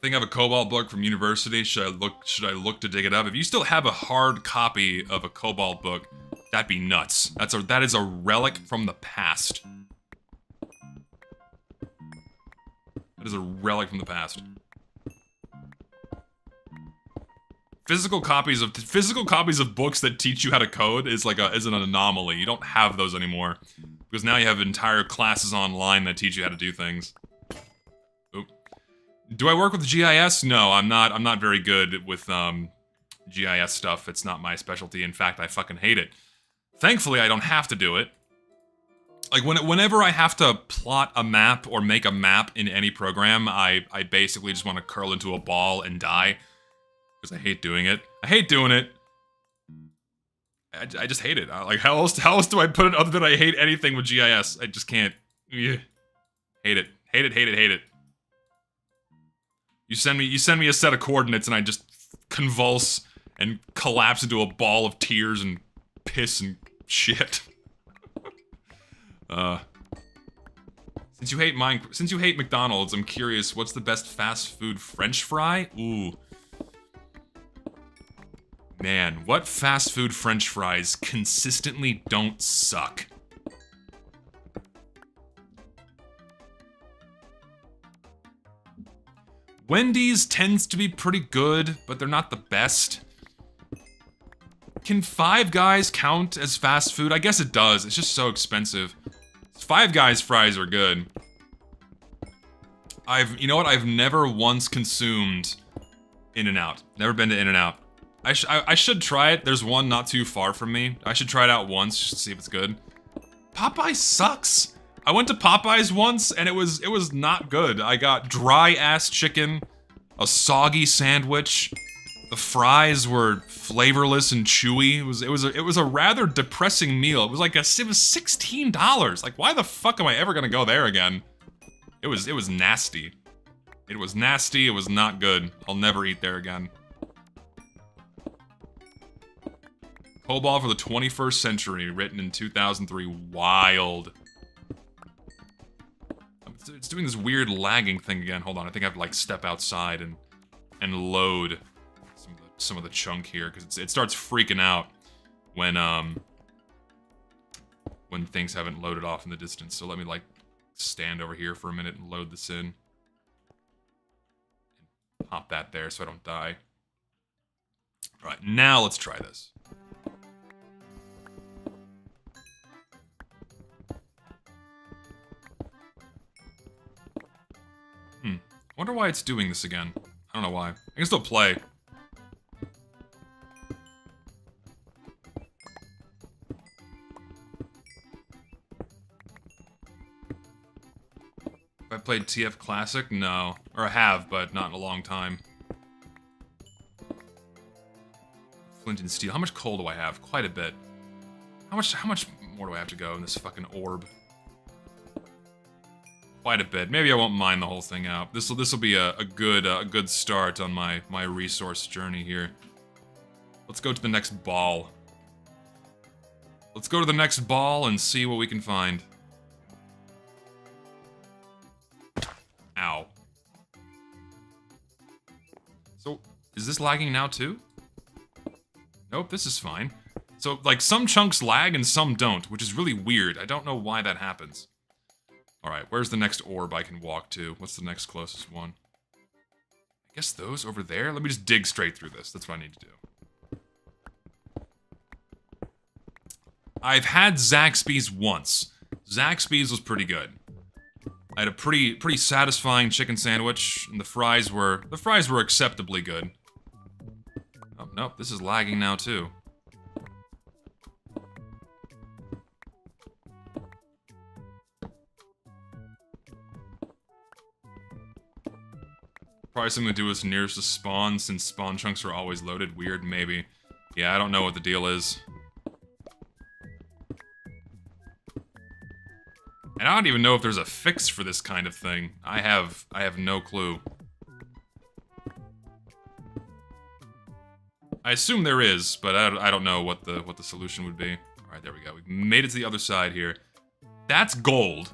think I have a Cobalt book from university. Should I look to dig it up? If you still have a hard copy of a Cobalt book, that'd be nuts. That is a relic from the past. That is a relic from the past. Physical copies of books that teach you how to code is an anomaly. You don't have those anymore because now you have entire classes online that teach you how to do things. Oop. Do I work with GIS? No, I'm not very good with GIS stuff. It's not my specialty. In fact, I fucking hate it. Thankfully, I don't have to do it. Like, whenever I have to plot a map or make a map in any program, I basically just want to curl into a ball and die. Because I hate doing it. I hate doing it. I just hate it. Like, how else do I put it other than I hate anything with GIS? I just can't. Ugh. Hate it. Hate it, hate it, hate it. You send me a set of coordinates and I just convulse and collapse into a ball of tears and piss and shit. Since you hate McDonald's, I'm curious, what's the best fast food French fry? Ooh. Man, what fast food French fries consistently don't suck? Wendy's tends to be pretty good, but they're not the best. Can Five Guys count as fast food? I guess it does. It's just so expensive. Five Guys fries are good. You know what? I've never once consumed In-N-Out. Never been to In-N-Out. I should try it. There's one not too far from me. I should try it out once just to see if it's good. Popeyes sucks. I went to Popeyes once and it was not good. I got dry-ass chicken, a soggy sandwich. The fries were flavorless and chewy. It was a rather depressing meal. It was $16. Like, why the fuck am I ever gonna go there again? It was nasty. It was nasty. It was not good. I'll never eat there again. Cobalt for the 21st century, written in 2003. Wild. It's doing this weird lagging thing again. Hold on, I think I have to like step outside and load some of the chunk here because it starts freaking out when things haven't loaded off in the distance. So let me like stand over here for a minute and load this in. And pop that there so I don't die. All right, now let's try this. I wonder why it's doing this again. I don't know why. I can still play. Have I played TF Classic? No. Or I have, but not in a long time. Flint and Steel. How much coal do I have? Quite a bit. How much more do I have to go in this fucking orb? quite a bit. Maybe I won't mine the whole thing out. This will be a good start on my resource journey here. Let's go to the next ball. Let's go to the next ball and see what we can find. Ow. So, is this lagging now too? Nope, this is fine. So, like, some chunks lag and some don't, which is really weird. I don't know why that happens. Alright, where's the next orb I can walk to? What's the next closest one? I guess those over there? Let me just dig straight through this. That's what I need to do. I've had Zaxby's once. Zaxby's was pretty good. I had a pretty satisfying chicken sandwich, and the fries were acceptably good. Oh, nope, this is lagging now too. Probably something to do with nearest to spawn, since spawn chunks are always loaded. Weird, maybe. Yeah, I don't know what the deal is. And I don't even know if there's a fix for this kind of thing. I have no clue. I assume there is, but I don't know what the solution would be. All right, there we go. We made it to the other side here. That's gold.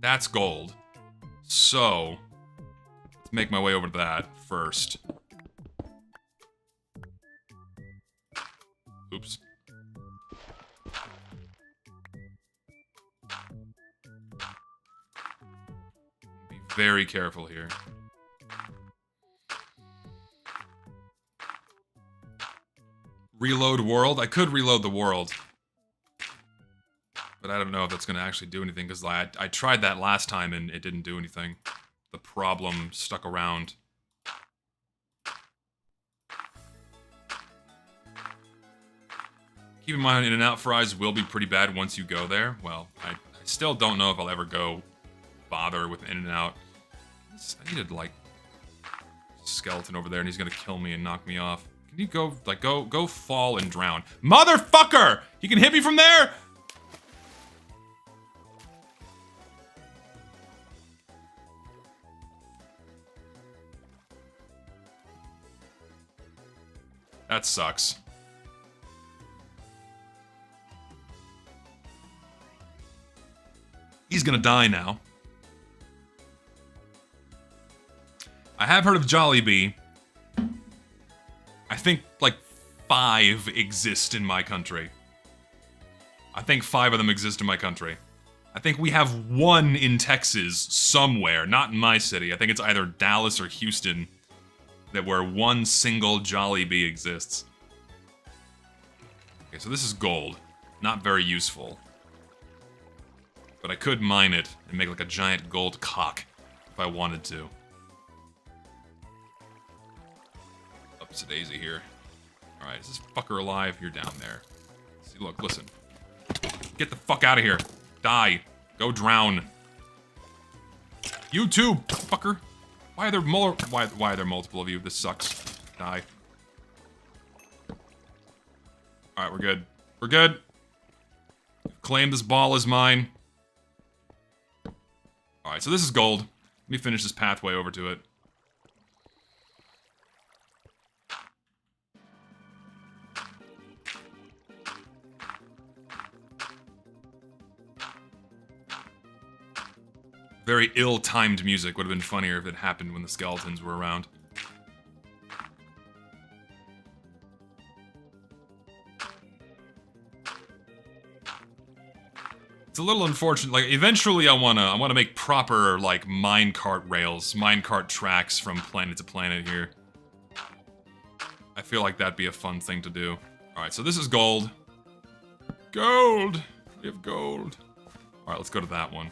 That's gold. So, let's make my way over to that first. Oops. Very careful here. Reload world? I could reload the world. But I don't know if that's going to actually do anything, because I tried that last time and it didn't do anything. The problem stuck around. Keep in mind, In-N-Out fries will be pretty bad once you go there. Well, I still don't know if I'll ever bother with In-N-Out. I needed, like, skeleton over there, and he's gonna kill me and knock me off. Can you go, like, go fall and drown? Motherfucker! He can hit me from there? That sucks. He's gonna die now. I have heard of Jollibee. I think, like, 5 exist in my country. I think 5 of them exist in my country. I think we have 1 in Texas somewhere, not in my city. I think it's either Dallas or Houston, where 1 single Jollibee exists. Okay, so this is gold. Not very useful. But I could mine it and make, like, a giant gold cock if I wanted to. Upsy daisy here. Alright, is this fucker alive? You're down there. See, look, listen. Get the fuck out of here. Die. Go drown. You too, fucker. Why are there why are there multiple of you? This sucks. Die. Alright, we're good. We're good. Claim this ball as mine. Alright, so this is gold. Let me finish this pathway over to it. Very ill-timed music. Would have been funnier if it happened when the skeletons were around. It's a little unfortunate. Like, eventually I wanna make proper, like, minecart rails, minecart tracks from planet to planet here. I feel like that'd be a fun thing to do. Alright, so this is gold. Gold! We have gold. Alright, let's go to that one.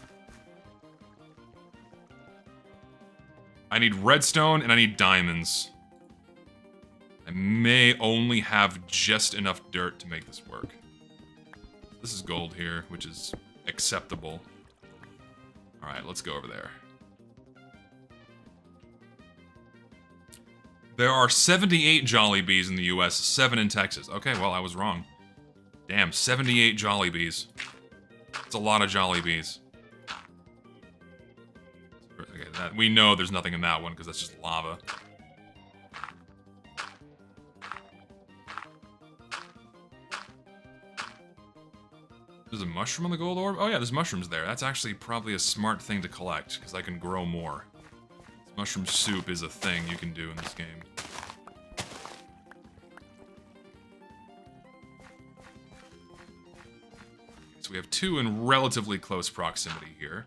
I need redstone and I need diamonds. I may only have just enough dirt to make this work. This is gold here, which is acceptable. Alright, let's go over there. There are 78 Jollibees in the US, 7 in Texas. Okay, well, I was wrong. Damn, 78 Jollibees. That's a lot of Jollibees. Okay, we know there's nothing in that one because that's just lava. There's a mushroom on the gold orb? Oh yeah, there's mushrooms there. That's actually probably a smart thing to collect, because I can grow more. Mushroom soup is a thing you can do in this game. So we have 2 in relatively close proximity here.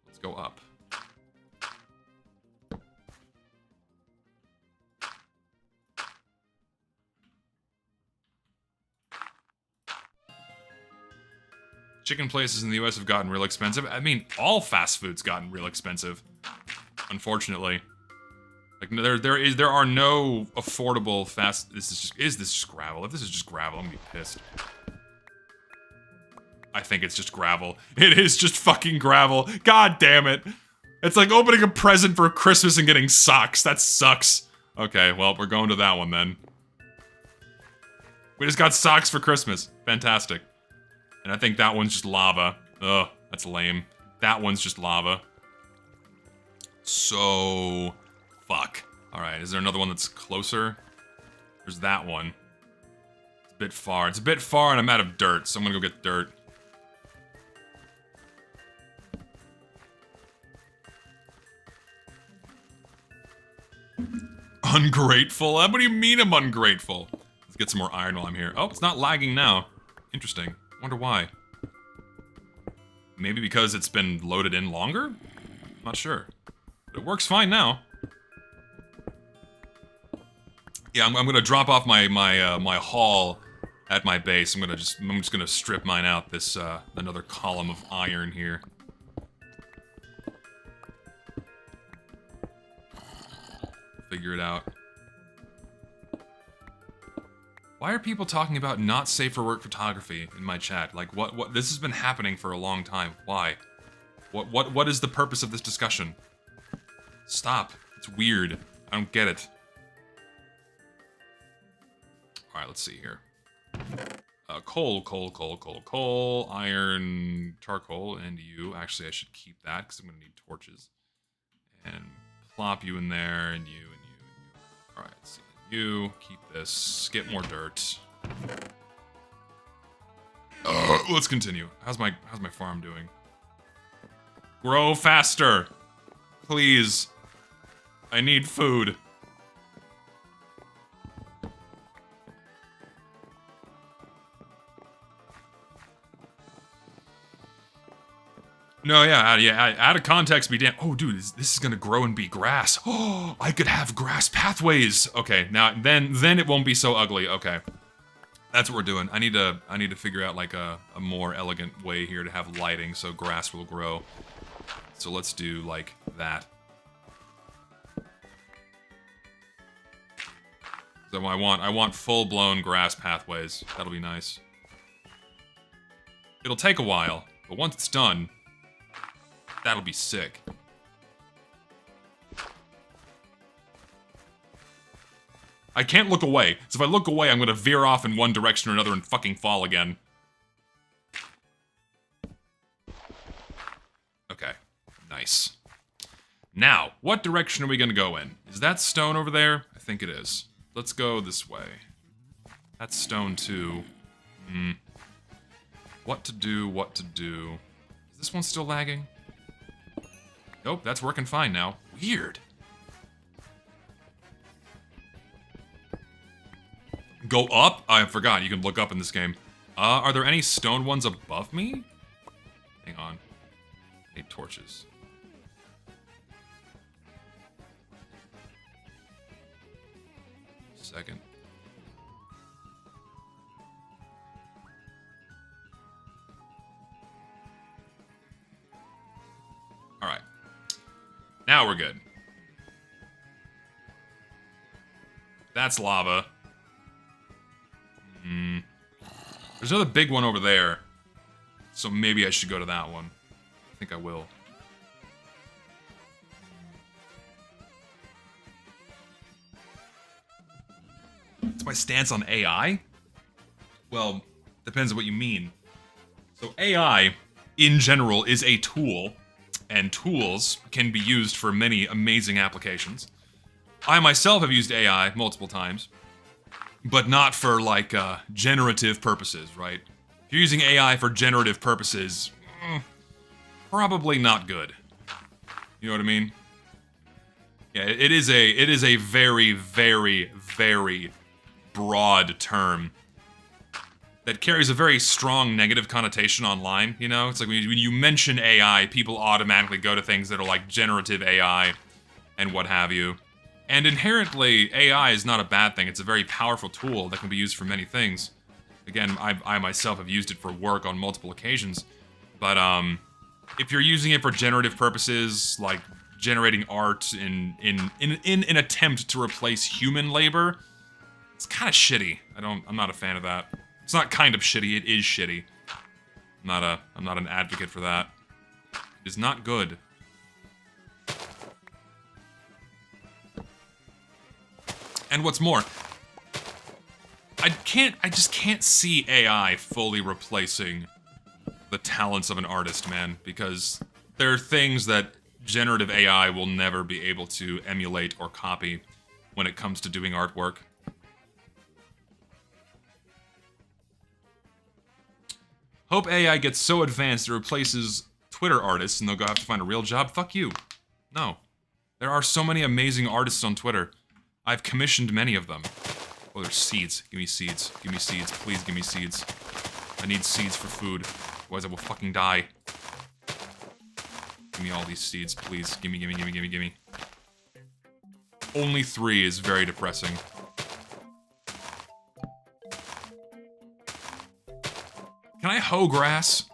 Let's go up. Chicken places in the US have gotten real expensive. I mean, all fast food's gotten real expensive. Unfortunately. Like, there are no affordable fast... Is this just gravel? If this is just gravel, I'm gonna be pissed. I think it's just gravel. It is just fucking gravel. God damn it. It's like opening a present for Christmas and getting socks. That sucks. Okay, well, we're going to that one then. We just got socks for Christmas. Fantastic. And I think that one's just lava. Ugh, that's lame. That one's just lava. So... Fuck. Alright, is there another one that's closer? There's that one. It's a bit far. It's a bit far and I'm out of dirt, so I'm gonna go get dirt. Ungrateful? What do you mean I'm ungrateful? Let's get some more iron while I'm here. Oh, it's not lagging now. Interesting. Wonder why. Maybe because it's been loaded in longer? Not sure. But it works fine now. Yeah, I'm gonna drop off my haul at my base. I'm just gonna strip mine out. This another column of iron here. Figure it out. Why are people talking about not safe for work photography in my chat? Like, what? This has been happening for a long time. Why? What is the purpose of this discussion? Stop. It's weird. I don't get it. Alright, let's see here. Coal, iron, charcoal, and you. Actually, I should keep that, because I'm gonna need torches. And plop you in there, and you, and you, and you. Alright, let's see. You, keep this, get more dirt. Let's continue. How's my farm doing? Grow faster! Please. I need food. No, yeah, out of context be damn. Oh, dude, this is gonna grow and be grass. Oh, I could have grass pathways. Okay, now, then it won't be so ugly. Okay. That's what we're doing. I need to figure out, like, a more elegant way here to have lighting so grass will grow. So let's do, like, that. So I want full-blown grass pathways. That'll be nice. It'll take a while, but once it's done, that'll be sick. I can't look away, so if I look away, I'm gonna veer off in one direction or another and fucking fall again. Okay, nice. Now, what direction are we gonna go in? Is that stone over there? I think it is. Let's go this way. That's stone too. What to do, what to do. Is this one still lagging? Nope, that's working fine now. Weird. Go up? I forgot, you can look up in this game. Are there any stone ones above me? Hang on. I need torches. Second. Alright. Now we're good. That's lava. There's another big one over there. So maybe I should go to that one. I think I will. What's my stance on AI? Well, depends on what you mean. So AI, in general, is a tool and tools can be used for many amazing applications. I myself have used AI multiple times, but not for like generative purposes, right? If you're using AI for generative purposes, probably not good. You know what I mean? Yeah, it is a very, very, very broad term that carries a very strong negative connotation online, you know? It's like when you mention AI, people automatically go to things that are like generative AI and what have you. And inherently, AI is not a bad thing. It's a very powerful tool that can be used for many things. Again, I myself have used it for work on multiple occasions. But if you're using it for generative purposes, like generating art in an attempt to replace human labor, it's kind of shitty. I'm not a fan of that. It's not kind of shitty, it is shitty. I'm not an advocate for that. It is not good. And what's more, I just can't see AI fully replacing the talents of an artist, man, because there are things that generative AI will never be able to emulate or copy when it comes to doing artwork. Hope AI gets so advanced it replaces Twitter artists and they'll go have to find a real job. Fuck you. No. There are so many amazing artists on Twitter. I've commissioned many of them. Oh, there's seeds. Give me seeds. Give me seeds. Please give me seeds. I need seeds for food. Otherwise I will fucking die. Give me all these seeds, please. Gimme, gimme, gimme, gimme, gimme. Only 3 is very depressing. Can I hoe grass?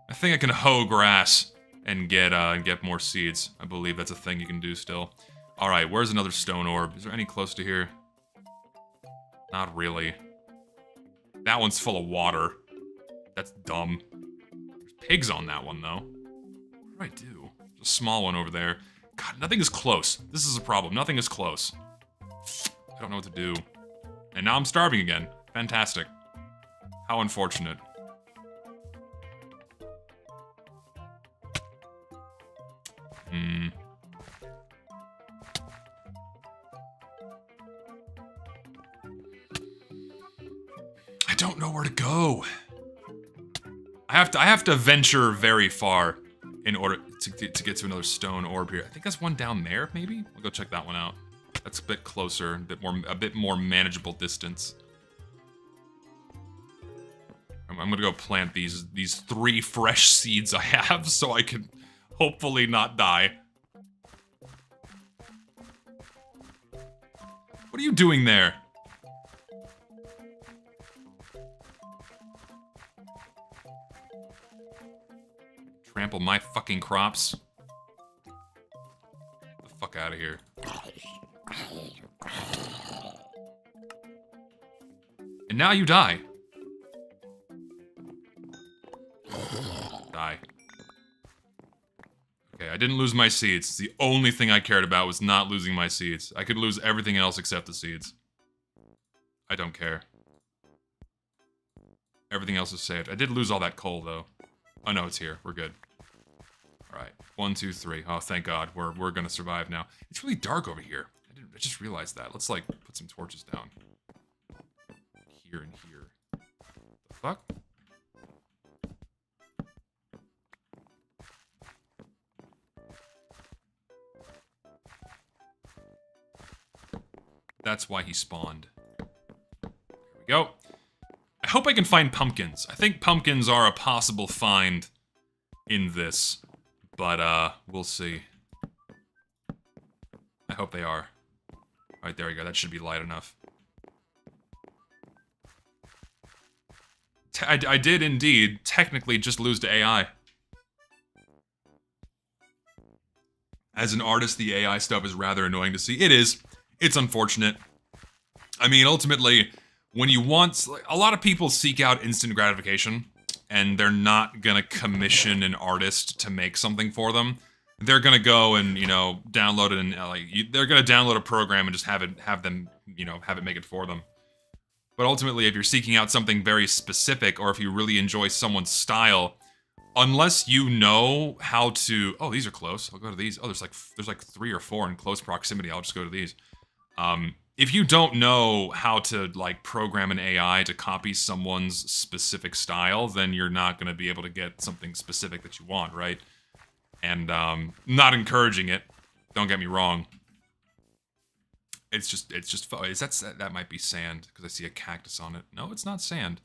I think I can hoe grass and get more seeds. I believe that's a thing you can do still. Alright, where's another stone orb? Is there any close to here? Not really. That one's full of water. That's dumb. There's pigs on that one, though. What do I do? There's a small one over there. God, nothing is close. This is a problem. Nothing is close. I don't know what to do. And now I'm starving again. Fantastic. How unfortunate. I don't know where to go. I have to venture very far in order to get to another stone orb here. I think that's one down there, maybe? I'll go check that one out. That's a bit closer, a bit more manageable distance. I'm gonna go plant these 3 fresh seeds I have so I can hopefully not die. What are you doing there? Trample my fucking crops. Get the fuck out of here. And now you die. Die. Okay, I didn't lose my seeds. The only thing I cared about was not losing my seeds. I could lose everything else except the seeds. I don't care. Everything else is saved. I did lose all that coal, though. Oh, no, it's here. We're good. Alright. 1, 2, 3. Oh, thank God. We're gonna survive now. It's really dark over here. I just realized that. Let's, like, put some torches down. Here and here. The fuck? That's why he spawned. There we go. I hope I can find pumpkins. I think pumpkins are a possible find in this. But, we'll see. I hope they are. Alright, there we go. That should be light enough. I did indeed technically just lose to AI. As an artist, the AI stuff is rather annoying to see. It is. It's unfortunate. I mean, ultimately, when you want... A lot of people seek out instant gratification, and they're not gonna commission an artist to make something for them. They're gonna go and, you know, download it and, they're gonna download a program and just have it make it for them. But ultimately, if you're seeking out something very specific, or if you really enjoy someone's style, unless you know how to, oh, these are close. I'll go to these. Oh, there's like 3 or 4 in close proximity. I'll just go to these. If you don't know how to like program an AI to copy someone's specific style, then you're not going to be able to get something specific that you want, right? And not encouraging it. Don't get me wrong. It's just that might be sand because I see a cactus on it. No, it's not sand.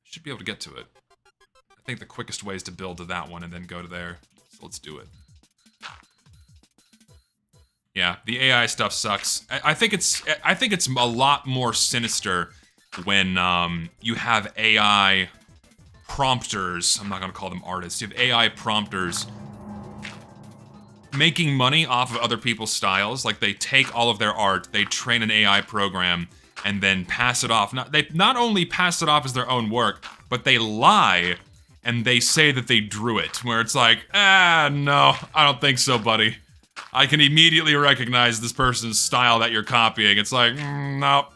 Should be able to get to it. I think the quickest way is to build to that one and then go to there. So let's do it. Yeah, the AI stuff sucks. I think it's a lot more sinister when you have AI prompters. I'm not gonna call them artists. You have AI prompters making money off of other people's styles. Like they take all of their art, they train an AI program, and then pass it off. They not only pass it off as their own work, but they lie and they say that they drew it. Where it's like, no, I don't think so, buddy. I can immediately recognize this person's style that you're copying. It's like, nope,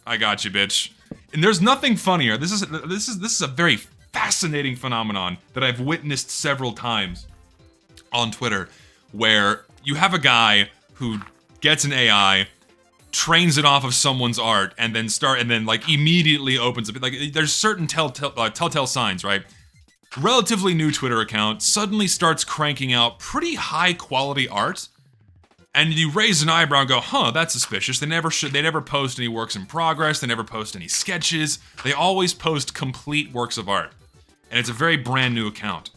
I got you, bitch. And there's nothing funnier. This is a very fascinating phenomenon that I've witnessed several times on Twitter, where you have a guy who gets an AI, trains it off of someone's art, and then like immediately opens it. Like there's certain telltale signs, right? Relatively new Twitter account suddenly starts cranking out pretty high quality art, and you raise an eyebrow and go, huh, that's suspicious. They never post any works in progress, they never post any sketches, they always post complete works of art. And it's a very brand new account.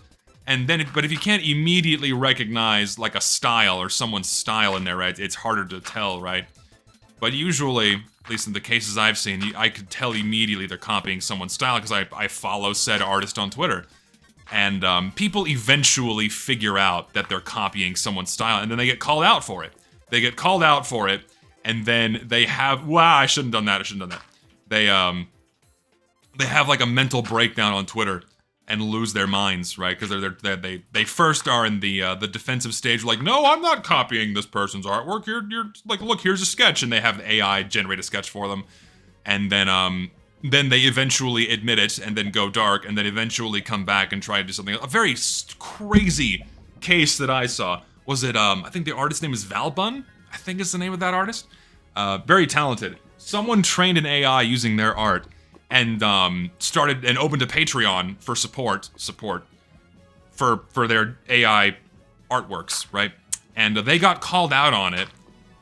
And then, but if you can't immediately recognize like a style or someone's style in there, right, it's harder to tell, right? But usually, at least in the cases I've seen, I could tell immediately they're copying someone's style because I follow said artist on Twitter. And people eventually figure out that they're copying someone's style, and then they get called out for it. And then they have, wow, I shouldn't have done that. They have like a mental breakdown on Twitter and lose their minds, right? Because they first are in the defensive stage, like, no, I'm not copying this person's artwork. You're like, look, here's a sketch, and they have the AI generate a sketch for them, and then they eventually admit it, and then go dark, and then eventually come back and try to do something. A very crazy case that I saw was it, I think the artist's name is Valbun, I think is the name of that artist. Very talented. Someone trained an AI using their art, and started and opened a Patreon for support for their AI artworks, right? And they got called out on it.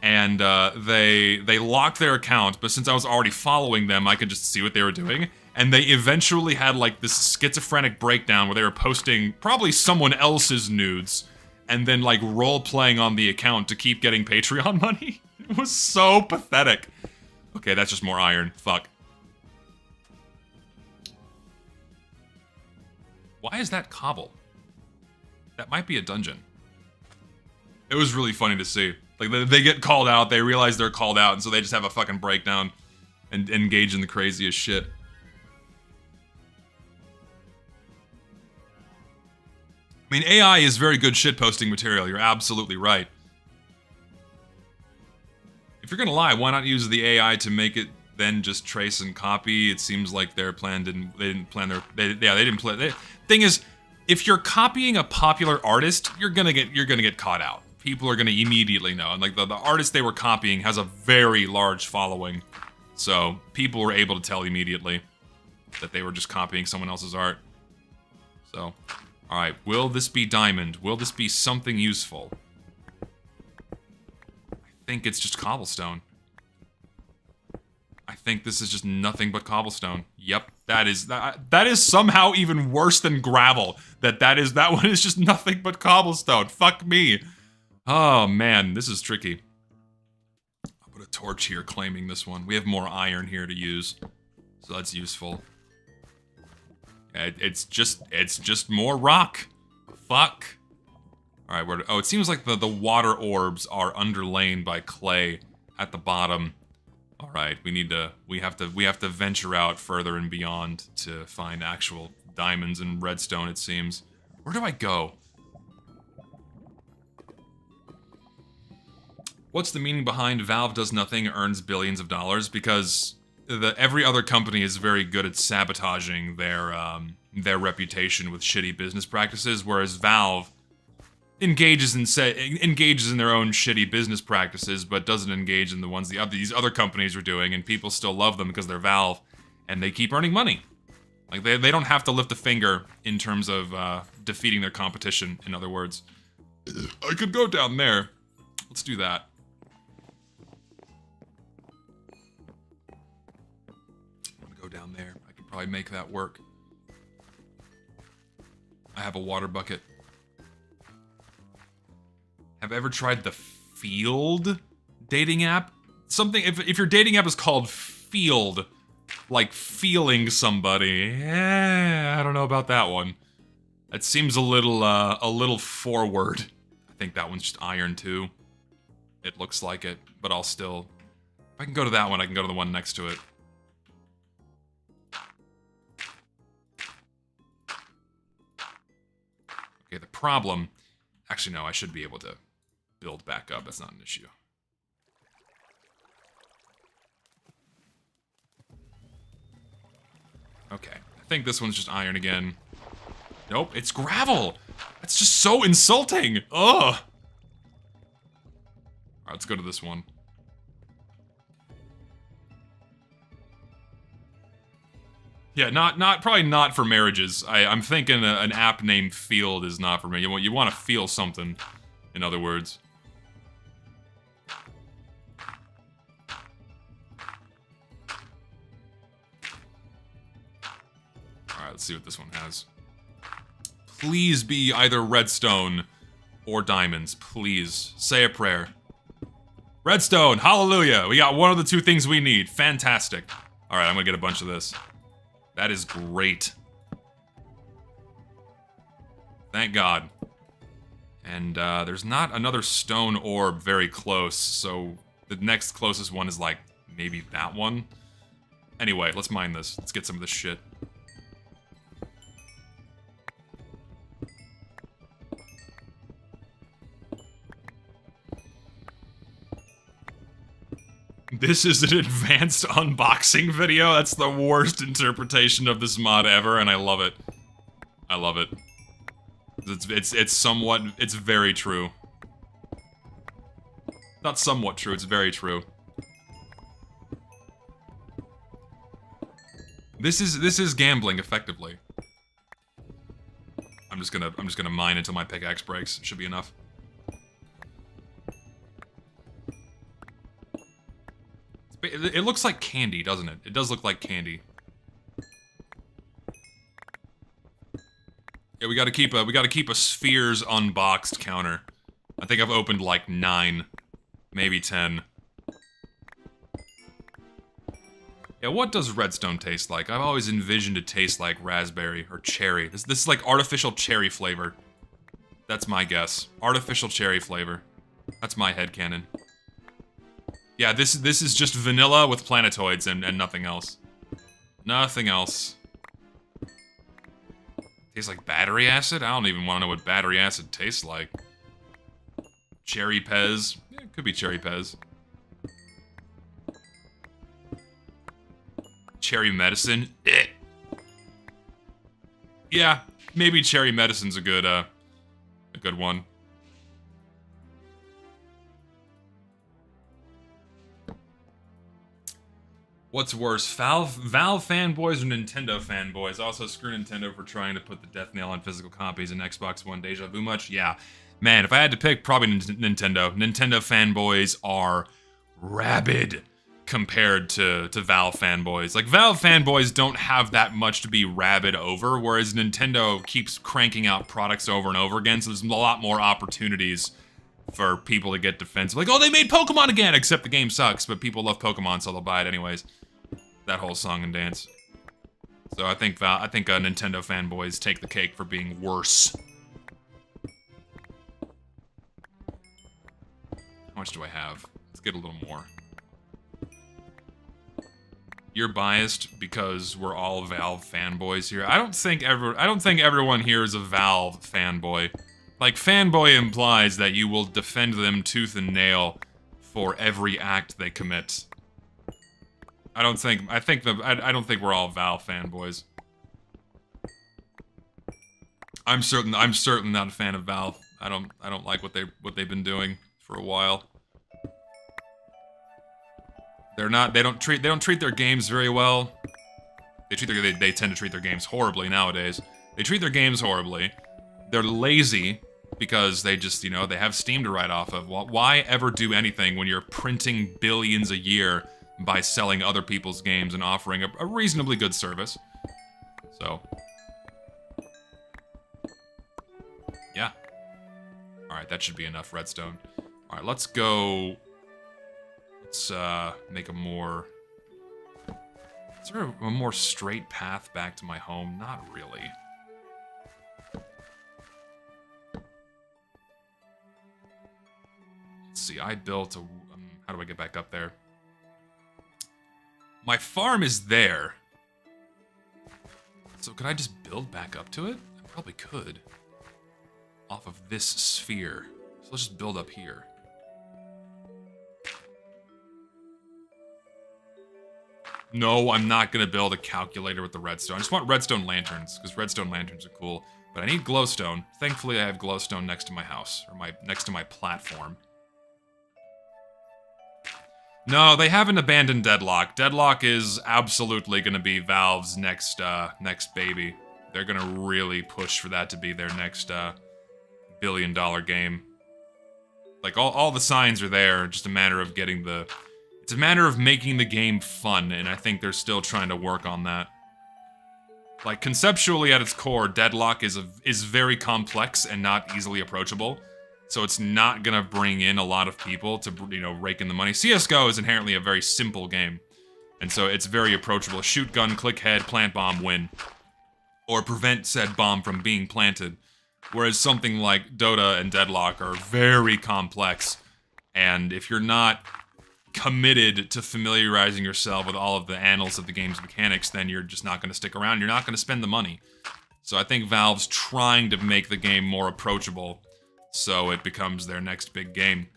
And they locked their account, but since I was already following them, I could just see what they were doing. And they eventually had like this schizophrenic breakdown where they were posting probably someone else's nudes and then like role-playing on the account to keep getting Patreon money. It was so pathetic. Okay, that's just more iron. Fuck. Why is that cobble? That might be a dungeon. It was really funny to see. Like, they get called out, they realize they're called out, and so they just have a fucking breakdown and engage in the craziest shit. I mean, AI is very good shitposting material, you're absolutely right. If you're gonna lie, why not use the AI to make it then just trace and copy? It seems like their plan didn't plan. Thing is, if you're copying a popular artist, you're gonna get caught out. People are gonna immediately know. And like the artist they were copying has a very large following. So people were able to tell immediately that they were just copying someone else's art. So, alright, will this be diamond? Will this be something useful? I think it's just cobblestone. I think this is just nothing but cobblestone. Yep, that is somehow even worse than gravel. That one is just nothing but cobblestone. Fuck me. Oh man, this is tricky. I'll put a torch here claiming this one. We have more iron here to use, so that's useful. It's just more rock. Fuck. All right, oh, it seems like the water orbs are underlain by clay at the bottom. All right, we have to venture out further and beyond to find actual diamonds and redstone. It seems. Where do I go? What's the meaning behind Valve does nothing, earns billions of dollars? Because every other company is very good at sabotaging their reputation with shitty business practices, whereas Valve engages in their own shitty business practices, but doesn't engage in the ones these other companies are doing, and people still love them because they're Valve, and they keep earning money. Like, they don't have to lift a finger in terms of defeating their competition, in other words. I could go down there. Let's do that. I'm gonna go down there. I could probably make that work. I have a water bucket. Have ever tried the Field dating app? Something, if your dating app is called Field, like feeling somebody, I don't know about that one. That seems a little forward. I think that one's just iron too. It looks like it, but I'll still, if I can go to that one, I can go to the one next to it. Okay, the problem, actually no, I should be able to build back up, that's not an issue. Okay, I think this one's just iron again. Nope, it's gravel! That's just so insulting! Ugh! Alright, let's go to this one. Yeah, probably not for marriages. I'm thinking an app named Field is not for me. You want to feel something, in other words. Alright, let's see what this one has. Please be either redstone or diamonds. Please. Say a prayer. Redstone! Hallelujah! We got one of the two things we need. Fantastic. Alright, I'm gonna get a bunch of this. That is great. Thank God. And there's not another stone orb very close, so the next closest one is like maybe that one. Anyway, let's mine this. Let's get some of this shit. This is an advanced unboxing video? That's the worst interpretation of this mod ever, and I love it. I love it. It's somewhat, it's very true. Not somewhat true, it's very true. This is gambling, effectively. I'm just gonna mine until my pickaxe breaks. Should be enough. It looks like candy, doesn't it? It does look like candy. Yeah, we gotta keep a spheres unboxed counter. I think I've opened like 9, maybe 10. Yeah, what does redstone taste like? I've always envisioned it taste like raspberry or cherry. This is like artificial cherry flavor. That's my guess. Artificial cherry flavor. That's my headcanon. Yeah, this is just vanilla with planetoids and nothing else. Nothing else. Tastes like battery acid? I don't even want to know what battery acid tastes like. Cherry Pez? Yeah, it could be Cherry Pez. Cherry medicine? Eh. Yeah, maybe cherry medicine's a good one. What's worse, Valve fanboys or Nintendo fanboys? Also, screw Nintendo for trying to put the death nail on physical copies in Xbox One. Deja vu much? Yeah. Man, if I had to pick, probably Nintendo. Nintendo fanboys are rabid compared to Valve fanboys. Like, Valve fanboys don't have that much to be rabid over, whereas Nintendo keeps cranking out products over and over again, so there's a lot more opportunities for people to get defensive. Like, oh, they made Pokemon again! Except the game sucks, but people love Pokemon, so they'll buy it anyways. That whole song and dance. So I think Nintendo fanboys take the cake for being worse. How much do I have? Let's get a little more. You're biased because we're all Valve fanboys here. I don't think everyone here is a Valve fanboy. Like, fanboy implies that you will defend them tooth and nail for every act they commit. I don't think I don't think we're all Valve fanboys. I'm certain not a fan of Valve. I don't like what they've been doing for a while. They don't treat their games very well. They tend to treat their games horribly nowadays. They treat their games horribly. They're lazy because they just, you know, they have Steam to write off of. Why ever do anything when you're printing billions a year by selling other people's games and offering a reasonably good service? So, yeah. Alright, that should be enough redstone. Alright, let's go... Let's, make a more... Is there a more straight path back to my home? Not really. Let's see, I built a... how do I get back up there? My farm is there. So could I just build back up to it? I probably could. Off of this sphere. So let's just build up here. No, I'm not gonna build a calculator with the redstone. I just want redstone lanterns, because redstone lanterns are cool. But I need glowstone. Thankfully, I have glowstone next to my house, or next to my platform. No, they haven't abandoned Deadlock. Deadlock is absolutely gonna be Valve's next baby. They're gonna really push for that to be their next billion-dollar game. Like all the signs are there, just a matter of getting the. It's a matter of making the game fun, and I think they're still trying to work on that. Like, conceptually at its core, Deadlock is very complex and not easily approachable, so it's not gonna bring in a lot of people to, you know, rake in the money. CSGO is inherently a very simple game, and so it's very approachable. Shoot gun, click head, plant bomb, win. Or prevent said bomb from being planted. Whereas something like Dota and Deadlock are very complex, and if you're not committed to familiarizing yourself with all of the annals of the game's mechanics, then you're just not going to stick around. You're not going to spend the money. So I think Valve's trying to make the game more approachable so it becomes their next big game.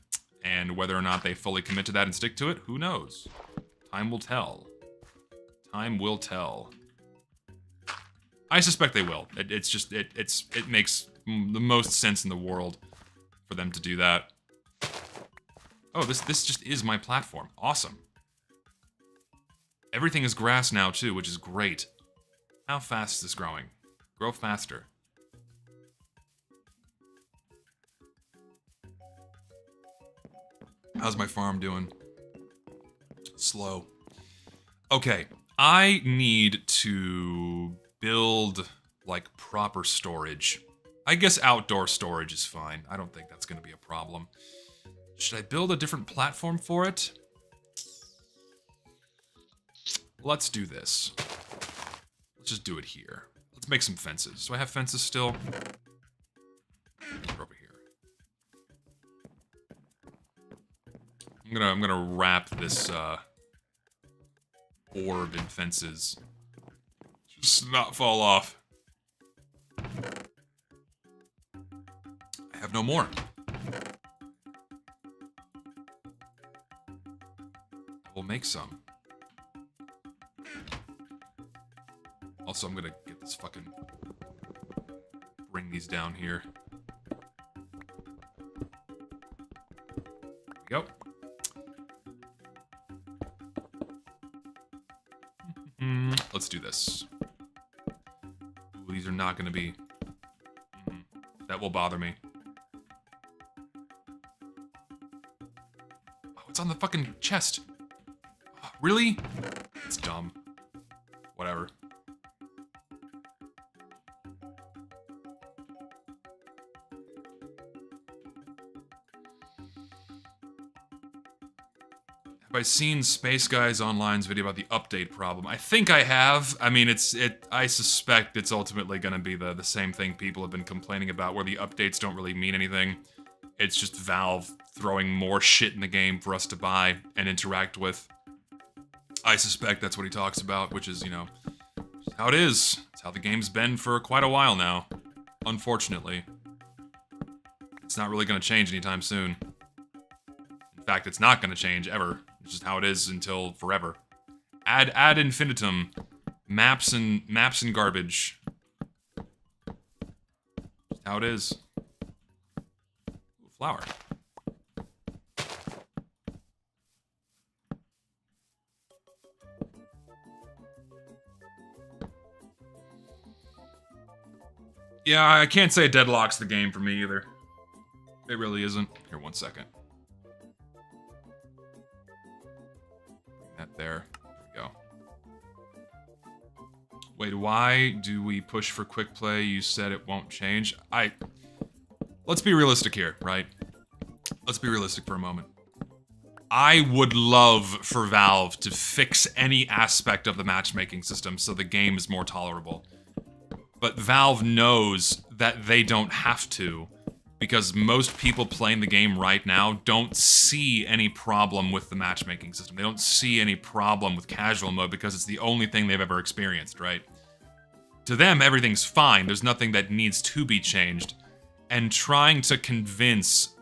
And whether or not they fully commit to that and stick to it, who knows? Time will tell. Time will tell. I suspect they will. It makes the most sense in the world for them to do that. Oh, this just is my platform. Awesome. Everything is grass now, too, which is great. How fast is this growing? Grow faster. How's my farm doing? Slow. Okay, I need to build, like, proper storage. I guess outdoor storage is fine. I don't think that's going to be a problem. Should I build a different platform for it? Let's do this. Let's just do it here. Let's make some fences. Do I have fences still? They're over here. I'm gonna wrap this orb in fences. Just not fall off. I have no more. We'll make some. Also, I'm gonna get this fucking... bring these down here. There we go. Let's do this. Ooh, these are not gonna be... that will bother me. Oh, it's on the fucking chest. Really? It's dumb. Whatever. Have I seen Space Guy's Online's video about the update problem? I think I have. I mean, I suspect it's ultimately gonna be the same thing people have been complaining about, where the updates don't really mean anything. It's just Valve throwing more shit in the game for us to buy and interact with. I suspect that's what he talks about, which is, you know, how it is. It's how the game's been for quite a while now. Unfortunately. It's not really going to change anytime soon. In fact, it's not going to change ever. It's just how it is until forever. ad infinitum. Maps and garbage. How it is. Flower. Yeah, I can't say Deadlock's the game for me either. It really isn't. Here, 1 second. That there. There we go. Wait, why do we push for quick play? You said it won't change. Let's be realistic here, right? Let's be realistic for a moment. I would love for Valve to fix any aspect of the matchmaking system so the game is more tolerable. But Valve knows that they don't have to, because most people playing the game right now don't see any problem with the matchmaking system. They don't see any problem with casual mode because it's the only thing they've ever experienced, right? To them, everything's fine. There's nothing that needs to be changed. And trying to convince,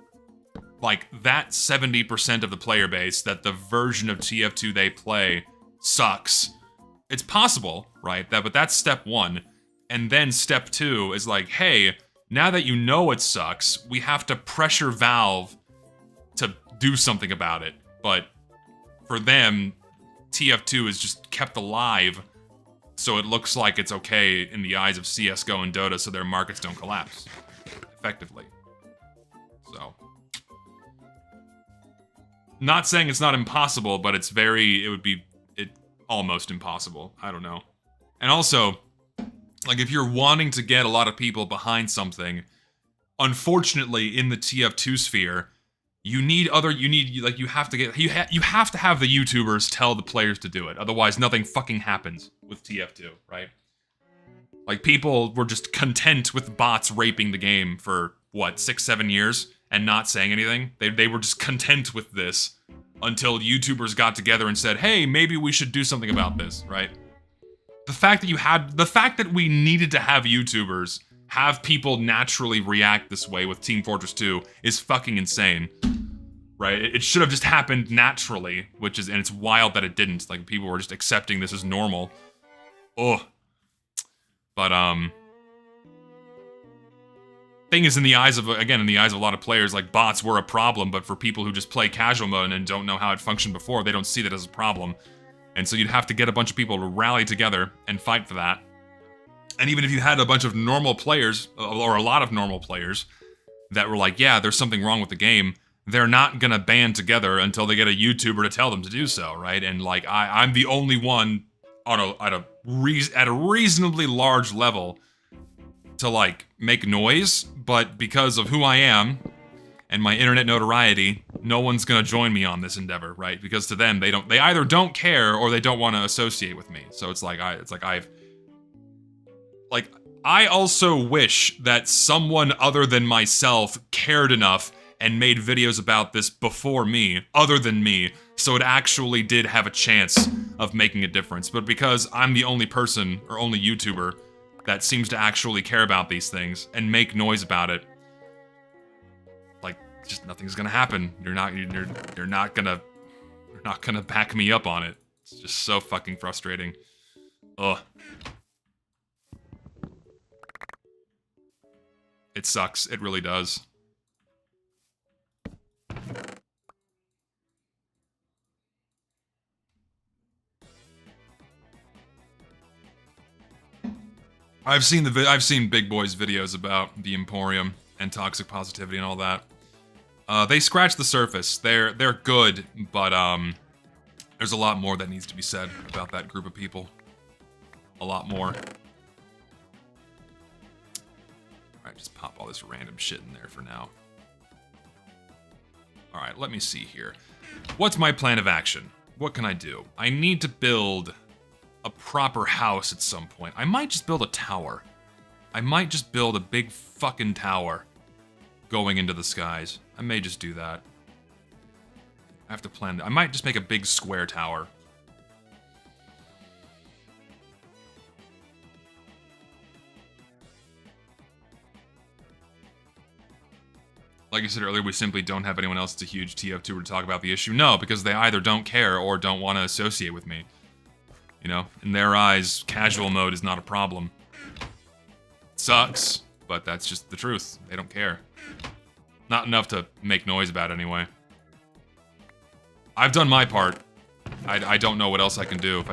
like, that 70% of the player base that the version of TF2 they play sucks. It's possible, right? But that's step one. And then step two is like, hey, now that you know it sucks, we have to pressure Valve to do something about it. But for them, TF2 is just kept alive, so it looks like it's okay in the eyes of CSGO and Dota, so their markets don't collapse, effectively. So, not saying it's not impossible, but it would be almost impossible. I don't know. And also, like, if you're wanting to get a lot of people behind something, unfortunately, in the TF2 sphere, you have to have the YouTubers tell the players to do it. Otherwise, nothing fucking happens with TF2, right? Like, people were just content with bots raping the game for, what, 6-7 years and not saying anything? They were just content with this until YouTubers got together and said, hey, maybe we should do something about this, right? The fact that we needed to have YouTubers have people naturally react this way with Team Fortress 2 is fucking insane, right? It should have just happened naturally, and it's wild that it didn't. Like, people were just accepting this as normal. Ugh. But, thing is, in the eyes of a lot of players, like, bots were a problem, but for people who just play casual mode and don't know how it functioned before, they don't see that as a problem. And so you'd have to get a bunch of people to rally together and fight for that. And even if you had a bunch of normal players, or a lot of normal players, that were like, yeah, there's something wrong with the game, they're not gonna band together until they get a YouTuber to tell them to do so, right? And, like, I'm the only one at a reasonably large level to, like, make noise, but because of who I am and my internet notoriety, no one's gonna join me on this endeavor, right? Because to them, they either don't care or they don't want to associate with me. So it's like I also wish that someone other than myself cared enough and made videos about this before me, other than me, so it actually did have a chance of making a difference. But because I'm the only person, or only YouTuber, that seems to actually care about these things and make noise about it, like, just nothing's gonna happen. You're not gonna back me up on it. It's just so fucking frustrating. Ugh. It sucks. It really does. I've seen Big Boy's videos about the Emporium and toxic positivity and all that. They scratch the surface. They're good, but there's a lot more that needs to be said about that group of people. A lot more. Alright, just pop all this random shit in there for now. Alright, let me see here. What's my plan of action? What can I do? I need to build a proper house at some point. I might just build a tower. I might just build a big fucking tower going into the skies. I may just do that. I have to plan that. I might just make a big square tower. Like I said earlier, we simply don't have anyone else that's a huge TF2 to talk about the issue. No, because they either don't care or don't want to associate with me. You know, in their eyes, casual mode is not a problem. It sucks, but that's just the truth. They don't care. Not enough to make noise about anyway. I've done my part. I don't know what else I can do. If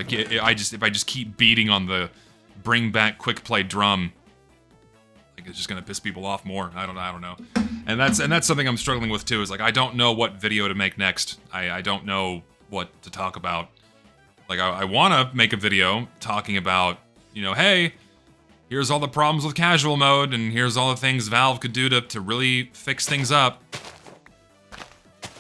I just keep beating on the bring back quick play drum, like it's just gonna piss people off more. I don't know. And that's something I'm struggling with too. Is like I don't know what video to make next. I don't know what to talk about. Like I want to make a video talking about, you know, hey, here's all the problems with casual mode, and here's all the things Valve could do to really fix things up.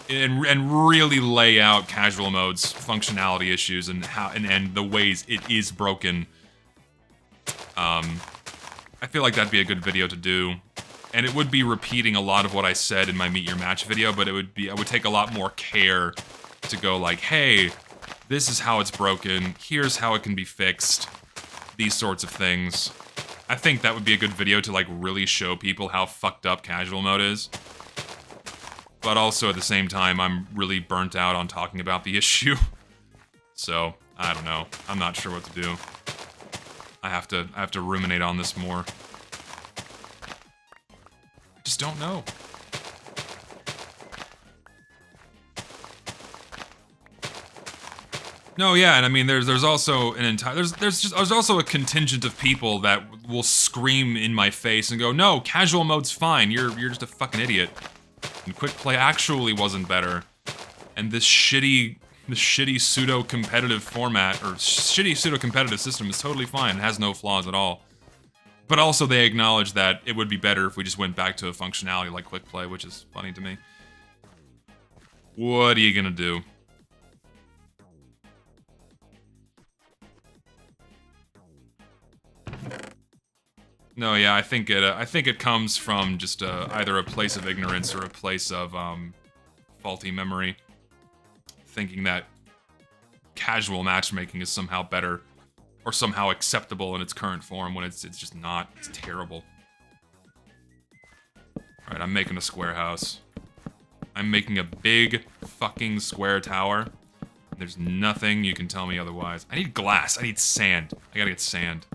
And really lay out casual mode's functionality issues and how and the ways it is broken. I feel like that'd be a good video to do. And it would be repeating a lot of what I said in my Meet Your Match video, but I would take a lot more care to go like, hey, this is how it's broken, here's how it can be fixed, these sorts of things. I think that would be a good video to like really show people how fucked up casual mode is. But also at the same time, I'm really burnt out on talking about the issue. So, I don't know. I'm not sure what to do. I have to ruminate on this more. I just don't know. No, yeah, and I mean, there's also an entire there's also a contingent of people that will scream in my face and go, "No, casual mode's fine. You're just a fucking idiot." And quick play actually wasn't better, and this shitty pseudo-competitive format or shitty pseudo-competitive system is totally fine. It has no flaws at all. But also they acknowledge that it would be better if we just went back to a functionality like quick play, which is funny to me. What are you gonna do? No, yeah, I think it comes from just either a place of ignorance or a place of faulty memory, thinking that casual matchmaking is somehow better or somehow acceptable in its current form when it's just not. It's terrible. All right, I'm making a square house. I'm making a big fucking square tower. There's nothing you can tell me otherwise. I need glass. I need sand. I gotta get sand.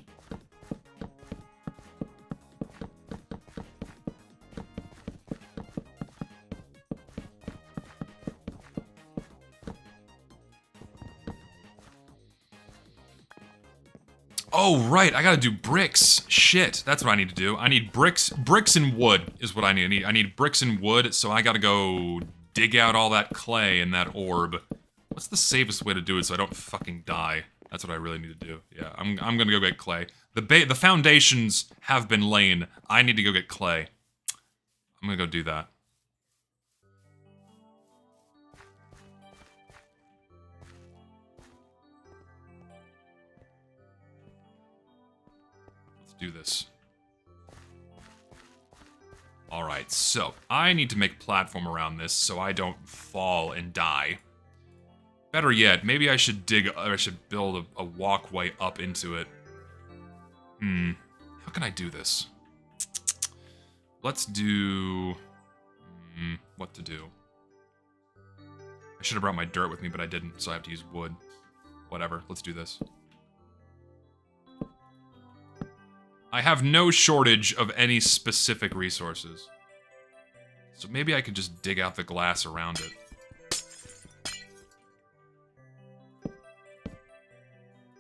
Oh, right, I gotta do bricks. Shit, that's what I need to do. I need bricks. Bricks and wood is what I need. I need bricks and wood, so I gotta go dig out all that clay in that orb. What's the safest way to do it so I don't fucking die? That's what I really need to do. Yeah, I'm gonna go get clay. The foundations have been laid. I need to go get clay. I'm gonna go do that. Do this. Alright, so I need to make a platform around this so I don't fall and die. Better yet, maybe I should build a walkway up into it. How can I do this? Let's do... what to do? I should have brought my dirt with me, but I didn't, so I have to use wood. Whatever, let's do this. I have no shortage of any specific resources. So maybe I could just dig out the glass around it.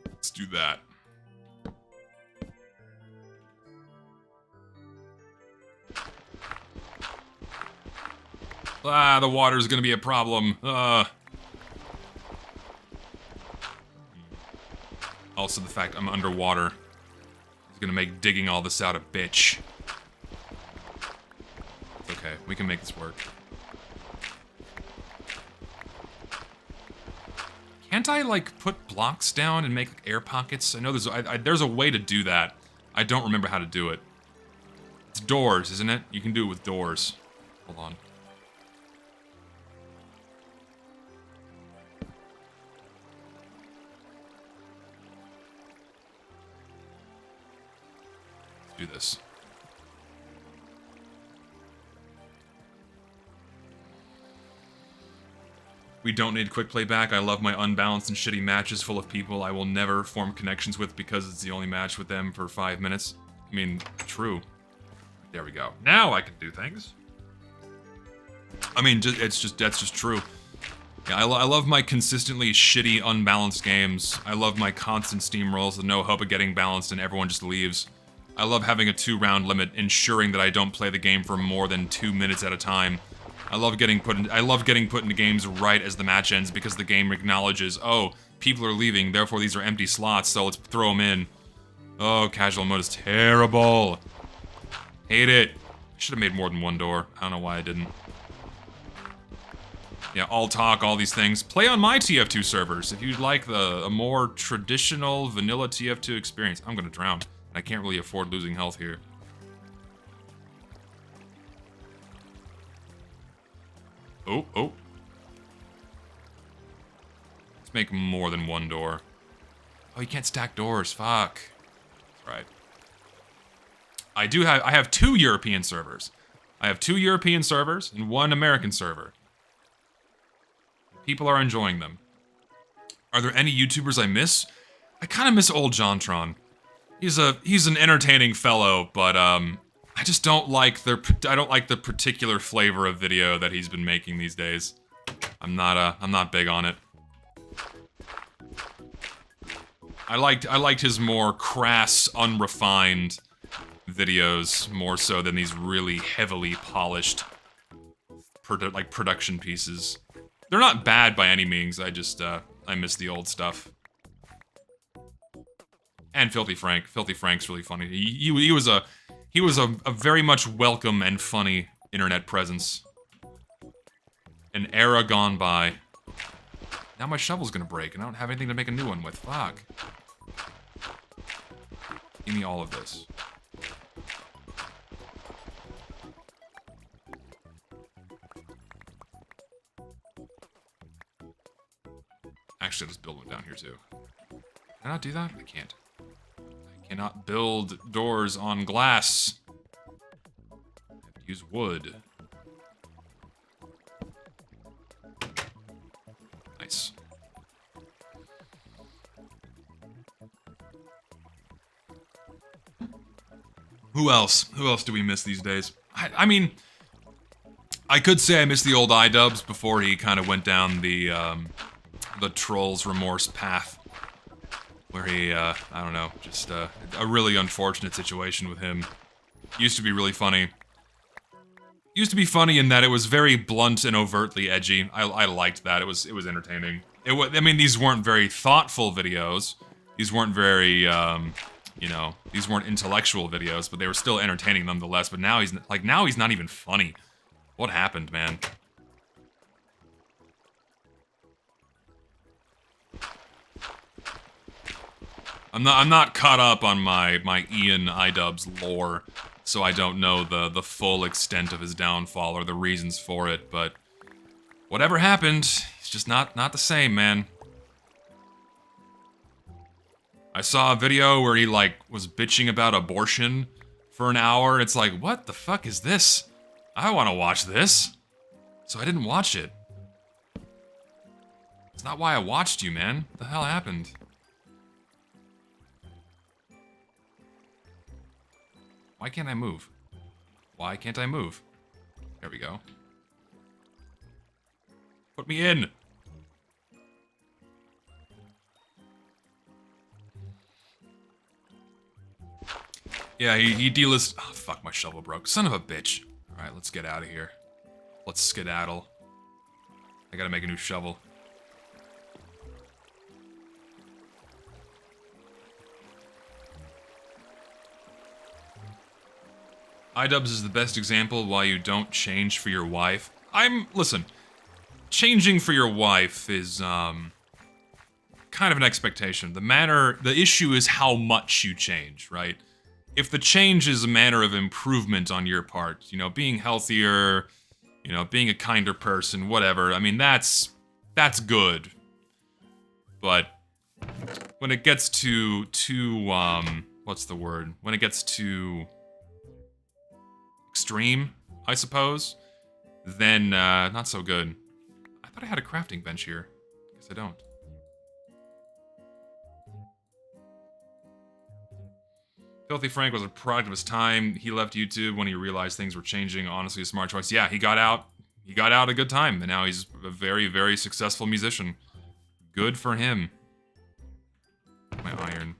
Let's do that. Ah, the water's gonna be a problem. Also the fact I'm underwater. Gonna make digging all this out a bitch. Okay, we can make this work. Can't I, like, put blocks down and make like, air pockets? I know there's a way to do that. I don't remember how to do it. It's doors, isn't it? You can do it with doors. Hold on. Do this. We don't need quick playback. I love my unbalanced and shitty matches full of people I will never form connections with because it's the only match with them for 5 minutes. I mean, true. There we go. Now I can do things. I mean, that's just true. Yeah, I love my consistently shitty, unbalanced games. I love my constant steamrolls with no hope of getting balanced and everyone just leaves. I love having a 2-round limit, ensuring that I don't play the game for more than 2 minutes at a time. I love getting put into games right as the match ends because the game acknowledges, oh, people are leaving, therefore these are empty slots, so let's throw them in. Oh, casual mode is terrible. Hate it. I should have made more than one door. I don't know why I didn't. Yeah, all talk, all these things. Play on my TF2 servers if you'd like a more traditional vanilla TF2 experience. I'm gonna drown. I can't really afford losing health here. Oh, oh. Let's make more than one door. Oh, you can't stack doors. Fuck. That's right. I have 2 European servers. I have 2 European servers and 1 American server. People are enjoying them. Are there any YouTubers I miss? I kind of miss old Jontron. He's an entertaining fellow, but I just don't like the particular flavor of video that he's been making these days. I'm not big on it. I liked his more crass, unrefined videos more so than these really heavily polished production pieces. They're not bad by any means. I miss the old stuff. And Filthy Frank. Filthy Frank's really funny. He was a very much welcome and funny internet presence. An era gone by. Now my shovel's gonna break, and I don't have anything to make a new one with. Fuck. Give me all of this. Actually, let's build one down here, too. Can I not do that? I can't. I cannot build doors on glass. I have to use wood. Nice. Who else? Who else do we miss these days? I mean, I could say I miss the old iDubbbz before he kind of went down the troll's remorse path. Where he, I don't know, just a really unfortunate situation with him. Used to be really funny. Used to be funny in that it was very blunt and overtly edgy. I liked that. It was entertaining. I mean, these weren't very thoughtful videos. These weren't very, you know, these weren't intellectual videos, but they were still entertaining nonetheless. But now he's not even funny. What happened, man? I'm not caught up on my Ian iDubbbz lore, so I don't know the full extent of his downfall or the reasons for it, but whatever happened, he's just not the same, man. I saw a video where he, like, was bitching about abortion for an hour. It's like, what the fuck is this? I want to watch this. So I didn't watch it. It's not why I watched you, man. What the hell happened? Why can't I move? Why can't I move? There we go. Put me in! Yeah, he delisted. Oh, fuck, my shovel broke. Son of a bitch. Alright, let's get out of here. Let's skedaddle. I gotta make a new shovel. iDubbbz is the best example why you don't change for your wife. Listen, changing for your wife is, kind of an expectation. The issue is how much you change, right? If the change is a manner of improvement on your part, you know, being healthier, you know, being a kinder person, whatever, I mean, that's good. But when it gets to what's the word? When it gets to extreme, I suppose, then not so good. thought I had a crafting bench here. Guess I don't. Filthy Frank was a product of his time. He left YouTube when he realized things were changing. Honestly, a smart choice. Yeah, he got out. He got out a good time, and now he's a very, very successful musician. Good for him. My iron.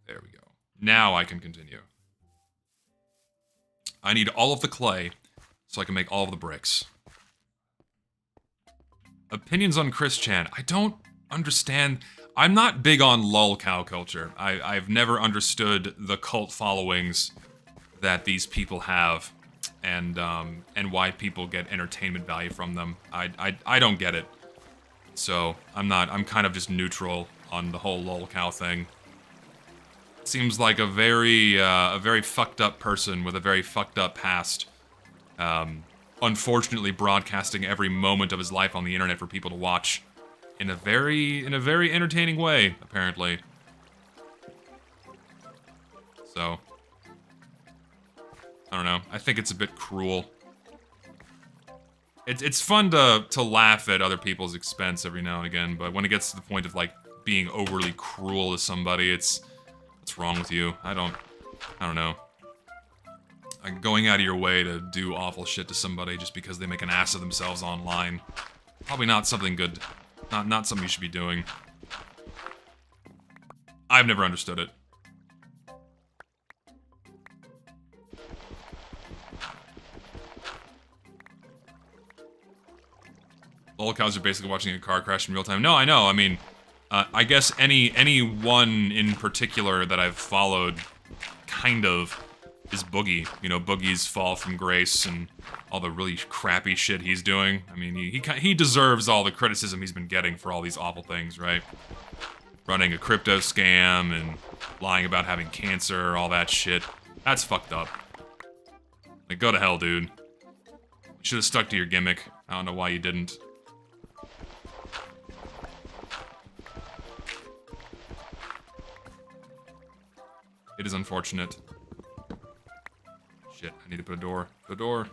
There we go. Now I can continue. I need all of the clay so I can make all of the bricks. Opinions on Chris Chan. I don't understand. I'm not big on lol cow culture. I've never understood the cult followings that these people have, and why people get entertainment value from them. I don't get it. So I'm kind of just neutral on the whole lol cow thing. Seems like a very fucked up person with a very fucked up past. Unfortunately broadcasting every moment of his life on the internet for people to watch in a very entertaining way, apparently. So, I don't know. I think it's a bit cruel. It's fun to laugh at other people's expense every now and again, but when it gets to the point of like being overly cruel to somebody, what's wrong with you? I don't know. Like going out of your way to do awful shit to somebody just because they make an ass of themselves online. Probably not something good. Not something you should be doing. I've never understood it. Lol cows are basically watching a car crash in real time. No, I know. I mean, I guess any one in particular that I've followed, kind of, is Boogie. You know, Boogie's fall from grace and all the really crappy shit he's doing. I mean, he deserves all the criticism he's been getting for all these awful things, right? Running a crypto scam and lying about having cancer, all that shit. That's fucked up. Like, go to hell, dude. You should have stuck to your gimmick. I don't know why you didn't. It is unfortunate. Shit, I need to put a door. The door.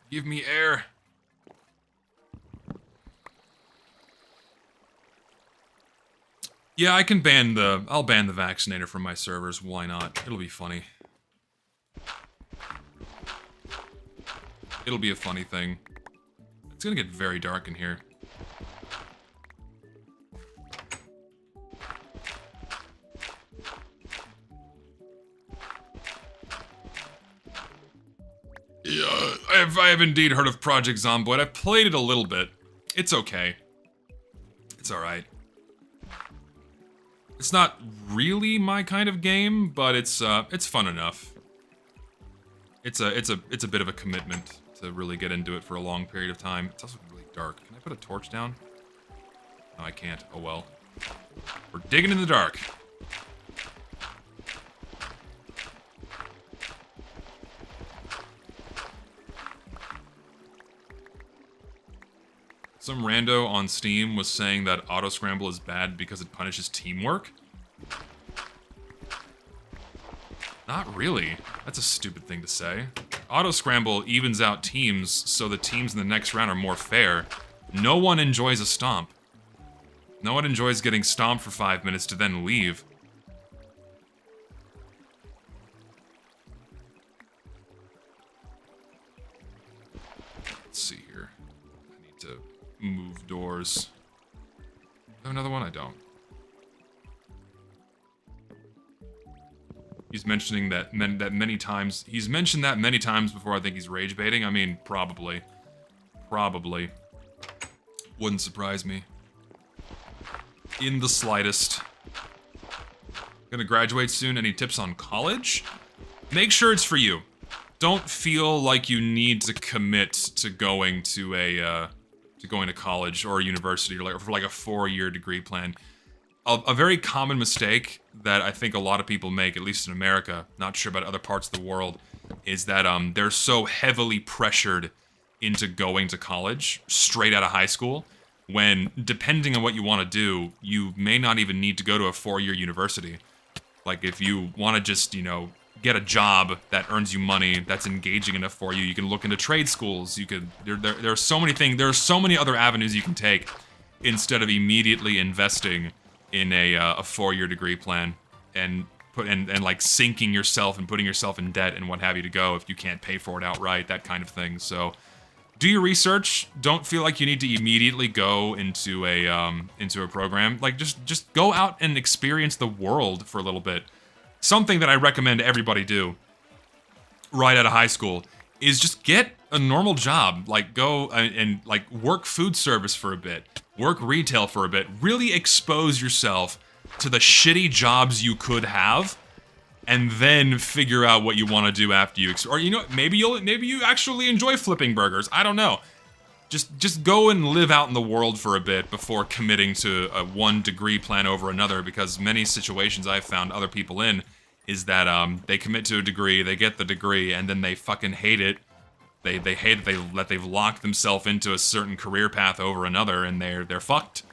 Give me air. Yeah, I can I'll ban the vaccinator from my servers. Why not? It'll be funny. It'll be a funny thing. It's gonna get very dark in here. Yeah, I have indeed heard of Project Zomboid. I've played it a little bit. It's okay. It's alright. It's not really my kind of game, but it's fun enough. It's a bit of a commitment to really get into it for a long period of time. It's also really dark. Can I put a torch down? No, I can't. Oh well. We're digging in the dark. Some rando on Steam was saying that auto-scramble is bad because it punishes teamwork. Not really. That's a stupid thing to say. Auto-scramble evens out teams so the teams in the next round are more fair. No one enjoys a stomp. No one enjoys getting stomped for 5 minutes to then leave. Let's see here. I need to move doors. Do I have another one? I don't. He's mentioning that many times. He's mentioned that many times before. I think he's rage baiting. I mean, probably. Probably. Wouldn't surprise me. In the slightest. Gonna graduate soon. Any tips on college? Make sure it's for you. Don't feel like you need to commit to going to college or a university or for like a 4-year degree plan. A very common mistake that I think a lot of people make, at least in America, not sure about other parts of the world, is that they're so heavily pressured into going to college straight out of high school, when, depending on what you want to do, you may not even need to go to a 4-year university. Like, if you want to just, you know, get a job that earns you money, that's engaging enough for you, you can look into trade schools. You could, there are so many things, there are so many other avenues you can take instead of immediately investing in a 4-year degree plan and like sinking yourself and putting yourself in debt and what have you to go if you can't pay for it outright, that kind of thing. So do your research. Don't feel like you need to immediately go into a program. Like, just go out and experience the world for a little bit. Something that I recommend everybody do right out of high school is just get a normal job. Like, go and like work food service for a bit, work retail for a bit, really expose yourself to the shitty jobs you could have, and then figure out what you want to do after you, or, you know, maybe you actually enjoy flipping burgers. I don't know. Just go and live out in the world for a bit before committing to a 1 degree plan over another, because many situations I've found other people in is that they commit to a degree, they get the degree, and then they fucking hate it. They hate it that they've locked themselves into a certain career path over another, and they're fucked.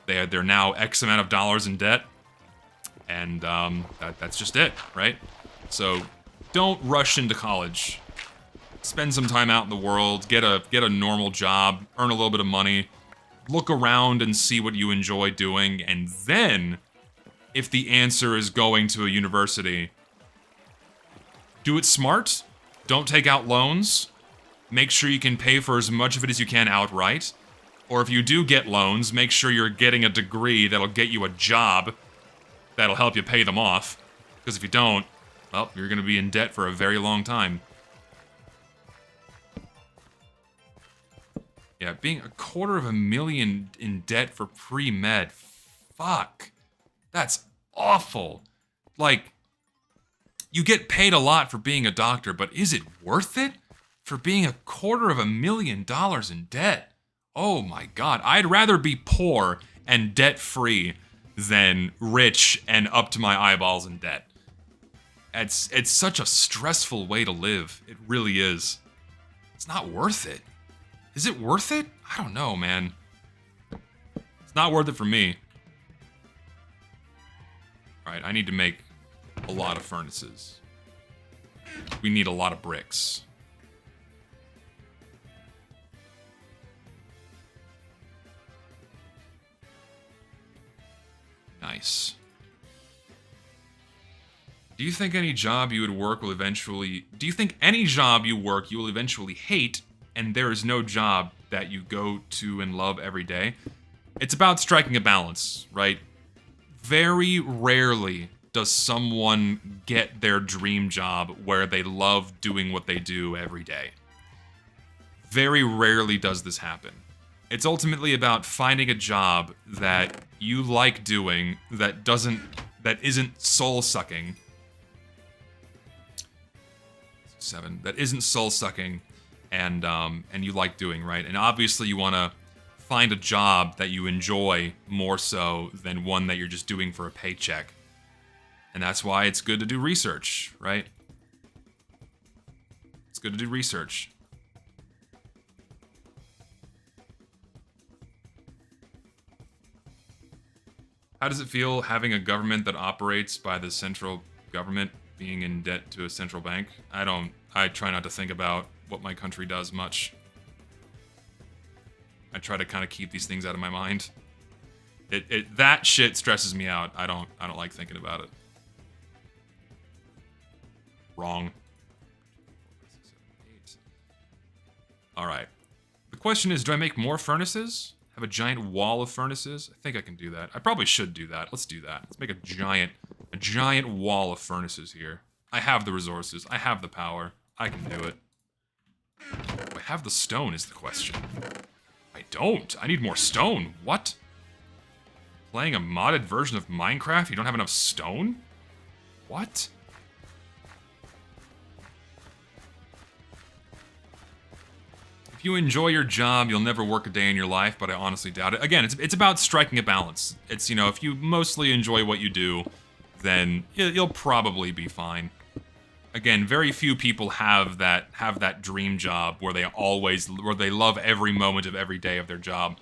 They're now X amount of dollars in debt, and that's just it, right? So don't rush into college. Spend some time out in the world, get a normal job, earn a little bit of money, look around and see what you enjoy doing, and then, if the answer is going to a university, do it smart. Don't take out loans. Make sure you can pay for as much of it as you can outright. Or if you do get loans, make sure you're getting a degree that'll get you a job that'll help you pay them off. Because if you don't, well, you're going to be in debt for a very long time. Yeah, being $250,000 in debt for pre-med. Fuck. That's awful. Like, you get paid a lot for being a doctor, but is it worth it for being $250,000 in debt? Oh my god, I'd rather be poor and debt-free than rich and up to my eyeballs in debt. It's such a stressful way to live. It really is. It's not worth it. Is it worth it? I don't know, man. It's not worth it for me. Alright, I need to make a lot of furnaces. We need a lot of bricks. Nice. Do you think any job you would work will eventually... Do you think any job you work you will eventually hate, and there is no job that you go to and love every day? It's about striking a balance, right? Very rarely does someone get their dream job where they love doing what they do every day. Very rarely does this happen. It's ultimately about finding a job that you like doing that isn't soul-sucking. 7. That isn't soul-sucking and you like doing, right? And obviously you want to find a job that you enjoy more so than one that you're just doing for a paycheck. And that's why it's good to do research, right? It's good to do research. How does it feel having a government that operates by the central government being in debt to a central bank? I try not to think about what my country does much. I try to kind of keep these things out of my mind. That shit stresses me out. I don't like thinking about it. Wrong. Alright. The question is, do I make more furnaces? Have a giant wall of furnaces? I think I can do that. I probably should do that. Let's do that. Let's make a giant wall of furnaces here. I have the resources. I have the power. I can do it. Do I have the stone is the question. I don't. I need more stone. What? Playing a modded version of Minecraft? You don't have enough stone? What? If you enjoy your job, you'll never work a day in your life, but I honestly doubt it. Again, it's about striking a balance. It's, you know, if you mostly enjoy what you do, then you'll probably be fine. Again, very few people have that dream job where they love every moment of every day of their job.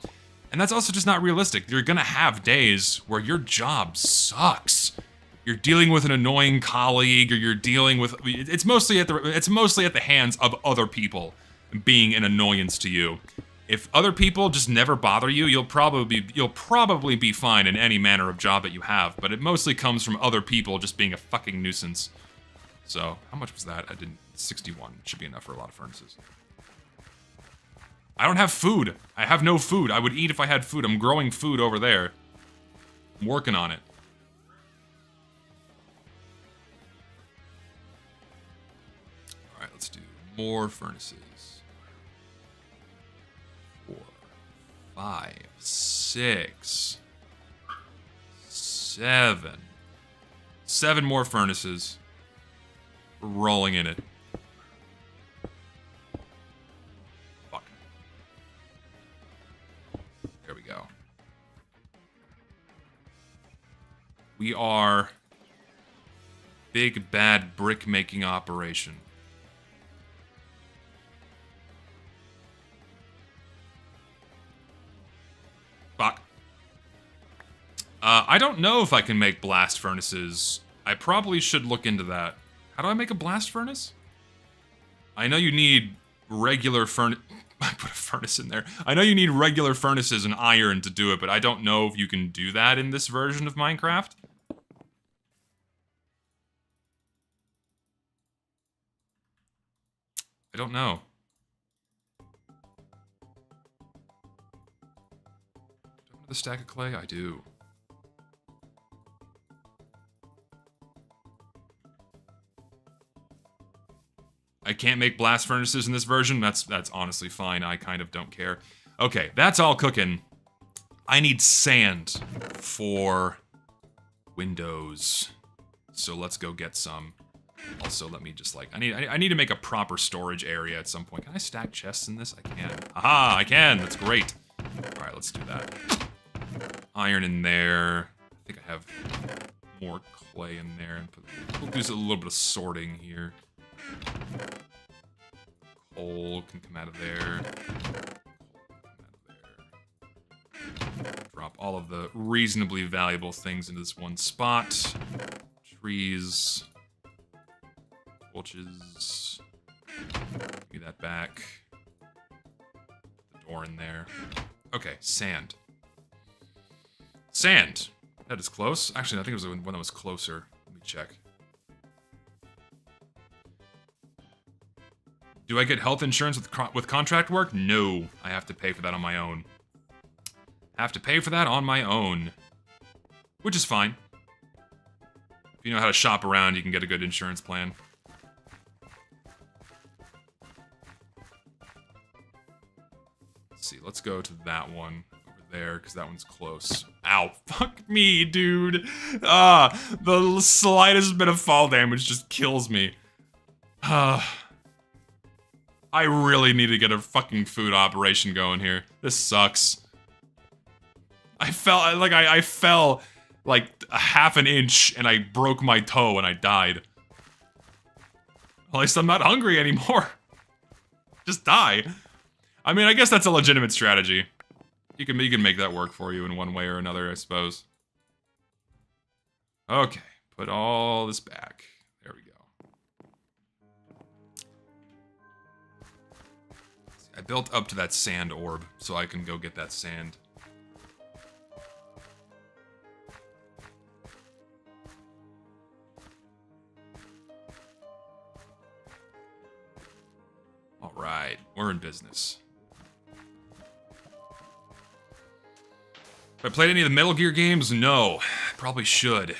And that's also just not realistic. You're gonna have days where your job sucks. you're dealing with an annoying colleague, or you're dealing with it's mostly at the hands of other people being an annoyance to you. If other people just never bother you, you'll probably be fine in any manner of job that you have, but it mostly comes from other people just being a fucking nuisance. So, how much was that? 61 should be enough for a lot of furnaces. I don't have food. I have no food. I would eat if I had food. I'm growing food over there. I'm working on it. Alright, let's do more furnaces. 4, 5, 6, 7. 7 more furnaces. We're rolling in it. Fuck. There we go. We are big bad brick making operation. Fuck. I don't know if I can make blast furnaces. I probably should look into that. How do I make a blast furnace? I know you need regular furnace. I put a furnace in there. I know you need regular furnaces and iron to do it, but I don't know if you can do that in this version of Minecraft. I don't know. Do I have another stack of clay? I do. I can't make blast furnaces in this version. That's honestly fine. I kind of don't care. Okay, that's all cooking. I need sand for windows. So let's go get some. Also, let me just like I need to make a proper storage area at some point. Can I stack chests in this? I can. Aha, I can. That's great. All right, let's do that. Iron in there. I think I have more clay in there. And we'll do a little bit of sorting here. Coal can come out of there. Drop all of the reasonably valuable things into this one spot. Trees. Torches. Give me that back. Put the door in there. Okay, sand. Sand! That is close. Actually, I think it was the one that was closer. Let me check. Do I get health insurance with contract work? No. I have to pay for that on my own. Have to pay for that on my own. Which is fine. If you know how to shop around, you can get a good insurance plan. Let's see, let's go to that one over there, because that one's close. Ow, fuck me, dude. The slightest bit of fall damage just kills me. I really need to get a fucking food operation going here. This sucks. I fell like a half an inch and I broke my toe and I died. At least I'm not hungry anymore. Just die. I mean, I guess that's a legitimate strategy. You can make that work for you in one way or another, I suppose. Okay, put all this back. There we go. I built up to that sand orb, so I can go get that sand. Alright, we're in business. Have I played any of the Metal Gear games? No. Probably should.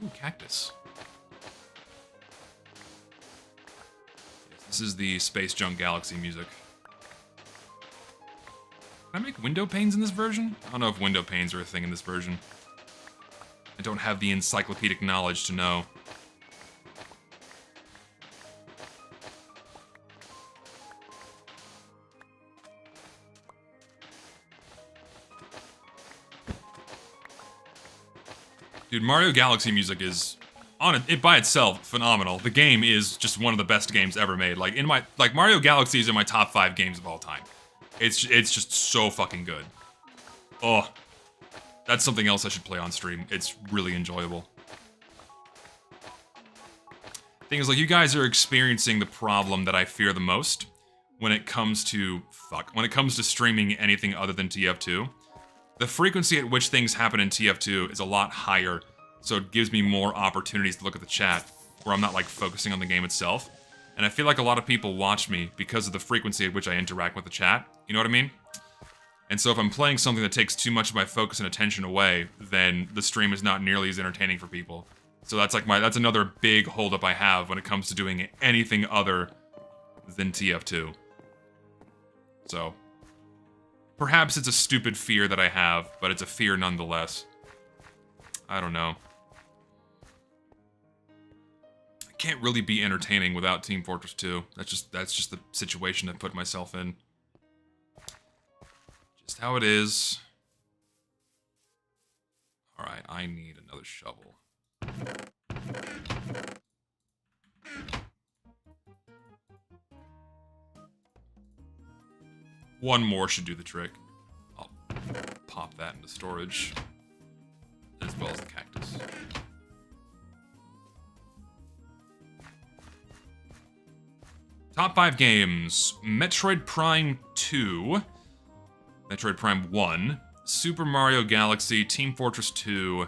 Ooh, cactus. This is the Space Junk Galaxy music. Can I make window panes in this version? I don't know if window panes are a thing in this version. I don't have the encyclopedic knowledge to know. Dude, Mario Galaxy music is, it by itself, phenomenal. The game is just one of the best games ever made. Like, Mario Galaxy is in my top 5 games of all time. It's just so fucking good. Oh, that's something else I should play on stream. It's really enjoyable. Thing is, like, you guys are experiencing the problem that I fear the most when it comes to, when it comes to streaming anything other than TF2. The frequency at which things happen in TF2 is a lot higher, so it gives me more opportunities to look at the chat, where I'm not, like, focusing on the game itself. And I feel like a lot of people watch me because of the frequency at which I interact with the chat, you know what I mean? And so if I'm playing something that takes too much of my focus and attention away, then the stream is not nearly as entertaining for people. So that's like that's another big holdup I have when it comes to doing anything other than TF2. So, perhaps it's a stupid fear that I have, but it's a fear nonetheless. I don't know. I can't really be entertaining without Team Fortress 2. That's just the situation I put myself in. Just how it is. Alright, I need another shovel. One more should do the trick. I'll pop that into storage, as well as the cactus. Top 5 games. Metroid Prime 2. Metroid Prime 1. Super Mario Galaxy. Team Fortress 2.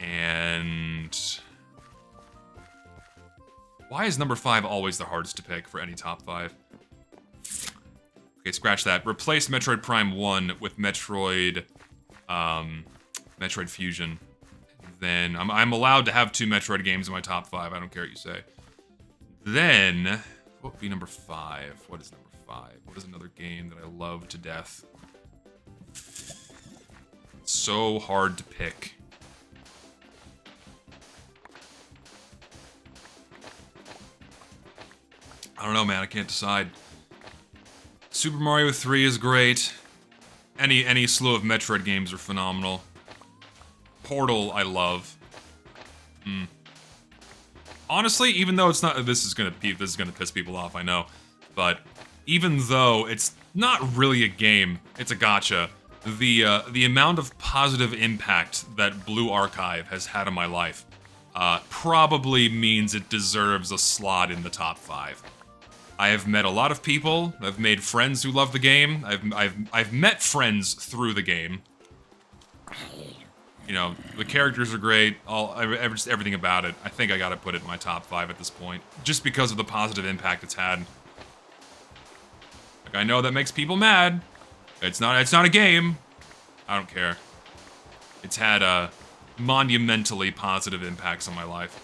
And... why is number 5 always the hardest to pick for any top 5? Okay, scratch that. Replace Metroid Prime 1 with Metroid... Metroid Fusion. Then, I'm allowed to have 2 Metroid games in my top 5. I don't care what you say. Then... what would be number 5? What is number 5? What is another game that I love to death? It's so hard to pick. I don't know, man. I can't decide. Super Mario 3 is great. Any slew of Metroid games are phenomenal. Portal, I love. Honestly, even though it's not, this is gonna piss people off, I know, but even though it's not really a game, it's a gacha. The amount of positive impact that Blue Archive has had on my life probably means it deserves a slot in the top 5. I have met a lot of people. I've made friends who love the game. I've met friends through the game. You know, the characters are great. Just everything about it. I think I gotta put it in my top 5 at this point, just because of the positive impact it's had. Like, I know that makes people mad. It's not a game. I don't care. It's had monumentally positive impacts on my life.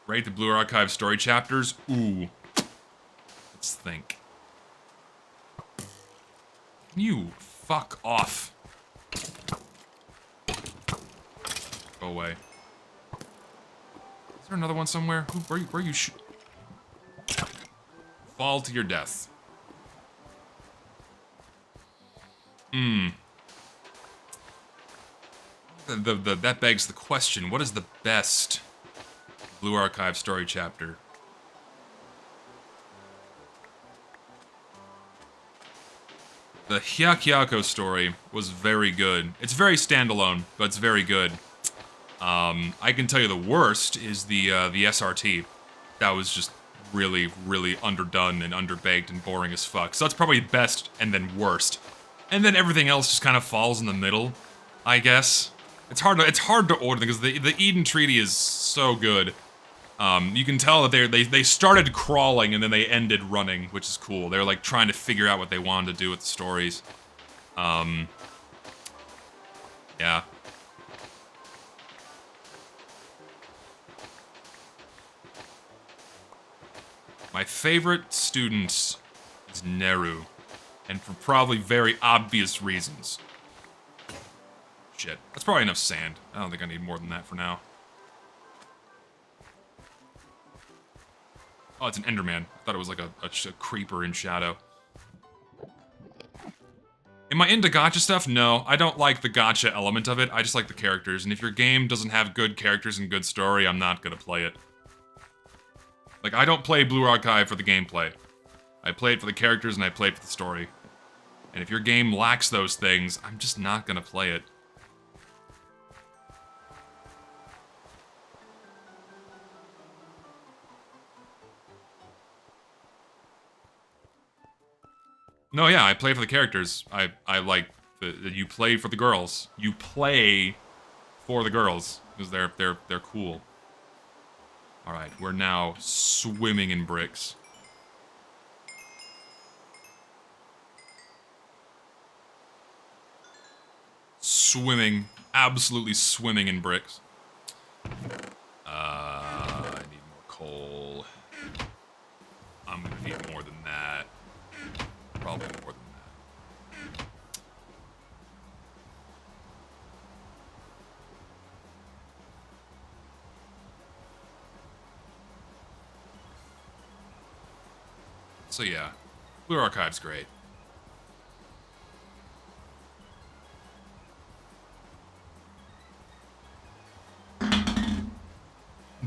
Rate the Blue Archive story chapters? Ooh. Let's think. You fuck off. Go away. Is there another one somewhere? Where are you fall to your death. That begs the question, what is the best Blue Archive story chapter? The Hyakyako story was very good. It's very standalone, but it's very good. I can tell you the worst is the SRT. That was just really, really underdone and underbaked and boring as fuck. So that's probably best and then worst. And then everything else just kind of falls in the middle, I guess. It's hard to order because the Eden Treaty is so good. You can tell that they started crawling and then they ended running, which is cool. They're like trying to figure out what they wanted to do with the stories. Yeah. My favorite student is Neru, and for probably very obvious reasons. Shit, that's probably enough sand. I don't think I need more than that for now. Oh, it's an Enderman. I thought it was like a creeper in shadow. Am I into gacha stuff? No, I don't like the gacha element of it. I just like the characters, and if your game doesn't have good characters and good story, I'm not gonna play it. Like, I don't play Blue Archive for the gameplay. I play it for the characters and I play it for the story. And if your game lacks those things, I'm just not gonna play it. No, yeah, I play for the characters. I like that you play for the girls. You play for the girls because they're cool. All right, we're now swimming in bricks. Swimming, absolutely swimming in bricks. I need more coal. I'm gonna need more than that. Probably more than that. So yeah, Blue Archive's great.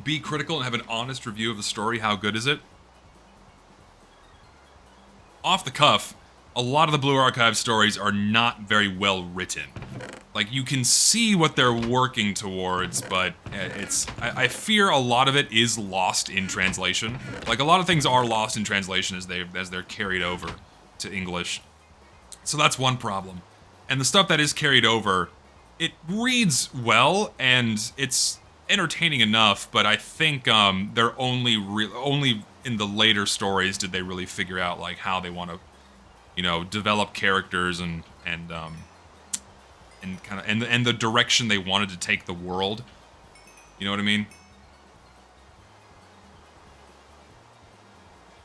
Be critical and have an honest review of the story. How good is it? Off the cuff, a lot of the Blue Archive stories are not very well written. Like, you can see what they're working towards, but I fear a lot of it is lost in translation. Like, a lot of things are lost in translation as they're carried over to English. So that's one problem. And the stuff that is carried over, it reads well, and it's entertaining enough, but I think they're only in the later stories did they really figure out, like, how they want to, you know, develop characters and kind of and the direction they wanted to take the world. You know what I mean?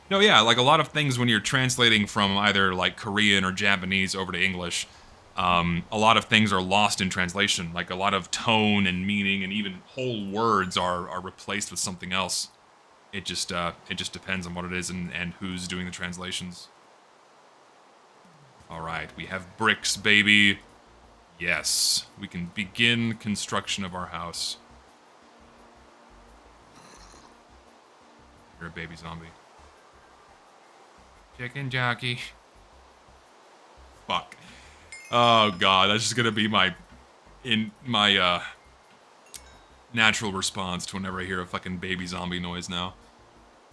No, yeah, like a lot of things when you're translating from either like Korean or Japanese over to English, a lot of things are lost in translation. Like a lot of tone and meaning and even whole words are replaced with something else. It just depends on what it is and who's doing the translations. All right, we have bricks, baby. Yes, we can begin construction of our house. You're a baby zombie. Chicken jockey. Fuck. Oh god, that's just gonna be my natural response to whenever I hear a fucking baby zombie noise now.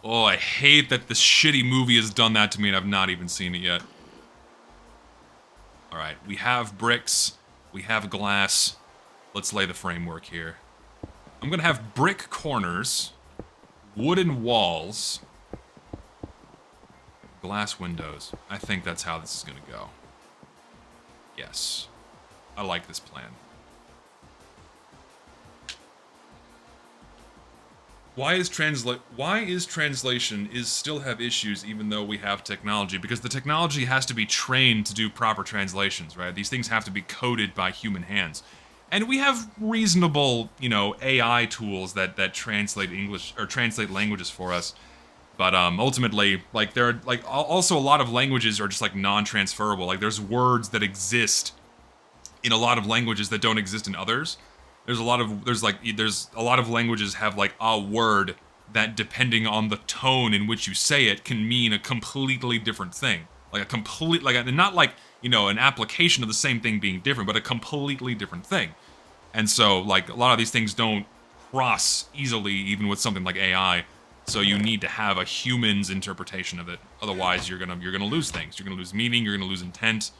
Oh, I hate that this shitty movie has done that to me and I've not even seen it yet. Alright, we have bricks. We have glass. Let's lay the framework here. I'm gonna have brick corners, wooden walls, glass windows. I think that's how this is gonna go. Yes. I like this plan. Why is translation still have issues even though we have technology? Because the technology has to be trained to do proper translations, right? These things have to be coded by human hands. And we have reasonable, you know, AI tools that translate English or translate languages for us. But ultimately, like there are like also a lot of languages are just like non-transferable. Like there's words that exist in a lot of languages that don't exist in others. There's a lot of languages have like a word that depending on the tone in which you say it can mean a completely different thing. Not like, you know, an application of the same thing being different, but a completely different thing. And so like a lot of these things don't cross easily even with something like AI. So you need to have a human's interpretation of it. Otherwise you're gonna lose things. You're gonna lose meaning, you're gonna lose intent,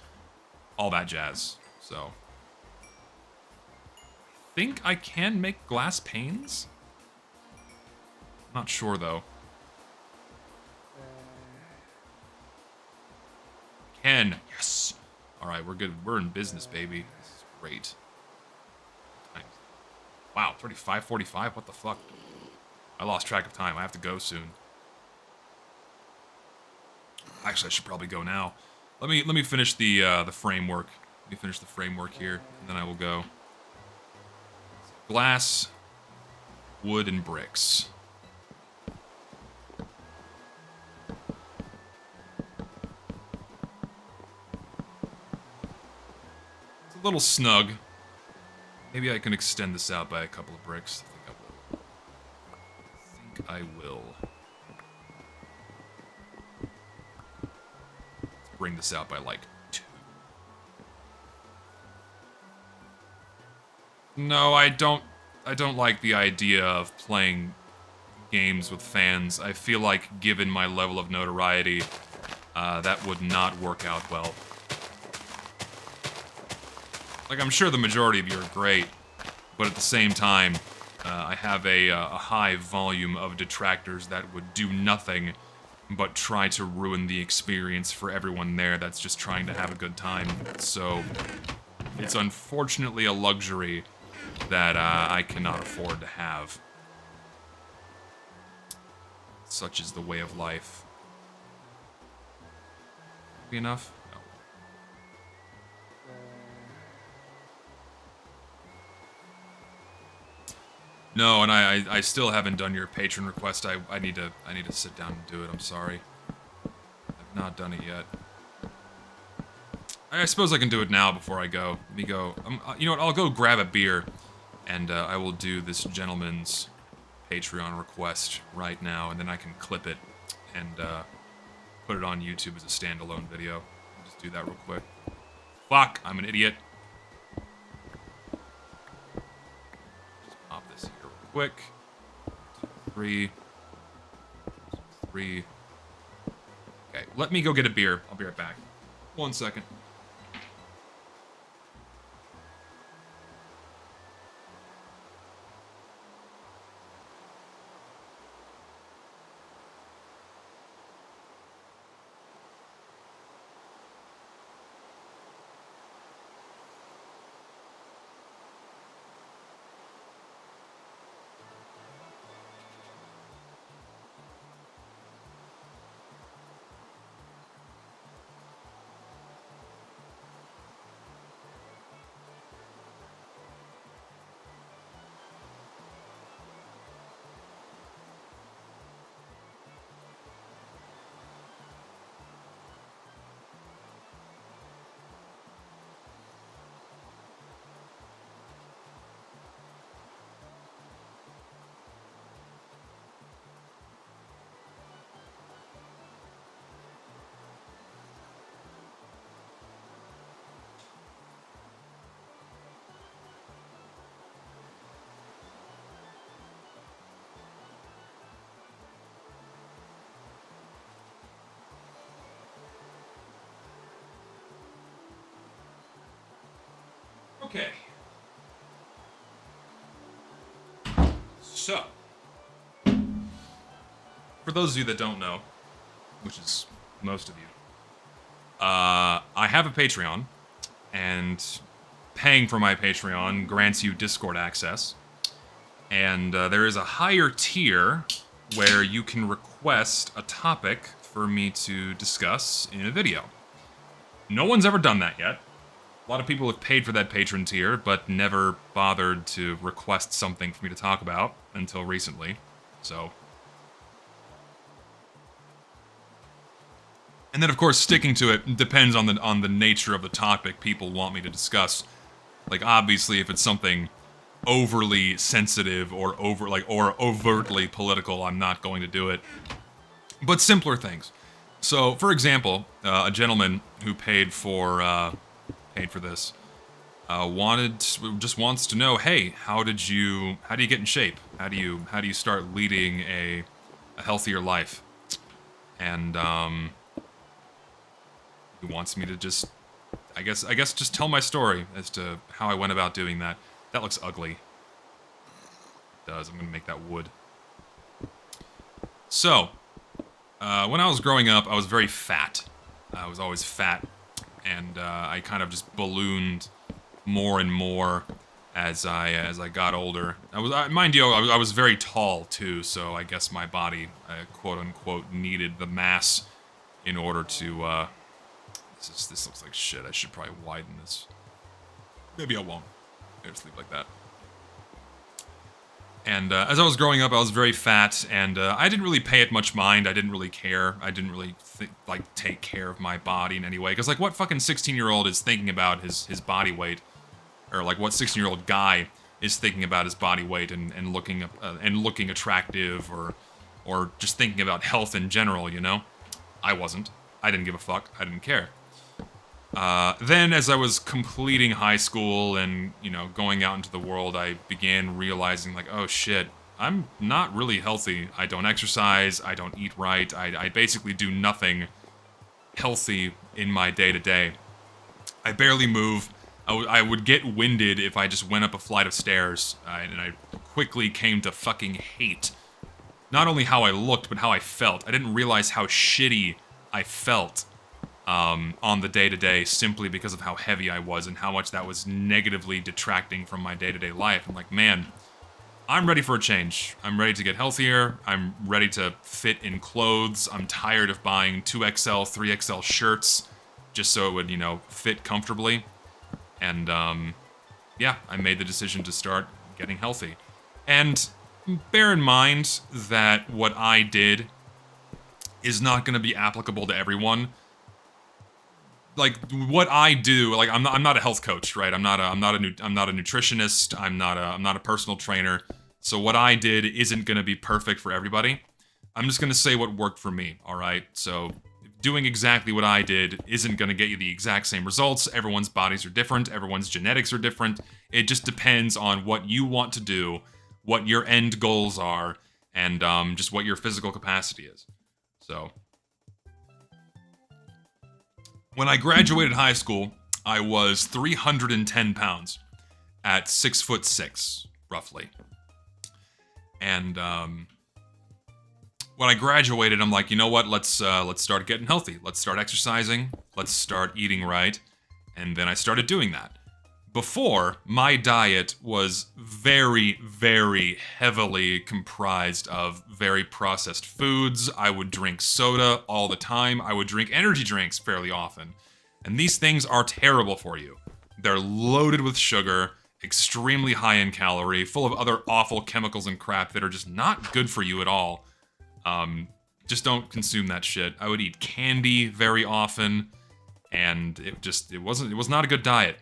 all that jazz. So I think I can make glass panes? Not sure though. Can. Yes. Alright, we're good. We're in business, baby. This is great. Wow, it's already 5:45? What the fuck? I lost track of time. I have to go soon. Actually, I should probably go now. Let me finish the framework. Let me finish the framework here, and then I will go. Glass, wood, and bricks. It's a little snug. Maybe I can extend this out by a couple of bricks. I will. Let's bring this out by like 2. No, I don't like the idea of playing games with fans. I feel like, given my level of notoriety, that would not work out well. Like, I'm sure the majority of you are great, but at the same time, I have a high volume of detractors that would do nothing but try to ruin the experience for everyone there that's just trying to have a good time. So, it's unfortunately a luxury that I cannot afford to have. Such is the way of life. Be enough? No, and I still haven't done your patron request. I need to sit down and do it. I'm sorry. I've not done it yet. I suppose I can do it now before I go. Let me go. You know what? I'll go grab a beer, and I will do this gentleman's Patreon request right now, and then I can clip it and put it on YouTube as a standalone video. I'll just do that real quick. Fuck! I'm an idiot. Quick. 3. 3. Okay, let me go get a beer. I'll be right back. 1 second. Okay. So, for those of you that don't know, which is most of you, I have a Patreon, and paying for my Patreon grants you Discord access. And there is a higher tier where you can request a topic for me to discuss in a video. No one's ever done that yet. A lot of people have paid for that patron tier, but never bothered to request something for me to talk about until recently. So. And then, of course, sticking to it depends on the nature of the topic people want me to discuss. Like, obviously, if it's something overly sensitive or overtly political, I'm not going to do it. But simpler things. So, for example, a gentleman who paid for this just wants to know, hey, how do you get in shape? How do you start leading a healthier life? And he wants me to just I guess just tell my story as to how I went about doing that. That looks ugly. It does. I'm gonna make that wood. So, when I was growing up, I was very fat. I was always fat, and I kind of just ballooned more and more as I got older. Mind you, I was very tall too, so I guess my body, quote unquote, needed the mass in order to. This looks like shit. I should probably widen this. Maybe I won't. I'll just leave it like that. And as I was growing up, I was very fat, and I didn't really pay it much mind. I didn't really care. I didn't really take care of my body in any way. Because what fucking 16-year-old is thinking about his body weight, or what 16-year-old guy is thinking about his body weight and looking attractive, or just thinking about health in general, you know? I wasn't. I didn't give a fuck. I didn't care. Then as I was completing high school and, going out into the world, I began realizing like, oh shit, I'm not really healthy. I don't exercise, I don't eat right, I basically do nothing healthy in my day-to-day. I barely move. I would get winded if I just went up a flight of stairs, and I quickly came to fucking hate not only how I looked, but how I felt. I didn't realize how shitty I felt on the day-to-day simply because of how heavy I was and how much that was negatively detracting from my day-to-day life. I'm like, man, I'm ready for a change. I'm ready to get healthier. I'm ready to fit in clothes. I'm tired of buying 2XL, 3XL shirts just so it would, fit comfortably. And, yeah, I made the decision to start getting healthy. And bear in mind that what I did is not going to be applicable to everyone. Like what I do, like I'm not a health coach, right? I'm not a nutritionist. I'm not a personal trainer. So what I did isn't going to be perfect for everybody. I'm just going to say what worked for me, all right? So doing exactly what I did isn't going to get you the exact same results. Everyone's bodies are different. Everyone's genetics are different. It just depends on what you want to do, what your end goals are, and just what your physical capacity is. So when I graduated high school, I was 310 pounds at 6'6", roughly. And when I graduated, I'm like, you know what? Let's start getting healthy. Let's start exercising. Let's start eating right. And then I started doing that. Before, my diet was very, very heavily comprised of very processed foods. I would drink soda all the time. I would drink energy drinks fairly often. And these things are terrible for you. They're loaded with sugar, extremely high in calorie, full of other awful chemicals and crap that are just not good for you at all. Just don't consume that shit. I would eat candy very often, and it was not a good diet.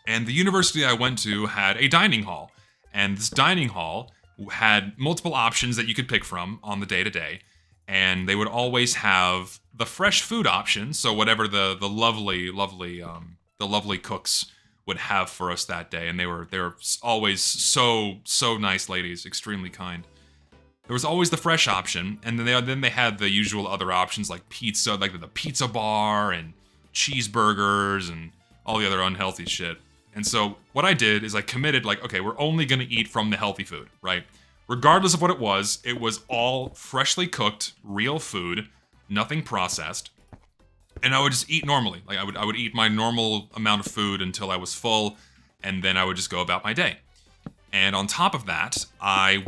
And the university I went to had a dining hall, and this dining hall had multiple options that you could pick from on the day-to-day, and they would always have the fresh food option, so whatever the lovely cooks would have for us that day, and they were always so nice ladies, extremely kind. There was always the fresh option, and then they had the usual other options like pizza, like the pizza bar and cheeseburgers and all the other unhealthy shit. And so what I did is I committed, like, okay, we're only gonna eat from the healthy food, right? Regardless of what it was all freshly cooked, real food, nothing processed. And I would just eat normally. Like I would eat my normal amount of food until I was full, and then I would just go about my day. And on top of that, I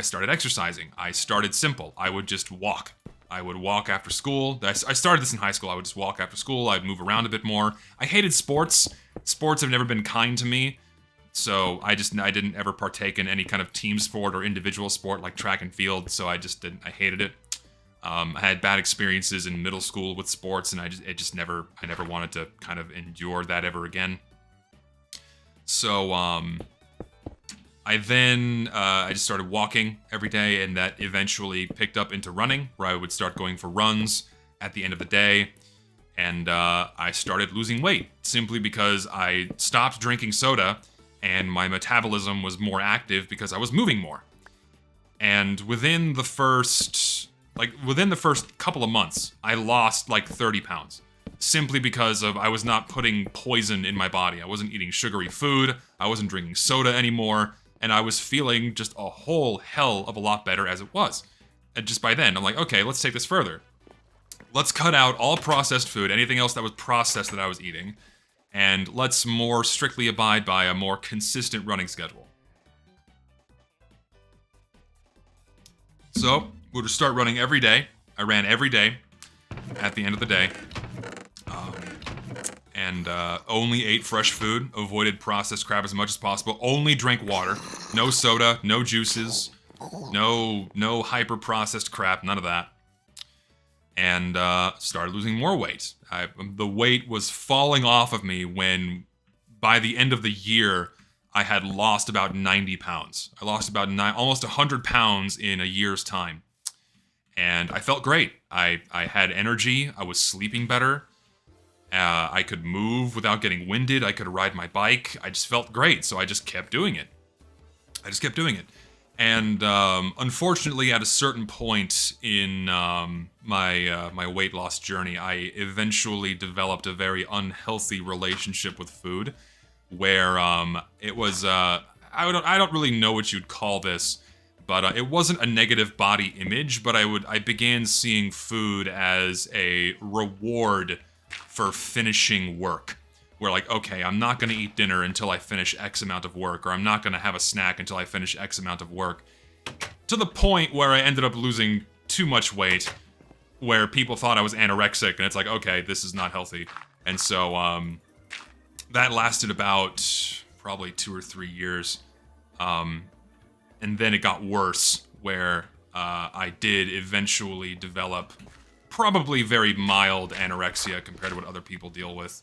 started exercising. I started simple. I would just walk. I would walk after school. I started this in high school. I would just walk after school. I'd move around a bit more. I hated sports. Sports have never been kind to me. So I didn't ever partake in any kind of team sport or individual sport like track and field. So I hated it. I had bad experiences in middle school with sports, and I never wanted to kind of endure that ever again. So, I just started walking every day, and that eventually picked up into running, where I would start going for runs at the end of the day. And I started losing weight simply because I stopped drinking soda and my metabolism was more active because I was moving more. And within the first couple of months, I lost like 30 pounds. Simply because I was not putting poison in my body. I wasn't eating sugary food, I wasn't drinking soda anymore, and I was feeling just a whole hell of a lot better as it was. And just by then, I'm like, okay, let's take this further. Let's cut out all processed food, anything else that was processed that I was eating, and let's more strictly abide by a more consistent running schedule. So, we'll just start running every day. I ran every day at the end of the day. And only ate fresh food, avoided processed crap as much as possible, only drank water, no soda, no juices, no hyper-processed crap, none of that. And started losing more weight. The weight was falling off of me when, by the end of the year, I had lost about 90 pounds. I lost about almost 100 pounds in a year's time. And I felt great. I had energy, I was sleeping better. I could move without getting winded. I could ride my bike. I just felt great, so I just kept doing it. And unfortunately, at a certain point in my weight loss journey, I eventually developed a very unhealthy relationship with food, where it was I don't really know what you'd call this, but it wasn't a negative body image, but I began seeing food as a reward for finishing work. Where like, okay, I'm not gonna eat dinner until I finish X amount of work, or I'm not gonna have a snack until I finish X amount of work. To the point where I ended up losing too much weight, where people thought I was anorexic, and it's like, okay, this is not healthy. And so, that lasted about probably 2 or 3 years. And then it got worse, where I did eventually develop probably very mild anorexia compared to what other people deal with.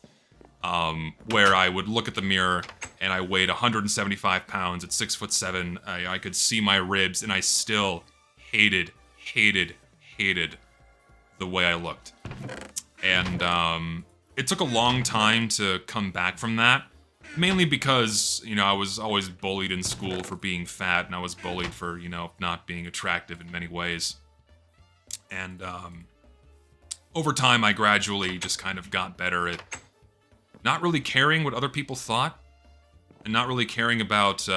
Where I would look at the mirror and I weighed 175 pounds at 6'7". I could see my ribs, and I still hated the way I looked. And it took a long time to come back from that, mainly because, you know, I was always bullied in school for being fat, and I was bullied for, you know, not being attractive in many ways. And over time, I gradually just kind of got better at not really caring what other people thought, and not really caring about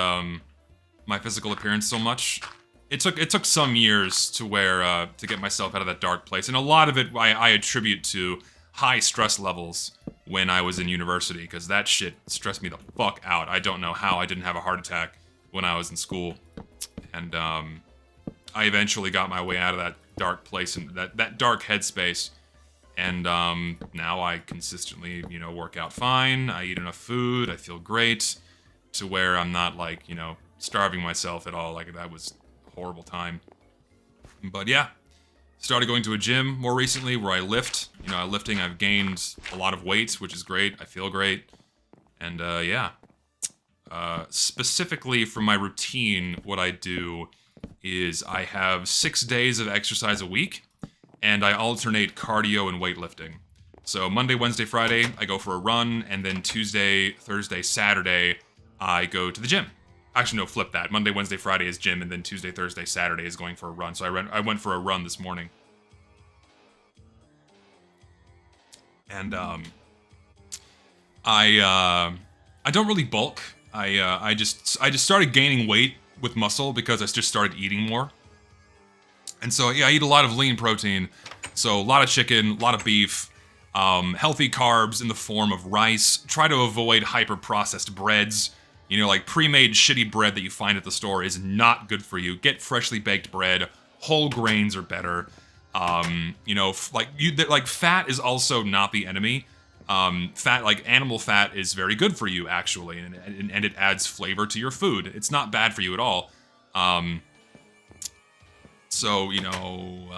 my physical appearance so much. It took some years to to get myself out of that dark place, and a lot of it I attribute to high stress levels when I was in university, because that shit stressed me the fuck out. I don't know how I didn't have a heart attack when I was in school, and I eventually got my way out of that dark place and that dark headspace. And now I consistently, you know, work out fine. I eat enough food. I feel great, to where I'm not like, you know, starving myself at all. Like, that was a horrible time. But yeah, started going to a gym more recently where I lift. You know, lifting, I've gained a lot of weight, which is great. I feel great. And yeah, specifically for my routine, what I do is I have 6 days of exercise a week. And I alternate cardio and weightlifting. So Monday, Wednesday, Friday, I go for a run, and then Tuesday, Thursday, Saturday, I go to the gym. Actually, no, flip that. Monday, Wednesday, Friday is gym, and then Tuesday, Thursday, Saturday is going for a run. So I went for a run this morning. And I don't really bulk. I just started gaining weight with muscle because I just started eating more. And so, yeah, I eat a lot of lean protein. So a lot of chicken, a lot of beef, healthy carbs in the form of rice. Try to avoid hyper-processed breads. You know, like pre-made shitty bread that you find at the store is not good for you. Get freshly baked bread. Whole grains are better. You know, like fat is also not the enemy. Fat, like animal fat, is very good for you, actually, and it adds flavor to your food. It's not bad for you at all. So, you know,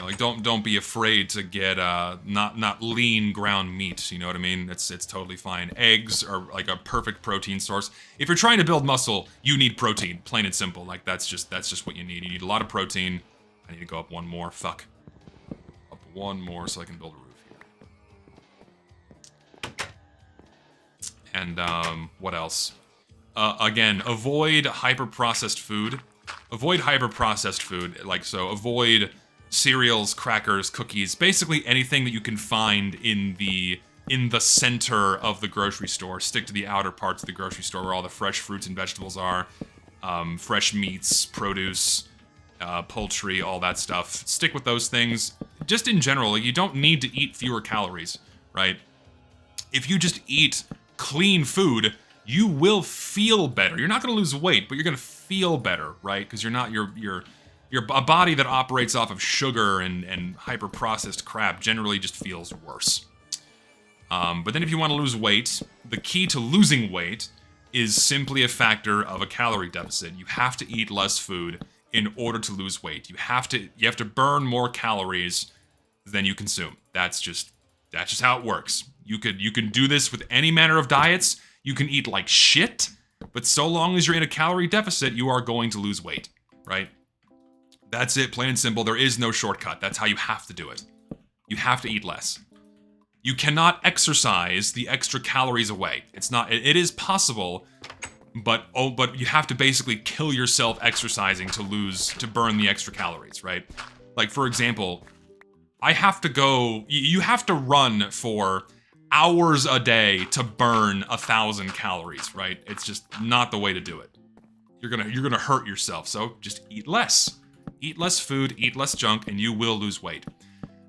like don't be afraid to get not lean ground meat. You know what I mean? It's totally fine. Eggs are like a perfect protein source. If you're trying to build muscle, you need protein, plain and simple. Like that's just what you need. You need a lot of protein. I need to go up one more. Fuck. Up one more so I can build a roof here. And what else? Again, avoid hyper-processed food. Avoid hyper-processed food, like, so avoid cereals, crackers, cookies, basically anything that you can find in the center of the grocery store. Stick to the outer parts of the grocery store where all the fresh fruits and vegetables are, fresh meats, produce, poultry, all that stuff. Stick with those things. Just in general, you don't need to eat fewer calories, right? If you just eat clean food, you will feel better. You're not going to lose weight, but you're going to feel better, right? Because you're not you're a body that operates off of sugar and hyper processed crap generally just feels worse. But then if you want to lose weight, the key to losing weight is simply a factor of a calorie deficit. You have to eat less food in order to lose weight. You have to burn more calories than you consume. That's just how it works. You can do this with any manner of diets. You can eat like shit, but so long as you're in a calorie deficit, you are going to lose weight, right? That's it, plain and simple. There is no shortcut. That's how you have to do it. You have to eat less. You cannot exercise the extra calories away. It's not, it is possible, but you have to basically kill yourself exercising to burn the extra calories, right? Like, for example, you have to run for hours a day to burn 1,000 calories, right? It's just not the way to do it. You're gonna hurt yourself, so just eat less. Eat less food, eat less junk, and you will lose weight.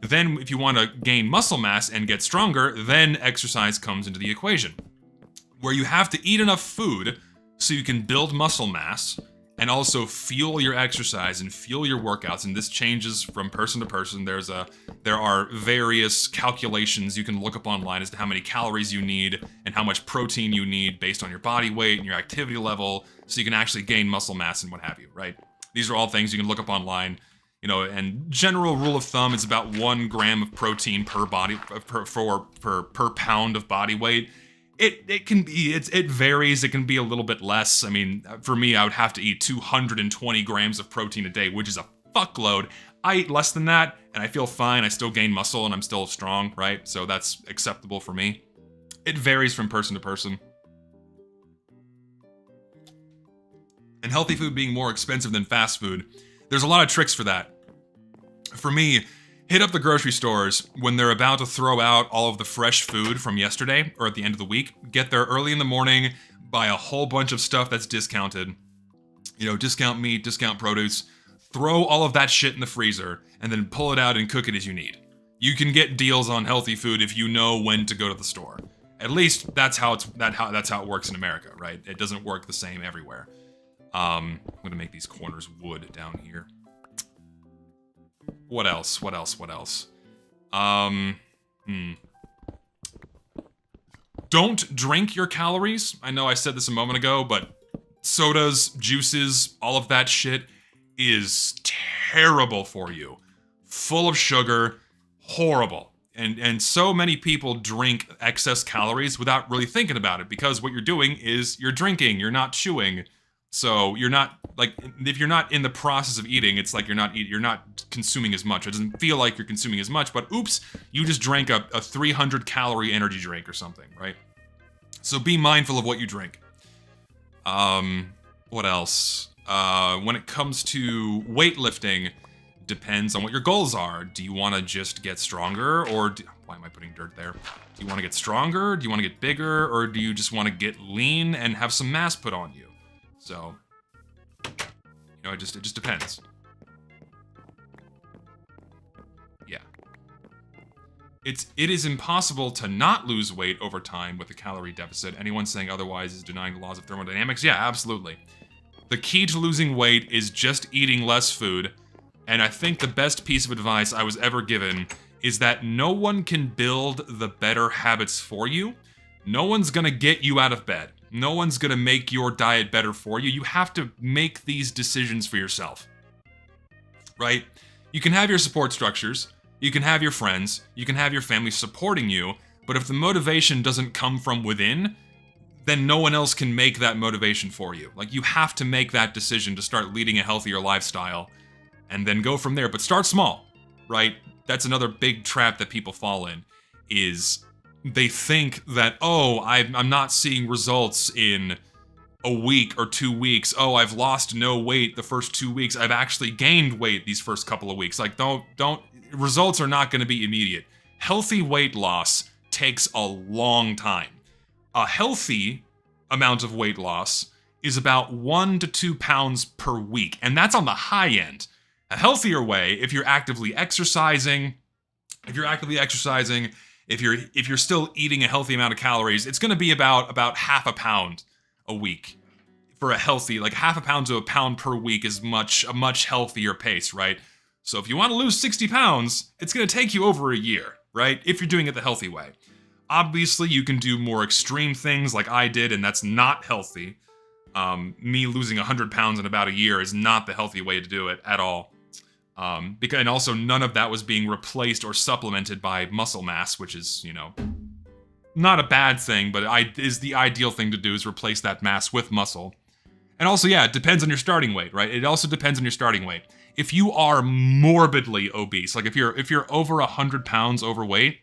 Then, if you want to gain muscle mass and get stronger, then exercise comes into the equation, where you have to eat enough food so you can build muscle mass and also fuel your exercise and fuel your workouts. And this changes from person to person. There are various calculations you can look up online as to how many calories you need and how much protein you need based on your body weight and your activity level, so you can actually gain muscle mass and what have you, right? These are all things you can look up online. You know, and general rule of thumb is about 1 gram of protein per pound of body weight. It varies. It can be a little bit less. I mean, for me, I would have to eat 220 grams of protein a day, which is a fuckload. I eat less than that, and I feel fine. I still gain muscle, and I'm still strong, right? So that's acceptable for me. It varies from person to person. And healthy food being more expensive than fast food, there's a lot of tricks for that. For me, hit up the grocery stores when they're about to throw out all of the fresh food from yesterday or at the end of the week. Get there early in the morning, buy a whole bunch of stuff that's discounted. You know, discount meat, discount produce. Throw all of that shit in the freezer and then pull it out and cook it as you need. You can get deals on healthy food if you know when to go to the store. At least that's how it works in America, right? It doesn't work the same everywhere. I'm gonna make these corners wood down here. What else? Don't drink your calories. I know I said this a moment ago, but sodas, juices, all of that shit is terrible for you. Full of sugar, horrible. And so many people drink excess calories without really thinking about it, because what you're doing is you're drinking, you're not chewing. So you're not, like, if you're not in the process of eating, it's like you're not consuming as much. It doesn't feel like you're consuming as much, but oops, you just drank a 300 calorie energy drink or something, right? So be mindful of what you drink. What else? When it comes to weightlifting, depends on what your goals are. Do you want to just get stronger, or why am I putting dirt there? Do you want to get stronger? Do you want to get bigger? Or do you just want to get lean and have some mass put on you? So, you know, it just depends. Yeah. It is impossible to not lose weight over time with a calorie deficit. Anyone saying otherwise is denying the laws of thermodynamics. Yeah, absolutely. The key to losing weight is just eating less food. And I think the best piece of advice I was ever given is that no one can build the better habits for you. No one's gonna get you out of bed. No one's gonna make your diet better for you. You have to make these decisions for yourself, right? You can have your support structures, you can have your friends, you can have your family supporting you, but if the motivation doesn't come from within, then no one else can make that motivation for you. Like, you have to make that decision to start leading a healthier lifestyle and then go from there. But start small, right? That's another big trap that people fall in, is they think that, oh, I'm not seeing results in a week or 2 weeks. Oh, I've lost no weight the first 2 weeks. I've actually gained weight these first couple of weeks. Like, results are not going to be immediate. Healthy weight loss takes a long time. A healthy amount of weight loss is about 1 to 2 pounds per week, and that's on the high end. A healthier way, if you're actively exercising, if you're still eating a healthy amount of calories, it's going to be about half a pound a week. For a healthy, like half a pound to a pound per week is a much healthier pace, right? So if you want to lose 60 pounds, it's going to take you over a year, right? If you're doing it the healthy way. Obviously, you can do more extreme things like I did, and that's not healthy. Me losing 100 pounds in about a year is not the healthy way to do it at all. And also none of that was being replaced or supplemented by muscle mass, which is, you know, not a bad thing, but is the ideal thing to do, is replace that mass with muscle. And also, yeah, it depends on your starting weight, right? It also depends on your starting weight. If you are morbidly obese, like if you're over 100 pounds overweight,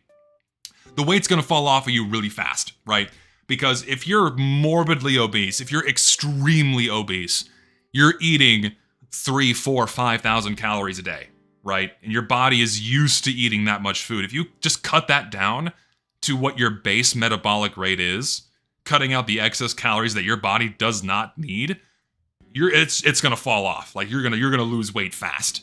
the weight's gonna fall off of you really fast, right? Because if you're morbidly obese, if you're extremely obese, you're eating 3, 4, 5,000 calories a day, right? And your body is used to eating that much food. If you just cut that down to what your base metabolic rate is, cutting out the excess calories that your body does not need, it's gonna fall off. Like you're gonna lose weight fast.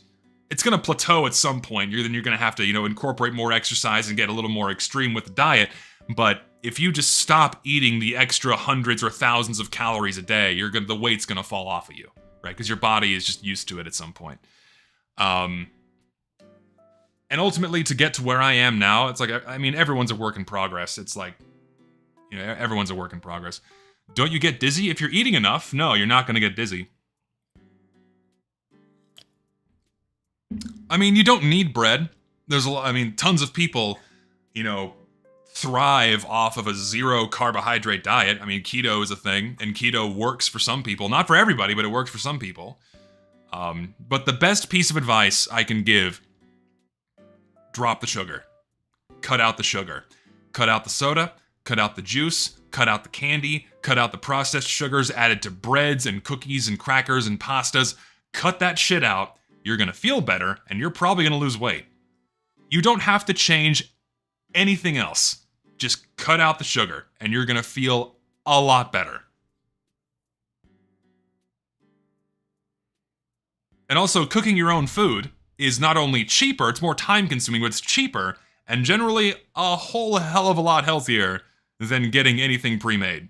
It's gonna plateau at some point. Then you're gonna have to, incorporate more exercise and get a little more extreme with the diet. But if you just stop eating the extra hundreds or thousands of calories a day, the weight's gonna fall off of you, right? Because your body is just used to it at some point. And ultimately, to get to where I am now, it's like, I mean, everyone's a work in progress. It's like, everyone's a work in progress. Don't you get dizzy if you're eating enough? No, you're not gonna get dizzy. I mean, you don't need bread. There's tons of people, thrive off of a zero carbohydrate diet. I mean, keto is a thing, and keto works for some people. Not for everybody, but it works for some people. But the best piece of advice I can give, drop the sugar. Cut out the sugar. Cut out the soda. Cut out the juice. Cut out the candy. Cut out the processed sugars added to breads and cookies and crackers and pastas. Cut that shit out. You're gonna feel better, and you're probably gonna lose weight. You don't have to change anything else. Just cut out the sugar, and you're gonna feel a lot better. And also, cooking your own food is not only cheaper, it's more time-consuming, but it's cheaper, and generally a whole hell of a lot healthier than getting anything pre-made.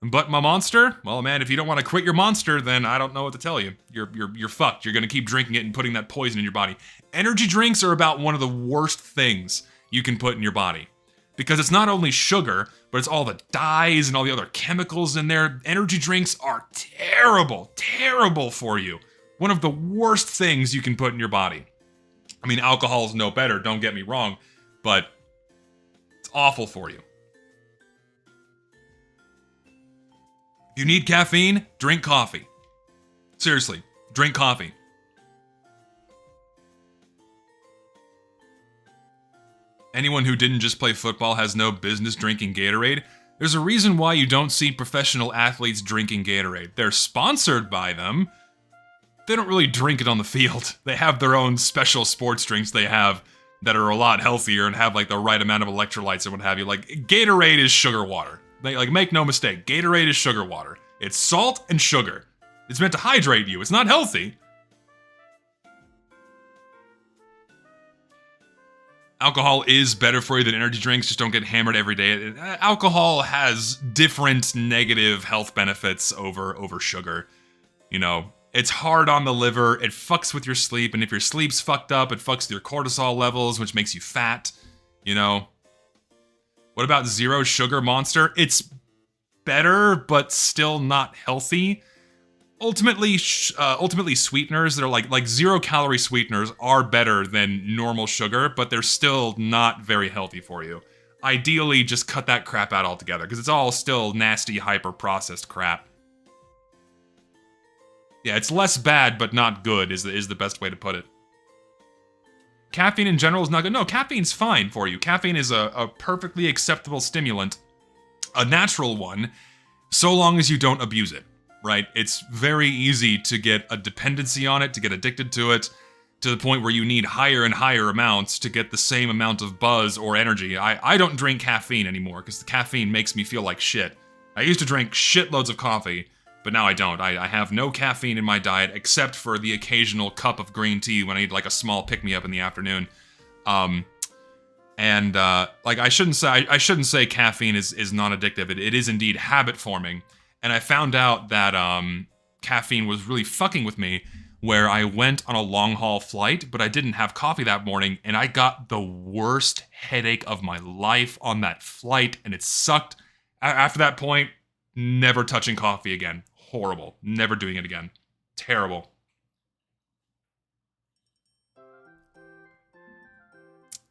But my monster? Well, man, if you don't want to quit your monster, then I don't know what to tell you. You're fucked. You're gonna keep drinking it and putting that poison in your body. Energy drinks are about one of the worst things you can put in your body. Because it's not only sugar, but it's all the dyes and all the other chemicals in there. Energy drinks are terrible, terrible for you. One of the worst things you can put in your body. I mean, alcohol's no better, don't get me wrong, but it's awful for you. If you need caffeine, drink coffee. Seriously, drink coffee. Anyone who didn't just play football has no business drinking Gatorade. There's a reason why you don't see professional athletes drinking Gatorade. They're sponsored by them. They don't really drink it on the field. They have their own special sports drinks they have that are a lot healthier and have like the right amount of electrolytes and what have you. Like, Gatorade is sugar water. Like, make no mistake, Gatorade is sugar water. It's salt and sugar. It's meant to hydrate you. It's not healthy. Alcohol is better for you than energy drinks. Just don't get hammered every day. Alcohol has different negative health benefits over sugar. It's hard on the liver. It fucks with your sleep. And if your sleep's fucked up, it fucks with your cortisol levels, which makes you fat. What about zero sugar Monster? It's better, but still not healthy. Ultimately, sweeteners that are like 0 calorie sweeteners are better than normal sugar, but they're still not very healthy for you. Ideally, just cut that crap out altogether, because it's all still nasty, hyper-processed crap. Yeah, it's less bad, but not good is the best way to put it. Caffeine in general is not good. No, caffeine's fine for you. Caffeine is a perfectly acceptable stimulant, a natural one, so long as you don't abuse it, right? It's very easy to get a dependency on it, to get addicted to it, to the point where you need higher and higher amounts to get the same amount of buzz or energy. I don't drink caffeine anymore, because the caffeine makes me feel like shit. I used to drink shitloads of coffee, but now I don't. I have no caffeine in my diet, except for the occasional cup of green tea when I need like a small pick-me-up in the afternoon. Like I shouldn't say caffeine is non-addictive. It is indeed habit-forming. And I found out that caffeine was really fucking with me, where I went on a long-haul flight, but I didn't have coffee that morning, and I got the worst headache of my life on that flight, and it sucked. After that point, never touching coffee again. Horrible. Never doing it again. Terrible.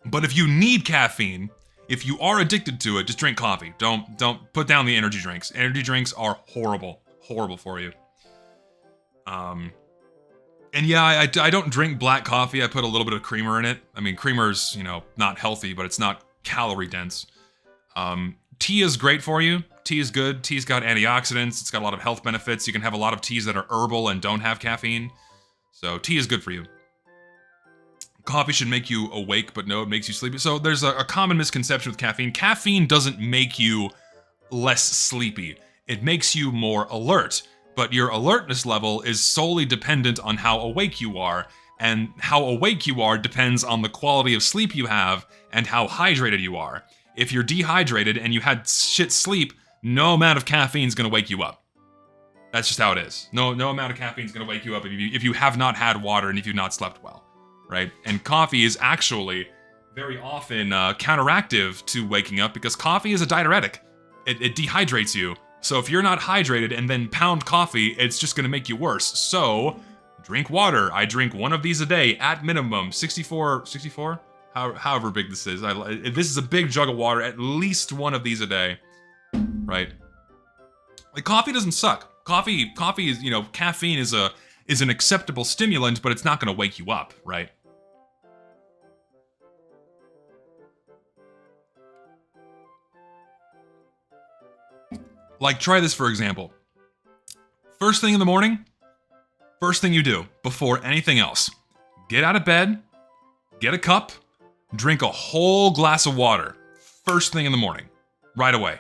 But if you need caffeine, if you are addicted to it, just drink coffee. Don't put down the energy drinks. Energy drinks are horrible. Horrible for you. And yeah, I don't drink black coffee. I put a little bit of creamer in it. I mean, creamer's, not healthy, but it's not calorie dense. Tea is great for you. Tea is good. Tea's got antioxidants. It's got a lot of health benefits. You can have a lot of teas that are herbal and don't have caffeine. So tea is good for you. Coffee should make you awake, but no, it makes you sleepy. So there's a common misconception with caffeine. Caffeine doesn't make you less sleepy. It makes you more alert. But your alertness level is solely dependent on how awake you are. And how awake you are depends on the quality of sleep you have and how hydrated you are. If you're dehydrated and you had shit sleep, no amount of caffeine is going to wake you up. That's just how it is. No amount of caffeine is going to wake you up if you have not had water and if you've not slept well, right? And coffee is actually very often counteractive to waking up because coffee is a diuretic. It dehydrates you. So if you're not hydrated and then pound coffee, it's just going to make you worse. So drink water. I drink one of these a day at minimum. 64? However big this is. This is a big jug of water, at least one of these a day, right? Like, coffee doesn't suck. Coffee is, you know, caffeine is an acceptable stimulant, but it's not going to wake you up, right? Like, try this for example. First thing in the morning, first thing you do before anything else, get out of bed, get a cup, drink a whole glass of water. First thing in the morning, right away.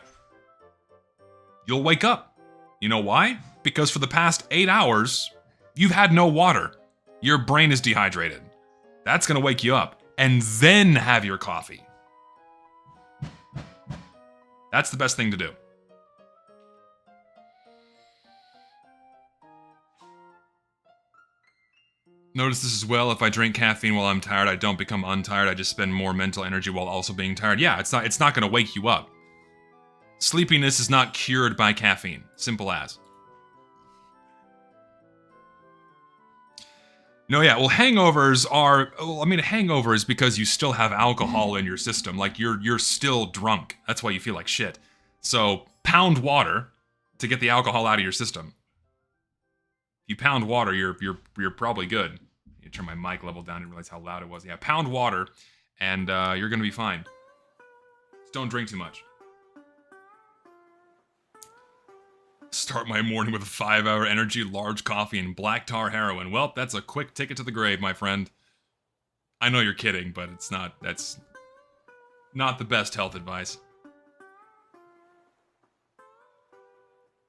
You'll wake up. You know why? Because for the past 8 hours, you've had no water. Your brain is dehydrated. That's gonna wake you up. And then have your coffee. That's the best thing to do. Notice this as well, if I drink caffeine while I'm tired, I don't become untired, I just spend more mental energy while also being tired. Yeah, it's not gonna wake you up. Sleepiness is not cured by caffeine. Simple as. No, yeah, well, hangovers are... Well, I mean, a hangover is because you still have alcohol in your system. Like, you're still drunk. That's why you feel like shit. So, pound water to get the alcohol out of your system. If you pound water, you're probably good. You turn my mic level down and realize how loud it was. Yeah, pound water, and you're gonna be fine. Just don't drink too much. Start my morning with a 5-hour energy, large coffee, and black tar heroin. Well, that's a quick ticket to the grave, my friend. I know you're kidding, but that's not the best health advice.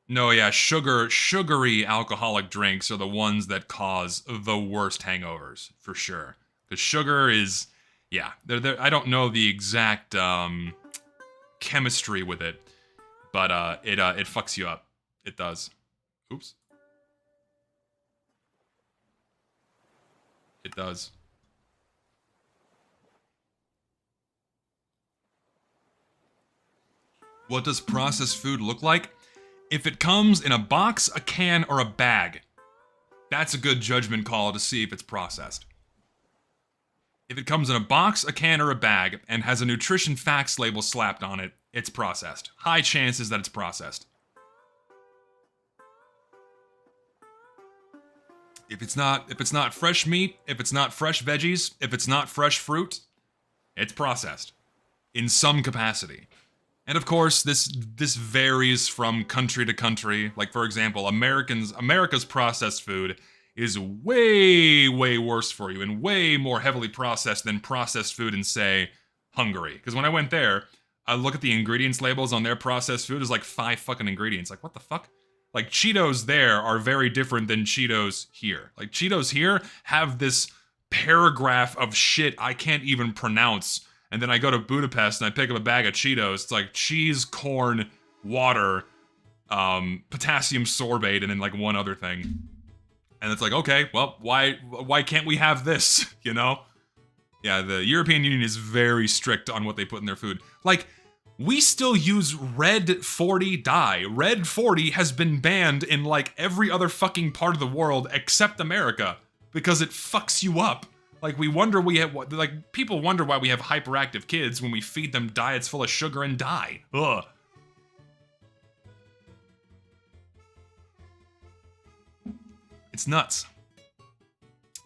No, yeah, sugary alcoholic drinks are the ones that cause the worst hangovers, for sure. Because sugar is, yeah, I don't know the exact chemistry with it, but it fucks you up. It does. Oops. It does. What does processed food look like? If it comes in a box, a can, or a bag, that's a good judgment call to see if it's processed. If it comes in a box, a can, or a bag, and has a nutrition facts label slapped on it, it's processed. High chances that it's processed. If it's not fresh meat, if it's not fresh veggies, if it's not fresh fruit, it's processed in some capacity. And of course, this varies from country to country. Like, for example, America's processed food is way, way worse for you and way more heavily processed than processed food in, say, Hungary. Because when I went there, I look at the ingredients labels on their processed food, there's like 5 fucking ingredients. Like, what the fuck? Like, Cheetos there are very different than Cheetos here. Like, Cheetos here have this paragraph of shit I can't even pronounce. And then I go to Budapest and I pick up a bag of Cheetos. It's like cheese, corn, water, potassium sorbate, and then like one other thing. And it's like, okay, well, why can't we have this, you know? Yeah, the European Union is very strict on what they put in their food. Like, we still use Red 40 dye. Red 40 has been banned in like every other fucking part of the world except America because it fucks you up. Like, people wonder why we have hyperactive kids when we feed them diets full of sugar and dye. Ugh. It's nuts.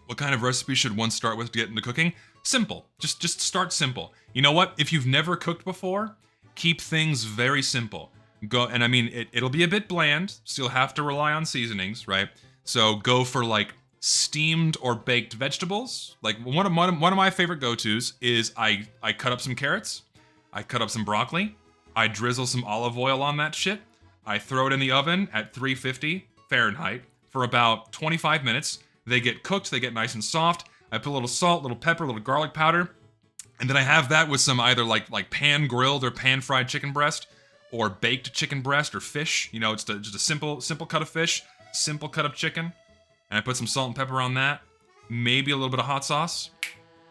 What kind of recipe should one start with to get into cooking? Simple. Just start simple. You know what? If you've never cooked before, keep things very simple. Go, and I mean, it'll be a bit bland, so you'll have to rely on seasonings, right? So go for like steamed or baked vegetables. Like one of my favorite go-tos is I cut up some carrots, I cut up some broccoli, I drizzle some olive oil on that shit, I throw it in the oven at 350 Fahrenheit for about 25 minutes. They get cooked, they get nice and soft. I put a little salt, little pepper, a little garlic powder, and then I have that with some either like pan grilled or pan fried chicken breast, or baked chicken breast or fish. You know, it's just a simple cut of fish, simple cut of chicken, and I put some salt and pepper on that. Maybe a little bit of hot sauce.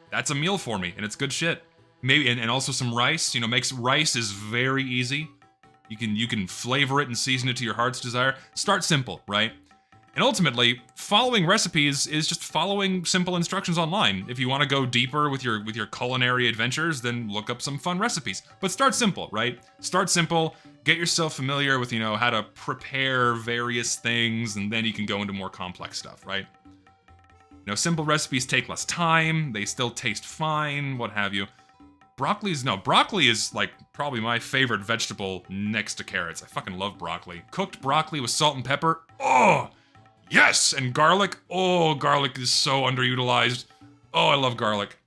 That's a meal for me, and it's good shit. Maybe and also some rice. You know, makes rice is very easy. You can flavor it and season it to your heart's desire. Start simple, right? And ultimately, following recipes is just following simple instructions online. If you want to go deeper with your culinary adventures, then look up some fun recipes. But start simple, right? Start simple, get yourself familiar with, you know, how to prepare various things, and then you can go into more complex stuff, right? You know, simple recipes take less time, they still taste fine, what have you. Broccoli is like probably my favorite vegetable next to carrots. I fucking love broccoli. Cooked broccoli with salt and pepper, oh! Yes! And garlic. Oh, garlic is so underutilized. Oh, I love garlic.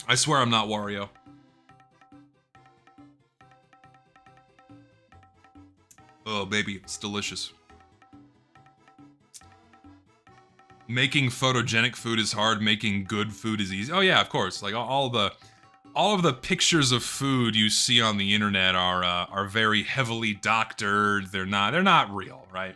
I swear I'm not Wario. Oh, baby, it's delicious. Making photogenic food is hard, making good food is easy. Oh yeah, of course. Like all of the pictures of food you see on the internet are very heavily doctored. They're not real, right?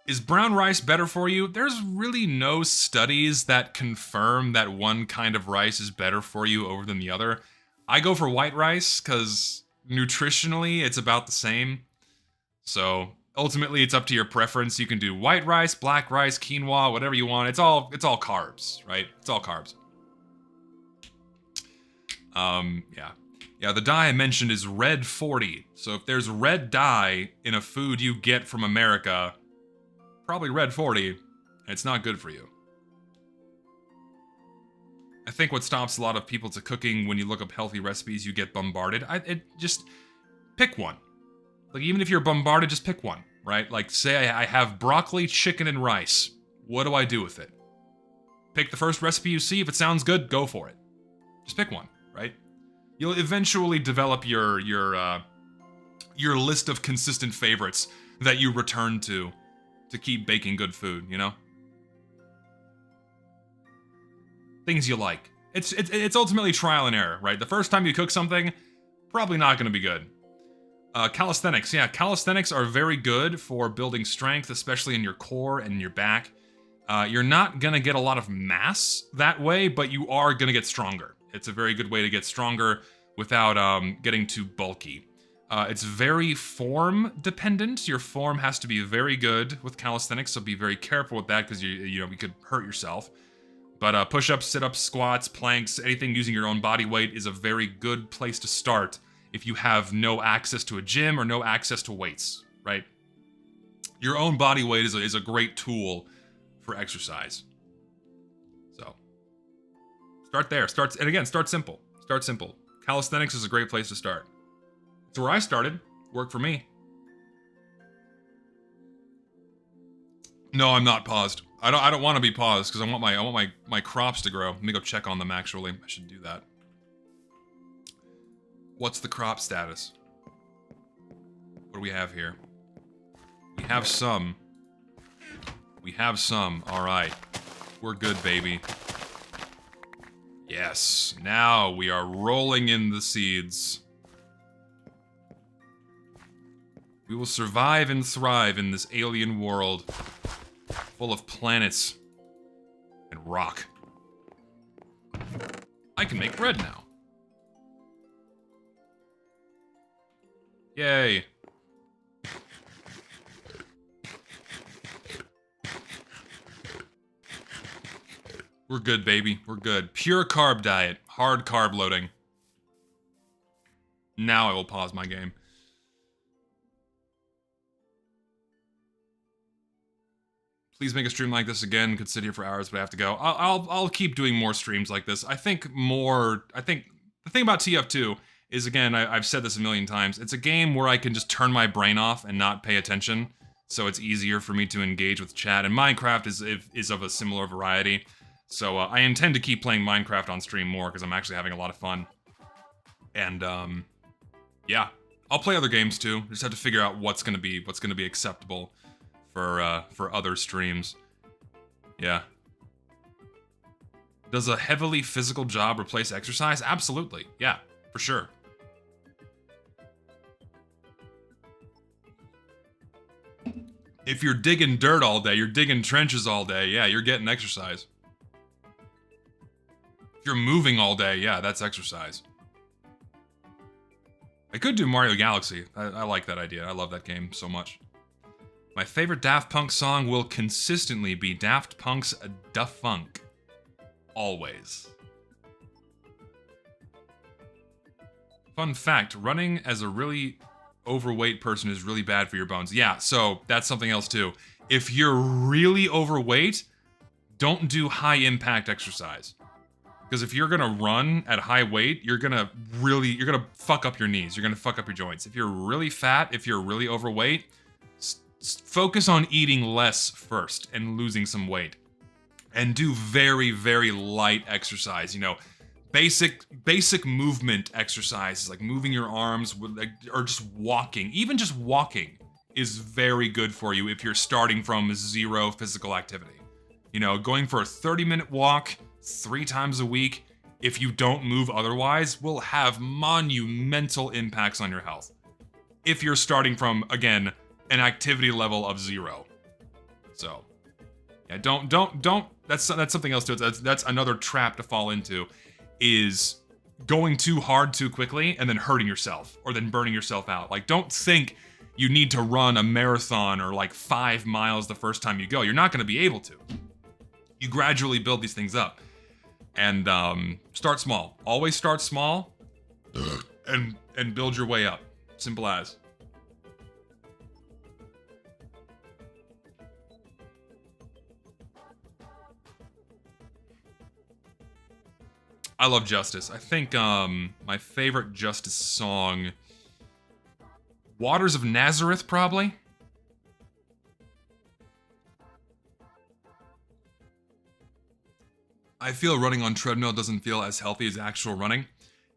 Is brown rice better for you? There's really no studies that confirm that one kind of rice is better for you over than the other. I go for white rice because nutritionally it's about the same. So ultimately it's up to your preference. You can do white rice, black rice, quinoa, whatever you want. It's all carbs, right? It's all carbs. Yeah, the dye I mentioned is red 40. So if there's red dye in a food you get from America, probably red 40, and it's not good for you. I think what stops a lot of people to cooking when you look up healthy recipes, you get bombarded. Just pick one. Like, even if you're bombarded, just pick one, right? Like, say I have broccoli, chicken, and rice. What do I do with it? Pick the first recipe you see. If it sounds good, go for it. Just pick one, right? You'll eventually develop your list of consistent favorites that you return to keep baking good food, you know? Things you like. It's ultimately trial and error, right? The first time you cook something, probably not going to be good. Calisthenics. Yeah, calisthenics are very good for building strength, especially in your core and in your back. You're not going to get a lot of mass that way, but you are going to get stronger. It's a very good way to get stronger without getting too bulky. It's very form dependent. Your form has to be very good with calisthenics, so be very careful with that because you could hurt yourself. But push-ups, sit-ups, squats, planks, anything using your own body weight is a very good place to start if you have no access to a gym or no access to weights, right? Your own body weight is a great tool for exercise. So start there. And again, start simple. Start simple. Calisthenics is a great place to start. It's where I started. Worked for me. No, I'm not paused. I don't want to be paused because I want my crops to grow. Let me go check on them actually. I should do that. What's the crop status? What do we have here? We have some. We have some. All right. We're good, baby. Yes. Now we are rolling in the seeds. We will survive and thrive in this alien world full of planets and rock. I can make bread now. Yay. We're good, baby. We're good. Pure carb diet. Hard carb loading. Now I will pause my game. Please make a stream like this again. Could sit here for hours, but I have to go. I'll keep doing more streams like this. I think The thing about TF2 is, again, I've said this a million times, it's a game where I can just turn my brain off and not pay attention, so it's easier for me to engage with chat, and Minecraft is of a similar variety, so I intend to keep playing Minecraft on stream more, because I'm actually having a lot of fun. And, yeah. I'll play other games too, just have to figure out what's gonna be acceptable for other streams. Yeah. Does a heavily physical job replace exercise? Absolutely, yeah, for sure. If you're digging dirt all day, you're digging trenches all day, yeah, you're getting exercise. If you're moving all day, yeah, that's exercise. I could do Mario Galaxy. I like that idea. I love that game so much. My favorite Daft Punk song will consistently be Daft Punk's Da Funk. Always. Fun fact, running as a really overweight person is really bad for your bones. Yeah, so that's something else too. If you're really overweight, don't do high impact exercise. Because if you're gonna run at high weight, you're gonna fuck up your knees. You're gonna fuck up your joints. If you're really fat, if you're really overweight, focus on eating less first and losing some weight. And do very, very light exercise, you know, basic movement exercises, like moving your arms, or just walking. Even just walking is very good for you if you're starting from 0 physical activity. You know, going for a 30-minute walk 3 times a week, if you don't move otherwise, will have monumental impacts on your health. If you're starting from, again, an activity level of 0. So, yeah, don't, that's something else too. That's another trap to fall into, is going too hard too quickly and then hurting yourself, or then burning yourself out. Like, don't think you need to run a marathon or like 5 miles the first time you go. You're not gonna be able to. You gradually build these things up. And start small. Always start small and build your way up. Simple as. I love Justice. I think my favorite Justice song, Waters of Nazareth, probably. I feel running on treadmill doesn't feel as healthy as actual running.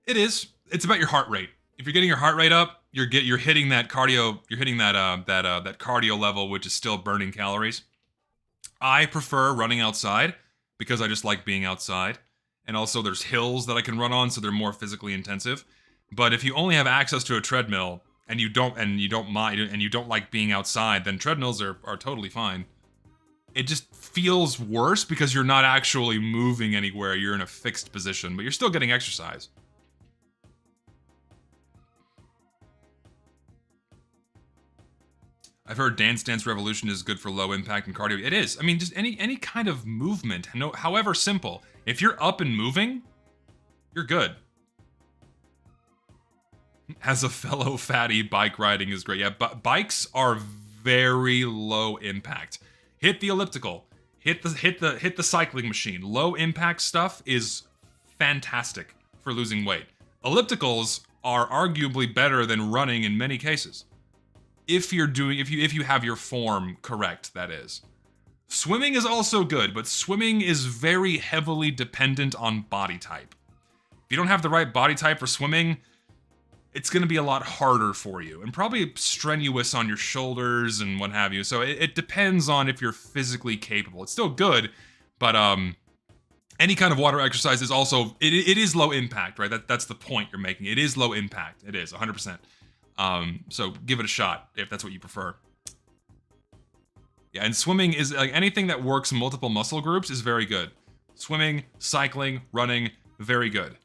It is. It's about your heart rate. If you're getting your heart rate up, you're hitting that cardio. You're hitting that that cardio level, which is still burning calories. I prefer running outside because I just like being outside, and also there's hills that I can run on, so they're more physically intensive. But if you only have access to a treadmill and you don't like being outside, then treadmills are totally fine. It just feels worse because you're not actually moving anywhere. You're in a fixed position, but you're still getting exercise. I've heard Dance Dance Revolution is good for low impact and cardio. It is. I mean, just any kind of movement, however simple. If you're up and moving, you're good. As a fellow fatty, bike riding is great. Yeah, but bikes are very low impact. Hit the elliptical. Hit the cycling machine. Low impact stuff is fantastic for losing weight. Ellipticals are arguably better than running in many cases. If you have your form correct, that is. Swimming is also good, but swimming is very heavily dependent on body type. If you don't have the right body type for swimming, it's going to be a lot harder for you, and probably strenuous on your shoulders and what have you. So it depends on if you're physically capable. It's still good, but any kind of water exercise is also, it is low impact, right? That's the point you're making. It is low impact. It is 100%. So give it a shot if that's what you prefer. Yeah, and swimming is like anything that works multiple muscle groups is very good. Swimming, cycling, running, very good.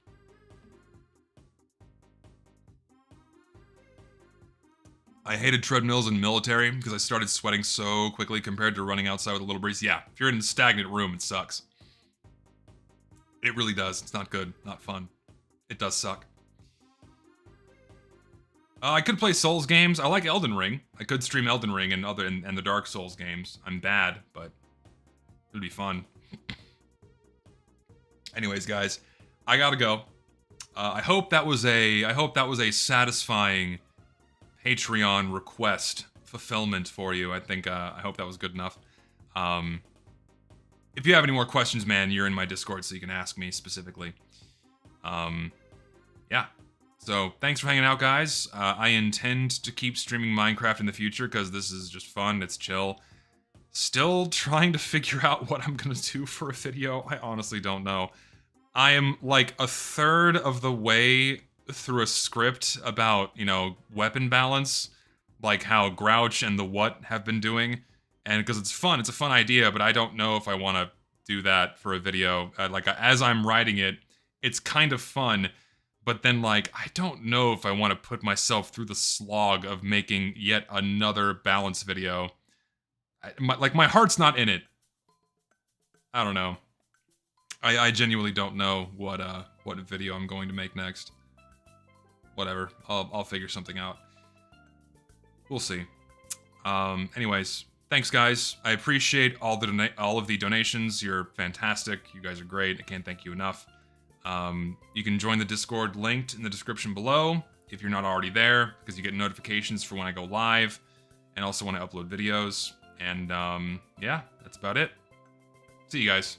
I hated treadmills in military because I started sweating so quickly compared to running outside with a little breeze. Yeah, if you're in a stagnant room, it sucks. It really does. It's not good, not fun. It does suck. I could play Souls games. I like Elden Ring. I could stream Elden Ring and the Dark Souls games. I'm bad, but it'd be fun. Anyways, guys, I gotta go. I hope that was a satisfying Patreon request fulfillment for you. I hope that was good enough. If you have any more questions, man, you're in my Discord, so you can ask me specifically. Yeah. So thanks for hanging out, guys. I intend to keep streaming Minecraft in the future because this is just fun. It's chill. Still trying to figure out what I'm gonna do for a video. I honestly don't know. I am like a third of the way through a script about, you know, weapon balance, like how Grouch and the What have been doing, and because it's fun, it's a fun idea, but I don't know if I want to do that for a video. Like, as I'm writing it, it's kind of fun, but then, like, I don't know if I want to put myself through the slog of making yet another balance video. My heart's not in it. I don't know. I genuinely don't know what video I'm going to make next. Whatever. I'll figure something out. We'll see. Anyways, thanks guys. I appreciate all of the donations. You're fantastic. You guys are great. I can't thank you enough. You can join the Discord linked in the description below if you're not already there, because you get notifications for when I go live and also when I upload videos. And yeah, that's about it. See you guys.